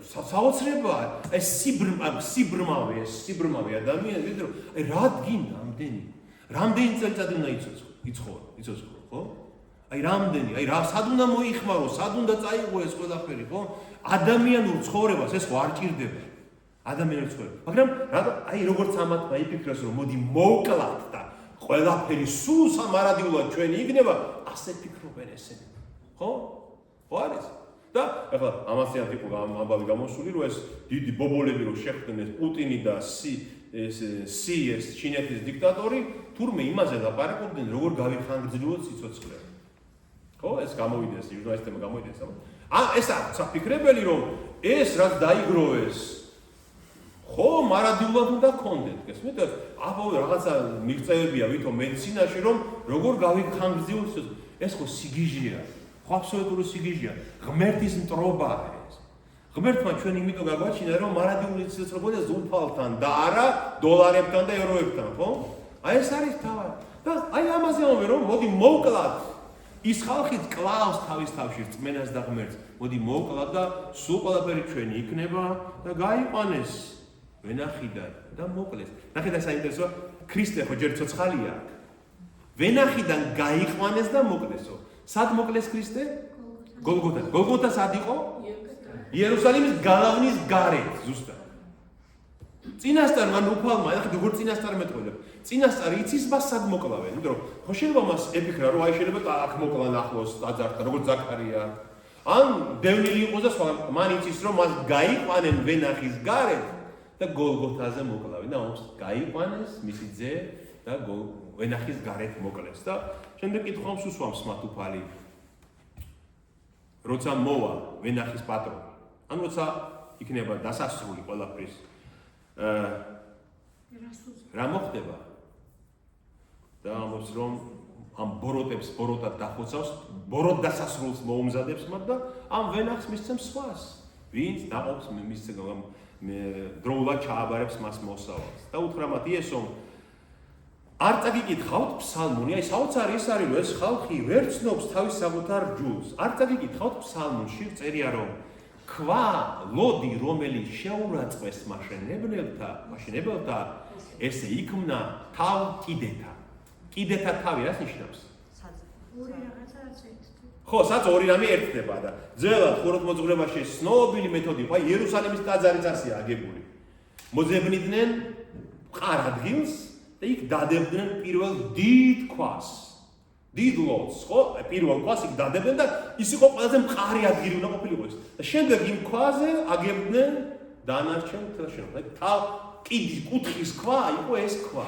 საოცრებაა. აი სიბრმავე ადამიანი, ვიდრე აი რა გინდა ამდენი? რამდენი წელიწადი უნდა იცოცხლო, ხო? აი რამდენი, აი რა სად უნდა მოიხმარო, სად უნდა წაიღო ეს ყველაფერი, ხო? ადამიანურ ცხოვრებას ეს არ ჭირდება. ადამიანურ ცხოვრებას. მაგრამ აი როგორც ამათმა იფიქრეს, რომ მოდი მოვკლათ და ყველაფერი სულ სამარადიულად ჩვენი იქნება, ასე ფიქრობენ ესენი. ხო? ხო არის? და ახლა ამასიან ტიპო ამბავი გამოსული, რომ ეს დიდი ბობოლები რო შეხვდნენ ეს პუტინი და სი ეს ჩინეთის დიქტატორი, თურმე იმაზე ლაპარაკობდნენ, როგორ გავიხანგრძლივოთ სიცოცხლე. ხო, ეს გამოვიდეს, ჟურნალისტებმა გამოვიდეს. ეს საფიქრებელი, რომ ეს რაც დაიგროვეს, ხო, მარადიულად უნდა გქონდეთ. გესმით? აბოლო რაღაცა მიღწევებია ვითომ მედიცინაში, რომ როგორ გავიხანგრძლივოთ სიცოცხლე. ეს ხო სიგიჟეა. ხო, აბსოლუტური სიგიჟეა. ღმერთის მტრობაა ეს. ღმერთმა ჩვენ იმიტომ გაგვაჩინა, რომ მარადიული სიცოცხლე ზუფალთან და არა დოლარებთან და ევროებთან, ხო? აი ეს არის თავი. და აი ამაზე ამბობენ, რომ მოდი მოვკლათ. ის ხალხიც კლავს თავის თავში რწმენას და ღმერთს. მოდი მოვკლათ და სულ ყველაფერი ჩვენი იქნება და გაიყვანეს ვენახიდან და მოკლეს. ნახეთ ეს საინტერესოა, ქრისტე ხო ჯერ ცოცხალია აქ. ვენახიდან გაიყვანეს და მოკლესო. სად მოკლეს ქრისტე? გოლგოთაზე. გოლგოთა სად იყო? იერუსალიმის გალავნის გარეთ, ზუსტად. წინასწარ მან უფალმა, ნახეთ როგორ წინასწარ მეტყველებ. წინასწარ იცის მას სად მოკლავენ, იმიტომ რომ ხო შეიძლება მას ეფიქრა, რომ აი შეიძლება აქ მოკლან ახლოს აძართა, როგორც ზაქარია. ან დევნილი იყოს და სხვა, მან იცის რომ მას გაიყვანენ ვენახის გარეთ და გოლგოთაზე მოკლავენ და όμως გაიყვანეს მისი ძე და ვენახის გარეთ მოკლეს და შემდეგ კითხავს უსვამს მათ უფალი. როცა მოვა ვენახის პატრონი, ან როცა იქნება დასასრული ყველაფრის რა მოხდება? და ამბობს რომ ამ ბოროტებს ბოროტად დახოცავს, ბოროტ დასასრულს მოუმზადებს მათ და ამ ვენახს მისცემს სხვას. ვინც დაყოფს მის დროულად ჩააბარებს მას მოსავალს. და უთხრა მათ იესომ, არ წაგიკითხავთ ფსალმუნი, აი საოცარი ის არის, რომ ეს ხალხი ვერ ცნობს თავის საკუთარ ჯულს. არ წაგიკითხავთ ფსალმუნში წერია, რომ ქვა ლოდი, რომელიც შეურაცხყვეს მაშენებელთა, ესე იქმნა თავ კიდეთა. კიდეთა თავი რას ნიშნავს? ორი რაღაცა ერთდება. ხო, სადაც ორი რამე ერთდება და ძველად ხუროთმოძღვრებაში ცნობილი მეთოდი იყო, იერუსალიმის ტაძარიც ასეა აგებული. მოძებნიდნენ მყარ ადგილს და იქ დადებდნენ პირველ დიდ ქვას. დიდ ლოდს, ხო? პირველ ქვას იქ დადებდნენ და ის იყო ყველაზე მყარი ადგილი უნდა ყოფილიყო ეს. და შემდეგ იმ ქვაზე აგებდნენ დანარჩენ თელშენობას. თავ კიდის კუთხის ქვა იყო ეს ქვა.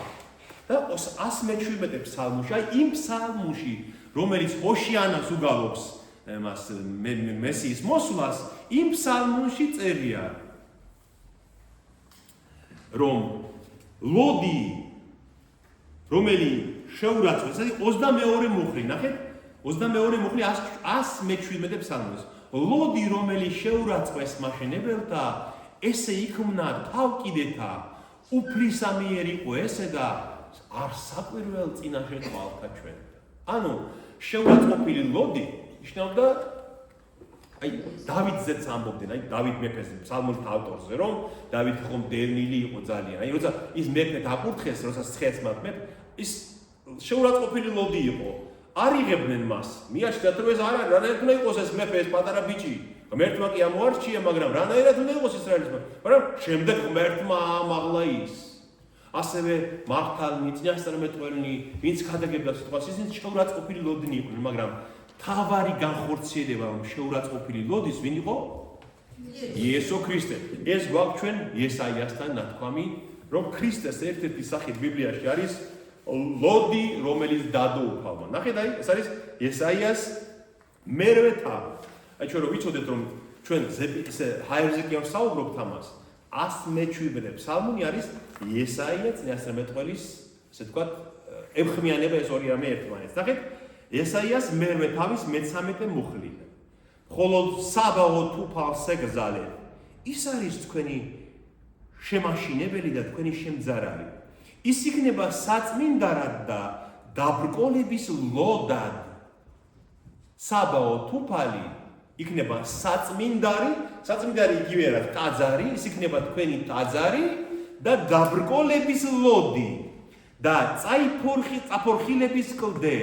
და 117 ფსალმუში, აი იმ ფსალმუში, რომელიც ოშიანას უგალობს მას მესიის მოსვლას, იმ ფსალმუში წერია, რომ ლოდი, რომელიც შეურაცხყვეს, ეს 22 მუხლი, ნახეთ, 22 მუხლი 117 ფსალმუში. ლოდი, რომელიც შეურაცხყვეს მაშენებელთა, ესე იქმნა თავ კიდეთა, უფლისამიერ იყო ესე და არ საკვირველ წინაშე თვალთა ჩვენ. ანუ შეურაცხყოფილი ლოდი ნიშნავდა აი დავითზეც ამბობდნენ, აი დავით მეფეს ფსალმუნის ავტორზე, რომ დავით ხომ დევნილი იყო ძალიან. აი როცა ის მეფე დაკურთხეს, როცა სხეს მათ მეფე, ის შეურაცხყოფილი ლოდი იყო. არ იღებდნენ მას. მიაჩნდათ რომ ეს არ არის, რანაირად უნდა იყოს ეს მეფე, ეს პატარა ბიჭი. ღმერთმა კი ამოარჩია, მაგრამ რანაირად უნდა იყოს ისრაელისმა? მაგრამ შემდეგ ღმერთმა ამაღლა ის. ასევე მართალნი, წინასწარმეტყველნი, ვინც ქადაგებდა სიტყვას, ისინი შეურაცხყოფილი ლოდინი იყვნენ, მაგრამ თავარი განხორციელება შეურაცხყოფილი ლოდის ვინ იყო? იესო ქრისტე. ეს გვაქვს ჩვენ იესაიასთან ნათქვამი, რომ ქრისტეს ერთ-ერთი სახით ბიბლიაში არის ლოდი, რომელიც დადოუფალმა. ნახეთ, აი, ეს არის იესაიას მერვე თავი. აი, ჩვენ რომ ვიცოდეთ, რომ ჩვენ ჰაერზე კი ვსაუბრობთ ამას, 107 ფსალმუნი არის იესაია წინასწარმეტყველის, ესე ვთქვათ, ემხმიანება ეს ორი რამე ერთმანეთს. ნახეთ, იესაიას მერვე თავის მე-13 მუხლი. ხოლო საბაოთ უფალს ეკრძალეთ. ის არის თქვენი შემაშინებელი და თქვენი შემძარალი. ის იქნება საწმინდარად და დაბრკოლების ლოდად. საბაოთ უფალი იქნება საწმინდარი იგივე რა ტაძარი, ის იქნება თქვენი ტაძარი და დაბრკოლების ლოდი და წაფორხილების კლდე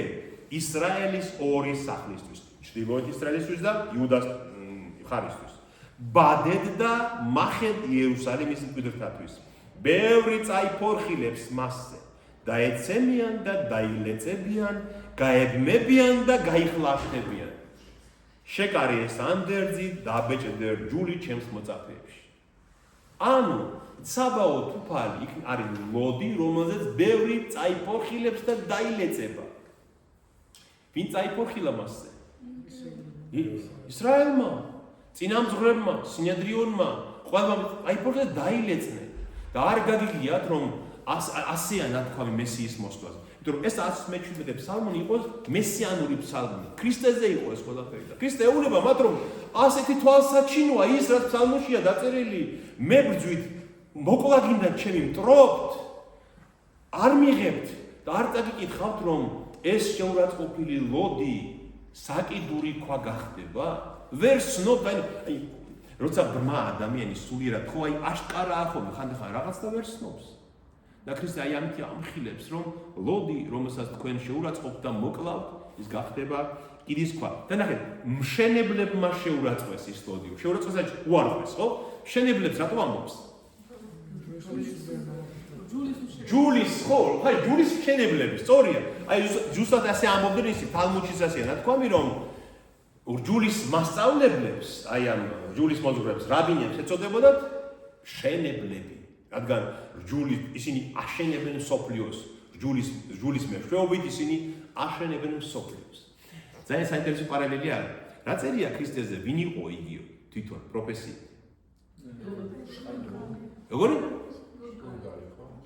ისრაელის ორი სახლისთვის, ჩრდილოეთ ისრაელისთვის და იუდას მხარისთვის. ბადეთ და მახეთ იერუსალიმის მკვიდრთათვის. ბევრი წაიფორხილებს მასზე და ეცემიან და დაილეწებიან, გაებმებიან და გაიხლაშდებიან. შეკარი ეს ანდერძი დაბეჭდე რჯული ჩემს მოწაფეებში. ანუ საბაოთ უფალი არის ლოდი, რომელზეც ბევრი წაიფორხილებს და დაილეწება. ვინ წაიფორხილა მასზე? ისრაელმა, წინამძღვრებმა, სინედრიონმა, ყველამ წაიფორხილა და დაილეწნენ. და არ გაგიგიათ, რომ ასეა ნათქვამი მესიის მოსვლაზე. იმიტომ რომ ეს 117 ფსალმუნი იყოს მესიანური ფსალმუნი. ქრისტეზე იყო ეს ყველაფერი და ქრისტე ეუბნება მათ, რომ ასეთი თვალსაჩინოა ის, რაც ფსალმუნშია დაწერილი, მე ბრძვით მოკლა გინდათ ჩემი მტრობთ, არ მიღებთ და არ წაგიკითხავთ, რომ ეს შეურაცხყოფილი ლოდი საკიდური ქვა გახდება? ვერ სნობთ, აი როცა ბრმა ადამიანი სულიერად ხო აი აშკარაა ხოლმე ხანდახან რაღაც და ვერ სნობს. და ქრისტე აი ამით ამხილებს, რომ ლოდი, რომელსაც თქვენ შეურაცხყოფთ და მოკლავთ, ის გახდება კიდის ქვა. და ნახეთ, მშენებლებმა შეურაცხყვეს ის ლოდი. შეურაცხყვეს უარყვეს, ხო? მშენებლებს რატო ამბობს? ჯულის ხო, ხა ჯულის მშენებლები, სწორია. აი ზუსტად ასე ამბობდნენ ისი თალმუდშიც ასეა ნათქვამი, რომ ჯულის მასწავლებლებს, აი ამ ჯულის მოძღვრებს, რაბინებს ეწოდებოდათ მშენებლები. რადგან ისინი აშენებენ სოფლიოს, ჯულის მეშვეობით ისინი აშენებენ სოფლიოს. ძალიან საინტერესო პარალელი არის. რა წერია ქრისტეზე, ვინ იყო იგიო თვითონ პროფესია? როგორი?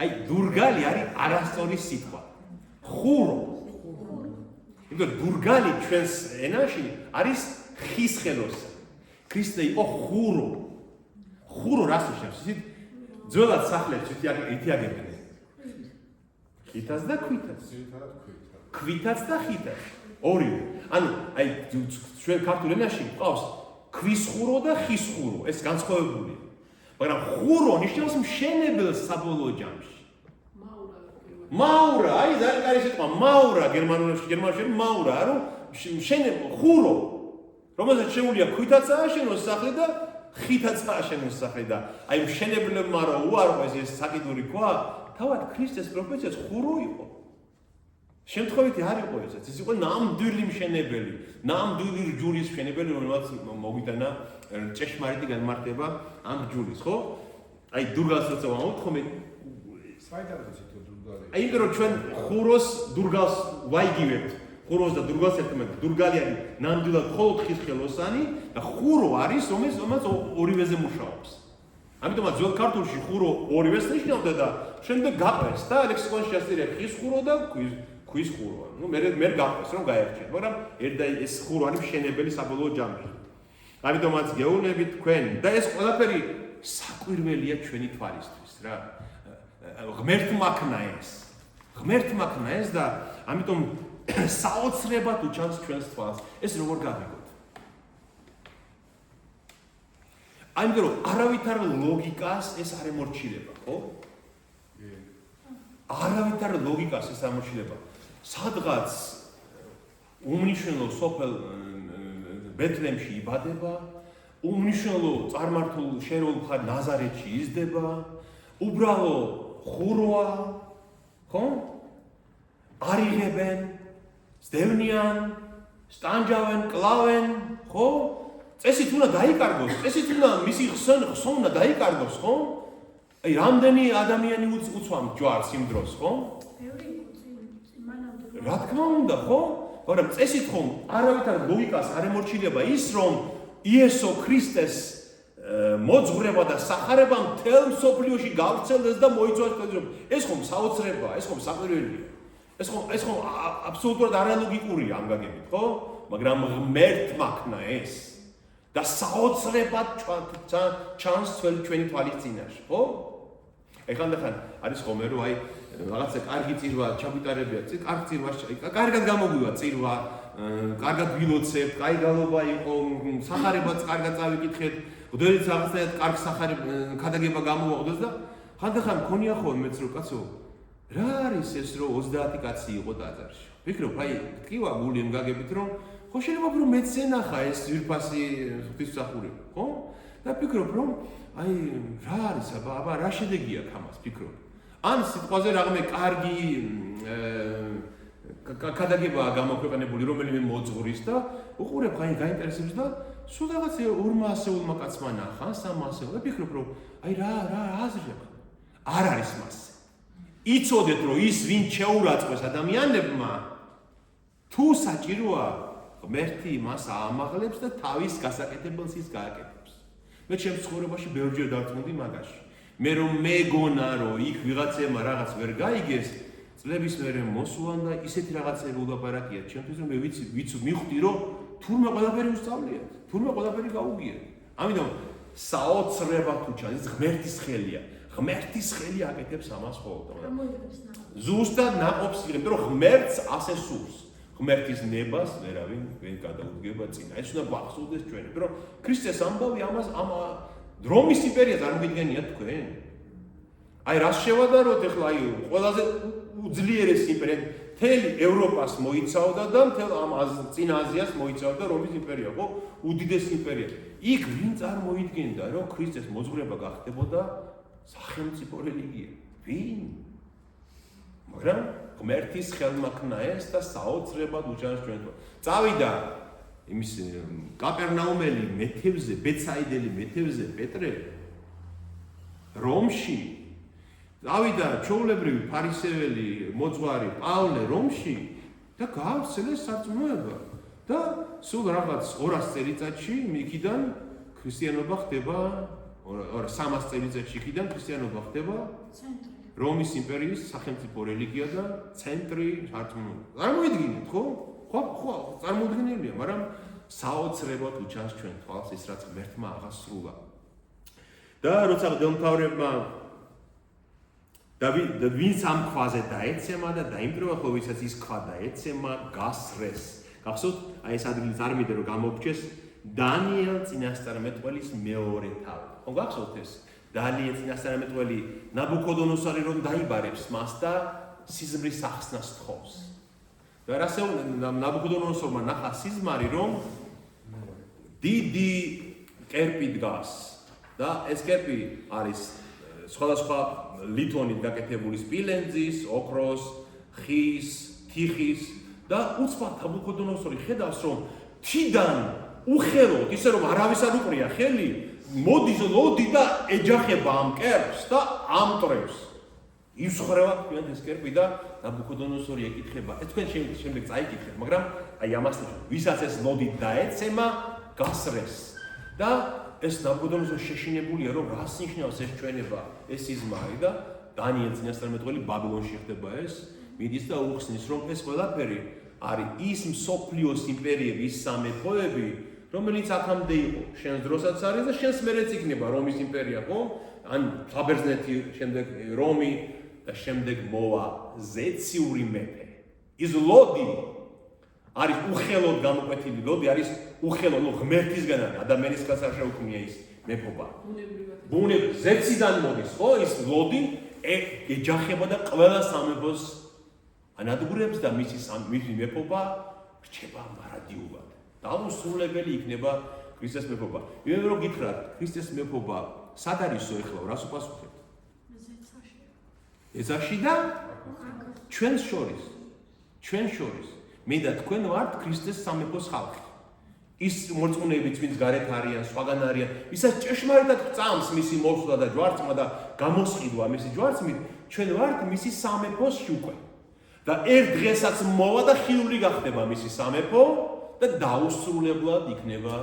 აი დურგალი არის არასწორი სიტყვა. ხურო. იმიტომ დურგალი ჩვენს ენაში არის ხის ხელოსა. ქრისტე იყო ხურო. ხურო რას ნიშნავს? ისეთ ძველად სახლებს ითიაგებდნენ. ხითაც და ქვითაც. ქვითაც და ხითაც. ორივე. ანუ აი ჩვენ ქართულ ენაში ყავს ქვის ხურო და ხის ხურო. ეს განსხვავებულია. მაგრამ ხურო ნიშნავს მშენებელს საბოლოო ჯამში. მაურა, აი ძალიან კარგი სიტყვა, მაურა გერმანულში მაურა, რომ მშენებელ ხურო, რომელსაც შეუძლია ქვითაც ააშენოს სახლი და ხითაც ააშენოს სახლი და აი მშენებლებმა რა უარყვეს ეს საკიდური ქვა, თავად ქრისტეს პროფესიაც ხურო იყო. შემთხვევითი არ იყო ესეც, ის იყო ნამდვილი მშენებელი, ნამდვილი ჯულის მშენებელი, რომელსაც მოგვიტანა ჭეშმარიტი განმარტება ამ ჯულის, ხო? აი დურგალს როცა ვამბობთ, ხომ საიდანაც ითო დურგალი? აი იმიტომ რომ ჩვენ ხუროს დურგალს ვაიგივებთ. ხუროს და დურგალს ერთმანეთს. დურგალი არის ნამდვილად მხოლოდ ხის ხელოსანი და ხურო არის, რომელიც ორივეზე მუშაობს. ამიტომაც ძველ ქართულში ხურო ორივეს ნიშნავდა და შემდეგ გაყვეს და ლექსიკონში ასწირია ხის ხურო და ქვის ხურო. ნუ მე გაყვეს რომ გაერჩიეთ, მაგრამ ეს ხურო არის მშენებელი საბოლოო ჯამში. ამიტომაც გეუბნებით თქვენ და ეს ყველაფერი საკვირველია ჩვენი თვალისთვის რა. ღმერთმა ქნა ეს და ამიტომ საოცრებად უჩანს ჩვენს თვალს. ეს როგორ გავიგოთ? ამიტომ რომ არავითარ ლოგიკას ეს არ ემორჩილება, ხო? არავითარ ლოგიკას ეს ამორჩილება. სადღაც უმნიშვნელო სოფელ ბეთლემში იბადება უმნიშვნელო წარმართულ შერეულ მხარ ნაზარეთში იზრდება, უბრალო ხურვა, ხო? არ იღებენ, სდევნიან, სტანჯავენ, კლავენ, ხო? წესით უნდა დაიკარგოს, წესით უნდა მისი ხსოვნა დაიკარგოს, ხო? აი, რამდენი ადამიანი უცვამს ჯვარს იმ დროს, ხო? ბევრი მანამდე. რა თქმა უნდა, ხო? მაგრამ წესით ხომ არავითარ ლოგიკას არ ემორჩილება ის, რომ იესო ქრისტეს მოძღვრება და სახარება მთელ მსოფლიოში გავრცელდეს და მოიცვას პეტრომ. ეს ხომ საოცრებაა, ეს ხომ საყურველია. ეს ხომ აბსოლუტურად არალოგიკურია ამ გაგებით, ხო? მაგრამ ღმერთმა ქნა ეს და საოცრებად ჩანს ჩვენი თვალის წინაშე, ხო? ეხანდახან არის ხომე რომ აი რაღაცა კარგი წირვა ჩაგვიტარებია, კარგ წირვას, კარგად გამოგვივა წირვა, კარგად ვილოცებთ, კაი გალობა იყო, სახარებაც კარგად წავიკითხეთ, გდელიც რაღაცნაირად კარგ ქადაგება გამოაყდეს და ხანდახან მქონია ხოლმე მეც რომ კაცო, რა არის ეს რომ 30 კაცი იყო ტაძარში? ვფიქრობ, აი, თქვა გული იმ გაგებით რომ ხო შეიძლება რომ მეც ენახა ეს ძვირფასი ღვთისმსახურება, ხო? და ვფიქრობ რომ აი რა არის აბა რა შედეგი აქვს ამას ვფიქრობ. ან სიტყვაზე რაღაცა კარგი ქადაგებაა გამოქვეყნებული რომელიმე მოძღვრის და უყურებ ხაი გაინტერესებს და სულ რაღაცა 200-ულმა კაცმა ნახა, 300-ულ და ვფიქრობ რომ აი რა აზრი აქვს. არ არის მასე. იცოდეთ რომ ის ვინ შეურაცხყვეს ადამიანებმა თუ საჭიროა ღმერთი მას აამაღლებს და თავის გასაკეთებელს ის გააკეთებს. მე ჩემს ცხოვრებაში ბევრჯერ დავწმუნდი მაგაში. მე რომ მეგონა რომ იქ ვიღაცემა რაღაც ვერ გაიგეს, წლების მერე მოსულან და ისეთი რაღაცები ულაპარაკია ჩემთვის რომ მე ვიცი მივხვდი რომ თურმე ყველაფერი უსწავლიათ, თურმე ყველაფერი გაუგიათ. ამიტომ საოცრება თუ ჩანს, ის ღმერთის ხელია. ღმერთის ხელი აკეთებს ამას ყოველდღე. ზუსტად ნაყოფს იღებს რომ ღმერთს ასე სურს. ღმერთის ნებას ვერავინ ვერ გადაუდგება წინა. ეს უნდა გვახსოვდეს ჩვენ, რომ ქრისტეს ამბავი ამას რომის იმპერია წარმოგიდგენიათ თქვენ? აი რას შევადაროთ ახლა აი ყველაზე უძლიერეს იმპერია მთელი ევროპას მოიცავდა და მთელ ამ წინა აზიას მოიცავდა რომის იმპერია, ხო? უდიდესი იმპერია. იქ ვინ წარმოიდგენდა რომ ქრისტეს მოძღვრება გახდებოდა სახელმწიფო რელიგია? ვინ? მაგრამ ღმერთის ხელმა ქნა ეს და საოცრებად უჩანს ჩვენთან. წავიდა იმის კაპერნაუმელი მეთევზე, ბეცაიდელი მეთევზე პეტრე რომში. წავიდა ჩვეულებრივი ფარისეველი მოძღვარი პავლე რომში და გაავრცელეს სარწმუნოება. და სულ რაღაც 200 წელიწადში იქიდან ქრისტიანობა ხდება 300 წელიწადში იქიდან ქრისტიანობა ხდება რომის იმპერიის სახელმწიფო რელიგია და ცენტრი სარწმუნოება. წარმოიდგინეთ, ხო? ხო, წარმოუდგენელია, მაგრამ საოცრებად უჩანს ჩვენ თვალს ის რაც ღმერთმა აღასრულა. და როცა დელმთავრებმა და ვინც ამ ქვაზე დაეცემა და დაიმტრევა, ხო ვისაც ის ქვა დაეცემა, გასრეს. გახსოვთ, აი ეს ადგილი წარმიდე რომ გამოგჩეს დანიელ წინასწარმეტყველის მეორე თავი. ხო გახსოვთ ეს? დანიელ წინასწარმეტყველი ნაბუქოდონოსარი რომ დაიბარებს მას და სიზმრის ახსნას თხოვს. და რასე ნაბუქოდონოსორმა ნახა სიზმარი რომ დიდი კერპი დგას და ეს კერპი არის სხვადასხვა ლითონით გაკეთებული სპილენძის, ოქროს, ხის, თიხის და უცბად ნაბუქოდონოსორი ხედავს რომ თიდან უხელოდ ისე რომ არავის არ უყრია ხელი მოდის ლოდი და ეჯახება ამ კერპს და ამტრევს. ისხრევა თქვენ ეს კერპი და ნაბუქოდონოსორი ეკითხება. ეს თქვენ შემდეგ წაიკითხეთ, მაგრამ აი ამას ვისაც ეს ლოდი დაეცემა, გასრეს. და ეს ნაბუქოდონოსორი შეშინებულია, რომ რას ნიშნავს ეს ჩვენება, ეს სიზმარი და დანიელ წინასწარმეტყველი ბაბილონში ხდება ეს, მიდის და უხსნის, რომ ეს ყველაფერი არის ის მსოფლიოს იმპერიები, ის სამეფოები, რომელიც აქამდე იყო, შენს დროსაც არის და შენს მერეც იქნება რომის იმპერია, ხო? ან საბერძნეთი, შემდეგ რომი და შემდეგ მოვა ზეციური მეფე. ის ლოდი არის უხელოდ გამოკვეთილი ლოდი, არის უხელოდ ღმერთისგან არის, ადამიანისგან არ შეუქმნია ის მეფობა. ბუნებრივად ზეციდან მოდის, ხო? ის ლოდი ეჯახება და ყველა სამეფოს ანადგურებს და მისი მეფობა რჩება მარადიულად. დაუსრულებელი იქნება ქრისტეს მეფობა. იმედი რომ გითხრათ, ქრისტეს მეფობა სად არისო ეხლა, რას უპასუხებთ? ეზაში და ჩვენს შორის. მე და თქვენ ვართ ქრისტეს სამეფოს ხალხი. ის მორწმუნეებიც, ვინც გარეთ არიან, სხვაგან არიან, ვისაც ჭეშმარიტად წამს მისი მოსვლა და ჯვარცმა და გამოსყიდვა მისი ჯვარცმით, ჩვენ ვართ მისი სამეფოს შუქე. და ერთ დღესაც მოვა და ხილული გახდება მისი სამეფო და დაუსრულებლად იქნება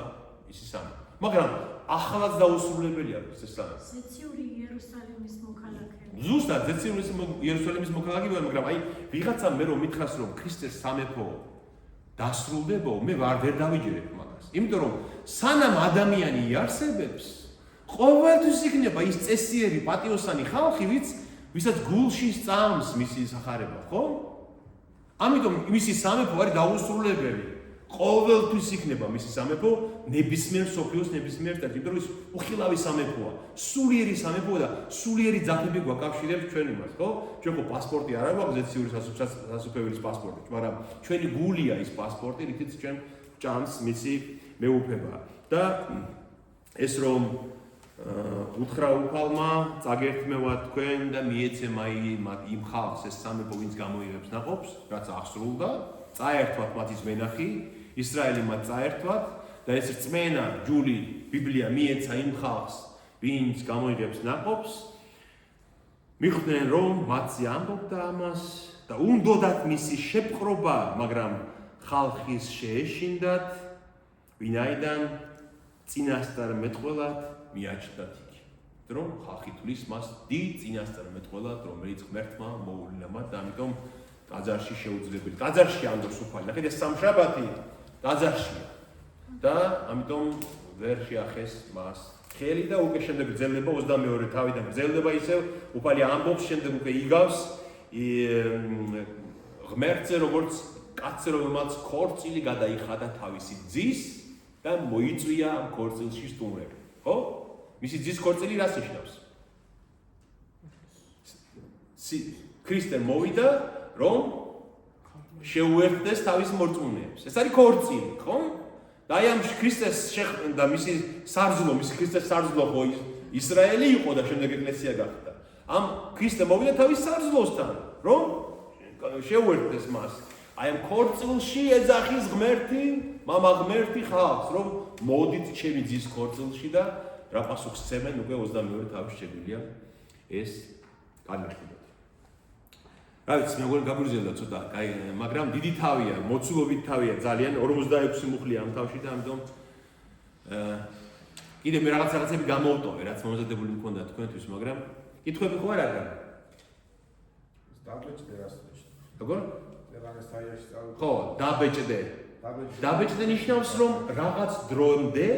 მისი სამეფო. მაგრამ ახლაც დაუსრულებელია ქრისტეს სამეფო. ზეციური იერუსალიმის მოქალაქე. ზუსტად ზეციური იერუსალიმის მოქალაქე ვარ, მაგრამ აი ვიღაცამ მე რომ მითხრას რომ ქრისტეს სამეფო დასრულდებო, მე ვერ დავიჯერებ მაგას. იმიტომ რომ სანამ ადამიანი იარსებებს, ყოველთვის იქნება ის წესიერი პატიოსანი ხალხი, ვისაც გულში სწამს მისი სახარება, ხო? ამიტომ მისი სამეფო არის დაუსრულებელი. ყოველთვის იქნება მისი სამეფო ნებისმიერ სოფლიოს ნებისმიერ წელს, იმიტომ რომ ის უხილავი სამეფოა, სულიერი სამეფოა და სულიერი ძაფები გვაკავშირებს ჩვენ იმას, ხო? ჩვენ ხო პასპორტი არ აქვს ზეციური სასუფეველის პასპორტი, მაგრამ ჩვენი გულია ის პასპორტი, რითიც ჩვენ ჭამს მისი მეუფება. და ეს რომ უთხრა უფალმა, წაგერთმევა თქვენ და მიეცემა იმ ხალხს ეს სამეფო, ვინც გამოიღებს ნაყოფს, რაც აღსრულდა, წაერთვათ მათი ზმენახი, ისრაელი მათ წაერთვათ და ეს რწმენა, ჯული, ბიბლია მიეცა იმ ხალხს, ვინც გამოიღებს ნაყოფს, მიხვდნენ რომ მათზე ამბობდა ამას და უნდოდათ მისი შეპყრობა, მაგრამ ხალხის შეეშინდათ, ვინაიდან წინასწარმეტყველად მიაჩნდათ იგი. რომ ხალხი თulis მას დიდ წინასწარმეტყველად, რომელიც ღმერთმა მოუვლინა მათ და ამიტომ ტაძარში შეუძლებელი. ტაძარში ანდროს უფალი. ნახეთ ეს სამშაბათი ტაძარშია. და ამიტომ ვერ შეახეს მას ხელი და უკვე შემდეგ გრძელდება 22 თავიდან გრძელდება ისევ უფალი ამბობს შემდეგ უკვე იგავს ღმერთზე როგორც კაცზე რომელმაც ქორწილი გადაიხადა თავისი ძის და მოიწვია ამ ქორწილში სტუმრები. ხო? მისი ძის ქორწილი რას ნიშნავს? ქრისტე მოვიდა რომ შეუერთდეს თავის მორწმუნეებს. ეს არის ქორწილი, ხო? და აი ამ ქრისტეს და მისი სარძლო, მისი ქრისტეს სარძლო ხო ისრაელი იყო და შემდეგ ეკლესია გახდა. ამ ქრისტე მოვიდა თავის სარძლოსთან, რომ შეუერთდეს მას. აი ამ ქორწილში ეძახის ღმერთი, მამა ღმერთი ხალხს, რომ მოდით ჩემი ძის ქორწილში და რა პასუხს ცემენ უკვე 22 თავის შეგვიძლია ეს განმარტოთ. რა ვიცი, მე მგონი გაგვიზრდა ცოტა, მაგრამ დიდი თავია, მოცულობით თავია ძალიან 46 მუხლია ამ თავში და ამიტომ კიდე მე რაღაცები გამოვტოვე, რაც მომზადებული მქონდა თქვენთვის, მაგრამ კითხვები ხო არ არის? დაბეჭდე რას ნიშნავს? როგორ? რაღაც თაიაში წავ. ხო, დაბეჭდე. დაბეჭდე ნიშნავს, რომ რაღაც დრომდე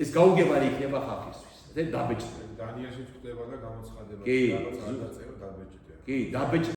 ეს გაუგებარი იქნება ხალხისთვის. დაბეჭდე. დანიაში ხდება და გამოცხადება. კი, რაღაც არ დაწერო დაბეჭდე. კი, დაბეჭდე.